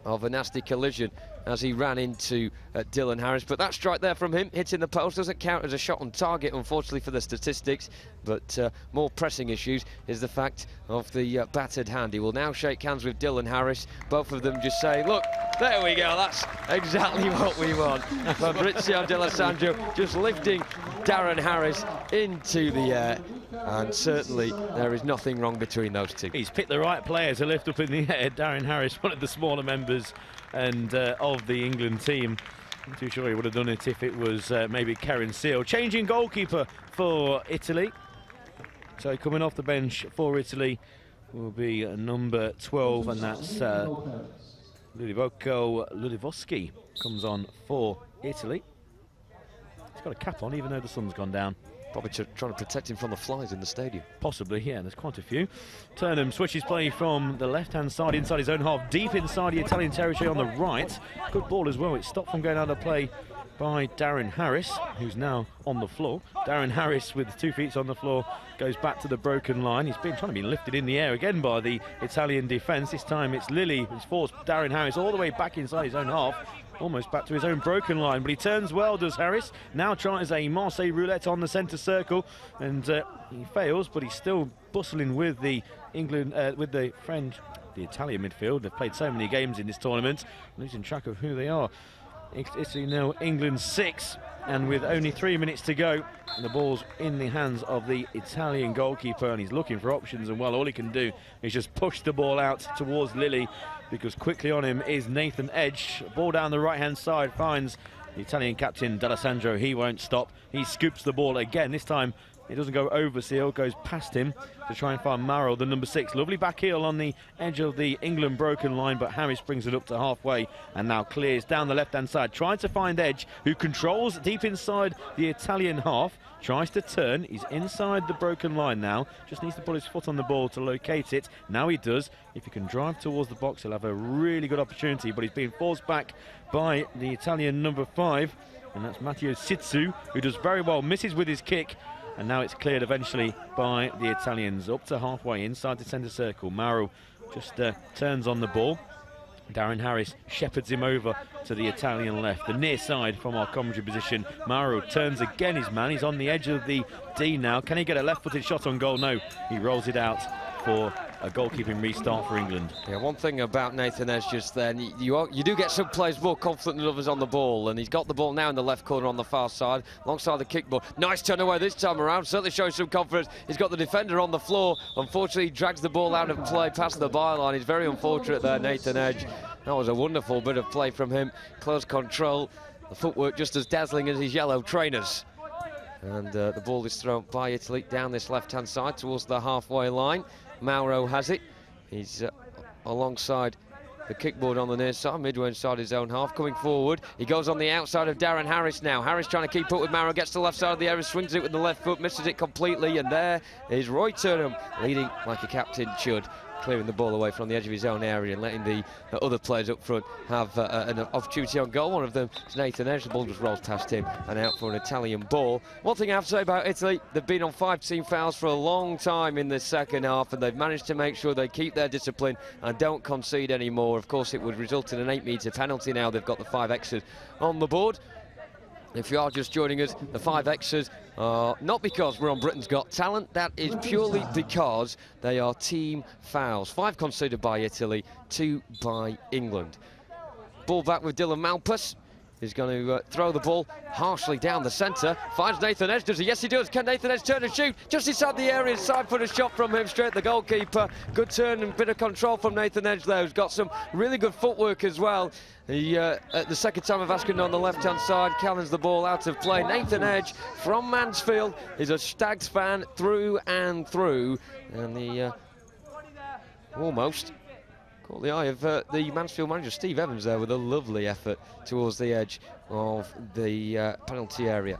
of a nasty collision as he ran into Dylan Harris, but that strike there from him hitting the post doesn't count as a shot on target, unfortunately, for the statistics. But more pressing issues is the fact of the battered hand. He will now shake hands with Dylan Harris, both of them just saying, look, there we go, that's exactly what we want. Fabrizio D'Alessandro just lifting Darren Harris into the air, and certainly there is nothing wrong between those two. He's picked the right player to lift up in the air. Darren Harris, one of the smaller members and of the England team. I'm too sure he would have done it if it was maybe Karen Seal. Changing goalkeeper for Italy. So coming off the bench for Italy will be number 12, and that's Ludivoschi comes on for Italy. He's got a cap on even though the sun's gone down. Probably trying to protect him from the flies in the stadium. Possibly, yeah, there's quite a few. Turnham switches play from the left-hand side inside his own half, deep inside the Italian territory on the right. Good ball as well. It's stopped from going out of play by Darren Harris, who's now on the floor. Darren Harris, with 2 feet on the floor, goes back to the broken line. He's been trying to be lifted in the air again by the Italian defence. This time it's Lilly who's forced Darren Harris all the way back inside his own half, almost back to his own broken line, but he turns well, does Harris. Now tries a Marseille roulette on the centre circle, and he fails, but he's still bustling with the the Italian midfield. They've played so many games in this tournament, losing track of who they are. Italy 0, England 6, and with only 3 minutes to go, the ball's in the hands of the Italian goalkeeper, and he's looking for options, and well, all he can do is just push the ball out towards Lilly, because quickly on him is Nathan Edge. Ball down the right-hand side finds the Italian captain D'Alessandro. He won't stop. He scoops the ball again. This time it doesn't go over Seal, goes past him to try and find Maro, the number 6. Lovely back heel on the edge of the England broken line, but Harris brings it up to halfway and now clears down the left-hand side, trying to find Edge, who controls deep inside the Italian half. Tries to turn, he's inside the broken line now, just needs to put his foot on the ball to locate it. Now he does. If he can drive towards the box, he'll have a really good opportunity, but he's being forced back by the Italian number 5, and that's Matteo Sitsu, who does very well, misses with his kick, and now it's cleared eventually by the Italians. Up to halfway inside the centre circle. Mauro just turns on the ball. Darren Harris shepherds him over to the Italian left, the near side from our commentary position. Mauro turns again his man. He's on the edge of the D now. Can he get a left-footed shot on goal? No, he rolls it out for a goalkeeping restart for England. Yeah, one thing about Nathan Edge just then, you do get some players more confident than others on the ball, and he's got the ball now in the left corner on the far side, alongside the kick ball. Nice turn away this time around, certainly showing some confidence. He's got the defender on the floor. Unfortunately, he drags the ball out of play past the byline. He's very unfortunate there, Nathan Edge. That was a wonderful bit of play from him. Close control, the footwork just as dazzling as his yellow trainers. And the ball is thrown by Italy down this left-hand side towards the halfway line. Mauro has it. He's alongside the kickboard on the near side, midway inside his own half, coming forward. He goes on the outside of Darren Harris now. Harris trying to keep up with Mauro, gets to the left side of the area, swings it with the left foot, misses it completely, and there is Roy Turnham leading like a captain should, clearing the ball away from the edge of his own area and letting the other players up front have an opportunity on goal. One of them is Nathan Edge. The ball just rolls past him and out for an Italian ball. One thing I have to say about Italy, they've been on 5 team fouls for a long time in the second half, and they've managed to make sure they keep their discipline and don't concede anymore. Of course, it would result in an 8-metre penalty now. They've got the 5 X's on the board. If you are just joining us, the 5 X's are not because we're on Britain's Got Talent, that is purely because they are team fouls. 5 conceded by Italy, 2 by England. Ball back with Dylan Malpas. He's going to throw the ball harshly down the centre. Finds Nathan Edge, does he? Yes, he does. Can Nathan Edge turn and shoot? Just inside the area, side foot shot from him, straight at the goalkeeper. Good turn and bit of control from Nathan Edge there, who's got some really good footwork as well. He, at the second time of asking on the left-hand side, cannons the ball out of play. Nathan Edge from Mansfield is a Stags fan through and through. And the almost Caught the eye of the Mansfield manager, Steve Evans, there with a lovely effort towards the edge of the penalty area.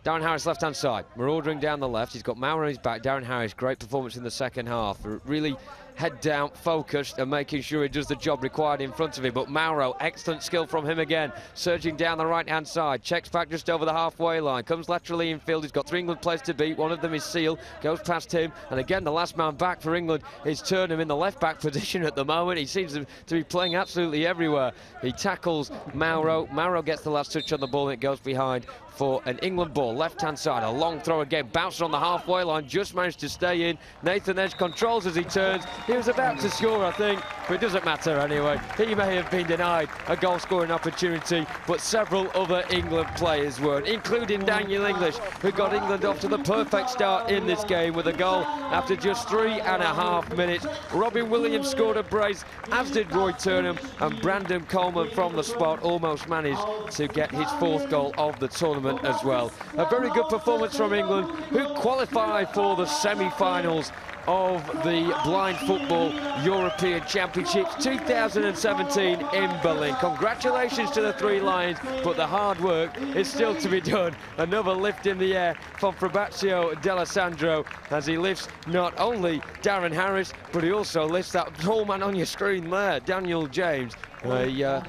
Darren Harris, left-hand side. We're ordering down the left. He's got Maurer on his back. Darren Harris, great performance in the second half. Really head down, focused, and making sure he does the job required in front of him. But Mauro, excellent skill from him again. Surging down the right-hand side. Checks back just over the halfway line. Comes laterally infield. He's got 3 England players to beat. One of them is Seal. Goes past him. And again, the last man back for England is Turnham in the left-back position at the moment. He seems to be playing absolutely everywhere. He tackles Mauro. Mauro gets the last touch on the ball, and it goes behind for an England ball. Left-hand side, a long throw again, bounces on the halfway line, just managed to stay in. Nathan Edge controls as he turns. He was about to score, I think, but it doesn't matter anyway. He may have been denied a goal-scoring opportunity, but several other England players were, including Daniel English, who got England off to the perfect start in this game with a goal after just 3.5 minutes. Robin Williams scored a brace, as did Roy Turnham, and Brandon Coleman from the spot almost managed to get his 4th goal of the tournament as well. A very good performance from England, who qualified for the semi-finals of the Blind Football European Championships 2017 in Berlin. Congratulations to the 3 Lions, but the hard work is still to be done. Another lift in the air from Fabrizio D'Alessandro as he lifts not only Darren Harris, but he also lifts that tall man on your screen there, Daniel James. A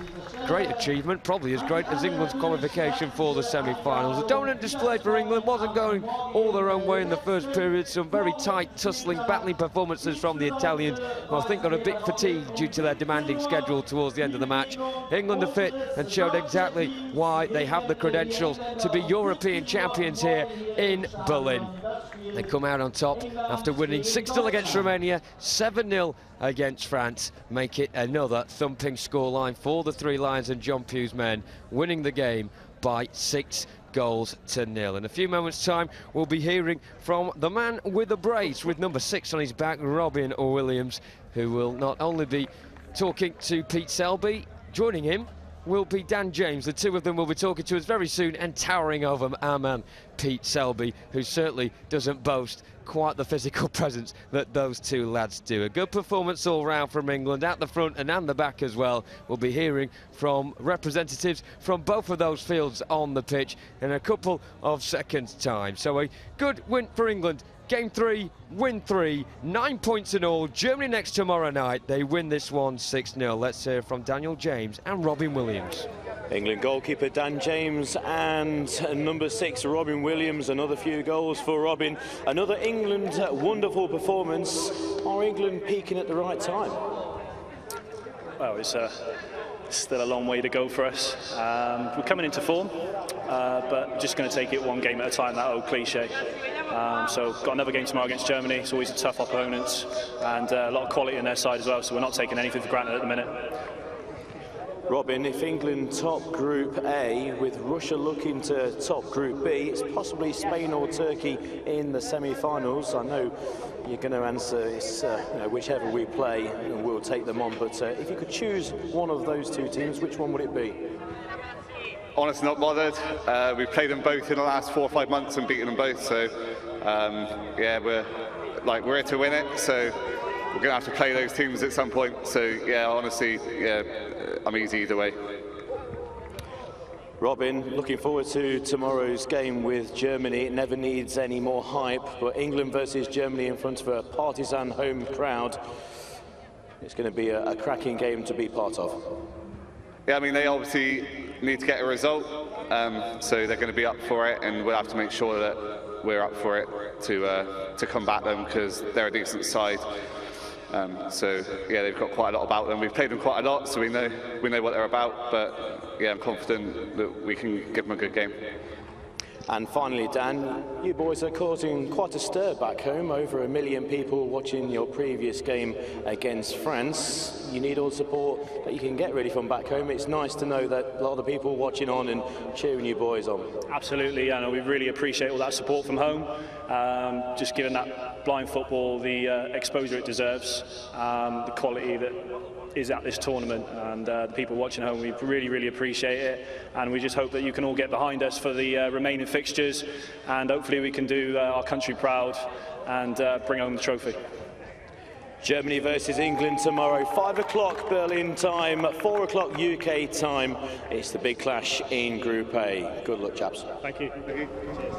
great achievement, probably as great as England's qualification for the semi-finals. The dominant display for England wasn't going all their own way in the first period. Some very tight, tussling, battling performances from the Italians, who I think got a bit fatigued due to their demanding schedule towards the end of the match. England are fit and showed exactly why they have the credentials to be European champions here in Berlin. They come out on top after winning 6-0 against Romania, 7-0 against France, make it another thumping scoreline for the 3 Lions and John Pugh's men, winning the game by 6-0. In a few moments' time, we'll be hearing from the man with the brace, with number 6 on his back, Robin Williams, who will not only be talking to Pete Selby, joining him will be Dan James. The two of them will be talking to us very soon and towering over our man Pete Selby, who certainly doesn't boast quite the physical presence that those 2 lads do. A good performance all round from England, at the front and the back as well. We'll be hearing from representatives from both of those fields on the pitch in a couple of seconds' time. So a good win for England. Game 3, win 3, 9 points in all. Germany next tomorrow night. They win this one 6-0. Let's hear from Daniel James and Robin Williams. England goalkeeper Dan James and number 6 Robin Williams. Another few goals for Robin. Another England wonderful performance. Are England peaking at the right time? Well, it's still a long way to go for us. We're coming into form, but just going to take it one game at a time, that old cliche. So got another game tomorrow against Germany. It's always a tough opponent, and a lot of quality on their side as well, so we're not taking anything for granted at the minute. Robin, if England top Group A, with Russia looking to top Group B, it's possibly Spain or Turkey in the semi-finals. I know you're going to answer it's whichever we play, we'll take them on. But if you could choose one of those 2 teams, which one would it be? Honestly, not bothered. We've played them both in the last 4 or 5 months and beaten them both. So yeah, we're here to win it. So we're going to have to play those teams at some point. So yeah, honestly, yeah, I'm easy either way. Robin, looking forward to tomorrow's game with Germany. It never needs any more hype, but England versus Germany in front of a partisan home crowd. It's going to be a cracking game to be part of. Yeah, I mean, they obviously need to get a result, so they're going to be up for it, and we'll have to make sure that we're up for it to combat them, because they're a decent side. So yeah, they've got quite a lot about them. We've played them quite a lot, so we know what they're about. But yeah, I'm confident that we can give them a good game. And finally, Dan, you boys are causing quite a stir back home. Over 1 million people watching your previous game against France. You need all the support that you can get ready from back home. It's nice to know that a lot of the people watching on and cheering you boys on. Absolutely, and we really appreciate all that support from home. Just giving that blind football the exposure it deserves, the quality that is at this tournament, and the people watching home, we really appreciate it, and we just hope that you can all get behind us for the remaining fixtures, and hopefully we can do our country proud and bring home the trophy. Germany versus England tomorrow, 5 o'clock Berlin time, 4 o'clock UK time. It's the big clash in Group A. Good luck, chaps. Thank you. Thank you. Cheers.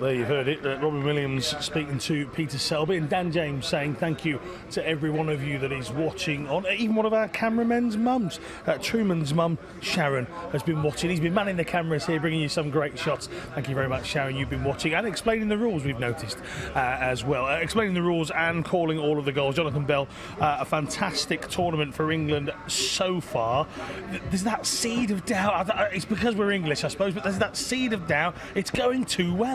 There you heard it, Robin Williams speaking to Peter Selby, and Dan James saying thank you to every one of you that is watching on, even one of our cameramen's mums. Truman's mum, Sharon, has been watching. He's been manning the cameras here, bringing you some great shots. Thank you very much, Sharon. You've been watching and explaining the rules, we've noticed as well. Explaining the rules and calling all of the goals. Jonathan Bell, a fantastic tournament for England so far. There's that seed of doubt. It's because we're English, I suppose, but there's that seed of doubt. It's going too well.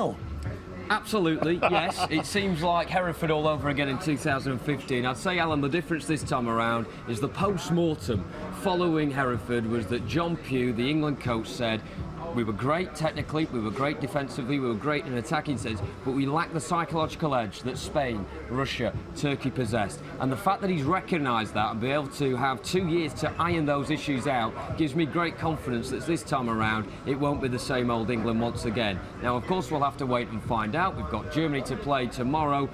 Absolutely, yes. It seems like Hereford all over again in 2015. I'd say, Alan, the difference this time around is the post-mortem following Hereford was that John Pugh, the England coach, said, we were great technically, we were great defensively, we were great in an attacking sense, but we lacked the psychological edge that Spain, Russia, Turkey possessed. And the fact that he's recognised that and be able to have 2 years to iron those issues out gives me great confidence that this time around it won't be the same old England once again. Now, of course, we'll have to wait and find out. We've got Germany to play tomorrow,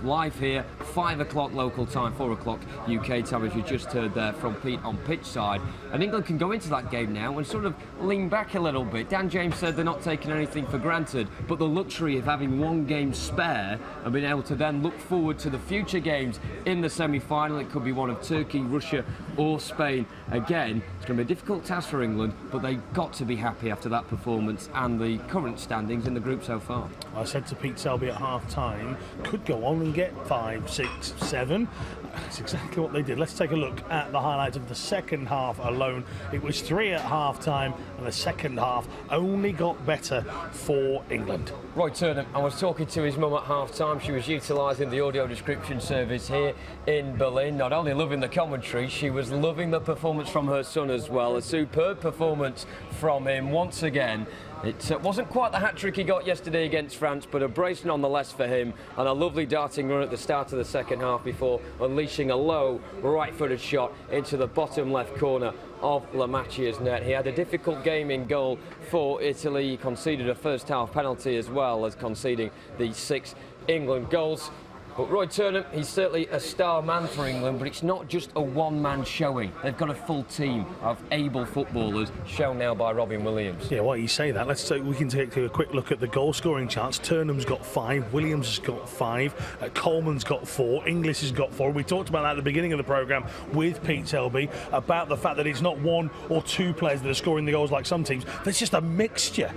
live here, 5 o'clock local time, 4 o'clock UK time, as you just heard there from Pete on pitch side. And England can go into that game now and sort of lean back a little bit. Dan James said they're not taking anything for granted, but the luxury of having one game spare and being able to then look forward to the future games in the semi-final. It could be one of Turkey, Russia or Spain. Again, it's going to be a difficult task for England, but they've got to be happy after that performance and the current standings in the group so far. I said to Pete Selby at half-time, could go on and get 5, 6, 7. That's exactly what they did. Let's take a look at the highlights of the second half alone. It was 3 at half-time, and the second half only got better for England. Roy Turnham, I was talking to his mum at half-time. She was utilising the audio description service here in Berlin. Not only loving the commentary, she was loving the performance from her son as well. A superb performance from him once again. It wasn't quite the hat-trick he got yesterday against France, but a brace nonetheless for him, and a lovely darting run at the start of the second half before unleashing a low right-footed shot into the bottom left corner of Lamachia's net. He had a difficult game in goal for Italy. He conceded a first-half penalty as well as conceding the 6 England goals. But Roy Turnham, he's certainly a star man for England, but it's not just a one-man showing. They've got a full team of able footballers, shown now by Robin Williams. Yeah, why you say that? We can take a quick look at the goal-scoring charts. Turnham's got 5, Williams has got 5, Coleman's got 4, Inglis has got 4. We talked about that at the beginning of the programme with Pete Selby about the fact that it's not 1 or 2 players that are scoring the goals like some teams. There's just a mixture.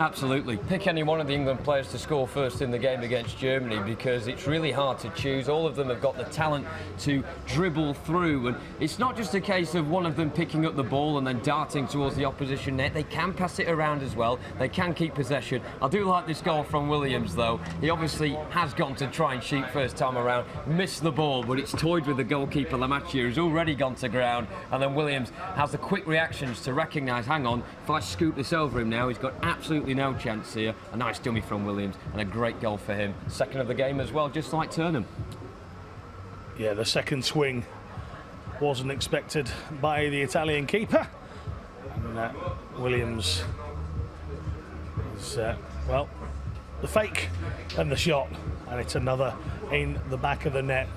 Absolutely. Pick any one of the England players to score first in the game against Germany, because it's really hard to choose. All of them have got the talent to dribble through, and it's not just a case of one of them picking up the ball and then darting towards the opposition net. They can pass it around as well. They can keep possession. I do like this goal from Williams, though. He obviously has gone to try and shoot first time around, missed the ball, but it's toyed with the goalkeeper Lamachia, who's already gone to ground, and then Williams has the quick reactions to recognise, hang on, if I scoop this over him now, he's got absolutely no chance here. A nice dummy from Williams and a great goal for him. Second of the game as well, just like Turnham. Yeah, the second swing wasn't expected by the Italian keeper. And Williams is, well, the fake and the shot. And it's another in the back of the net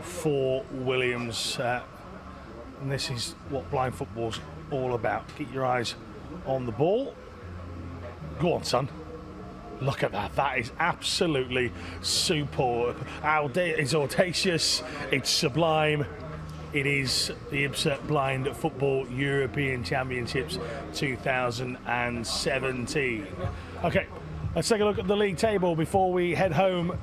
for Williams. And this is what blind football's all about. Keep your eyes on the ball. Go on, son. Look at that. That is absolutely superb. It's audacious. It's sublime. It is the IBSA Blind Football European Championships 2017. Okay, let's take a look at the league table before we head home.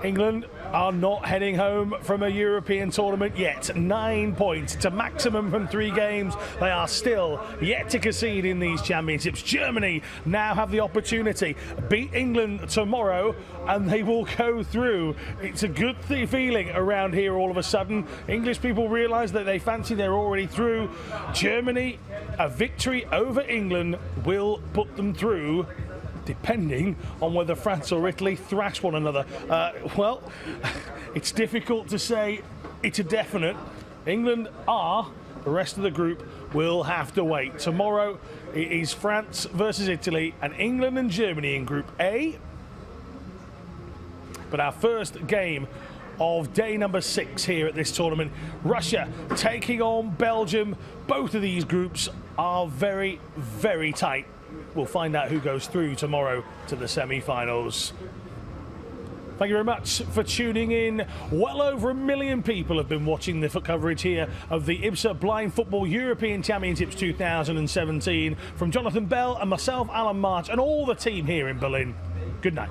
England are not heading home from a European tournament yet. 9 points to maximum from 3 games. They are still yet to concede in these championships. Germany now have the opportunity. Beat England tomorrow and they will go through. It's a good feeling around here all of a sudden. English people realise that they fancy they're already through. Germany, a victory over England will put them through, depending on whether France or Italy thrash one another. Well, it's difficult to say it's a definite. England are. The rest of the group will have to wait. Tomorrow it is France versus Italy, and England and Germany in Group A. But our first game of day number 6 here at this tournament. Russia taking on Belgium. Both of these groups are very, very tight. We'll find out who goes through tomorrow to the semi-finals. Thank you very much for tuning in. Well over 1 million people have been watching the coverage here of the IBSA Blind Football European Championships 2017. From Jonathan Bell and myself, Alan March, and all the team here in Berlin. Good night.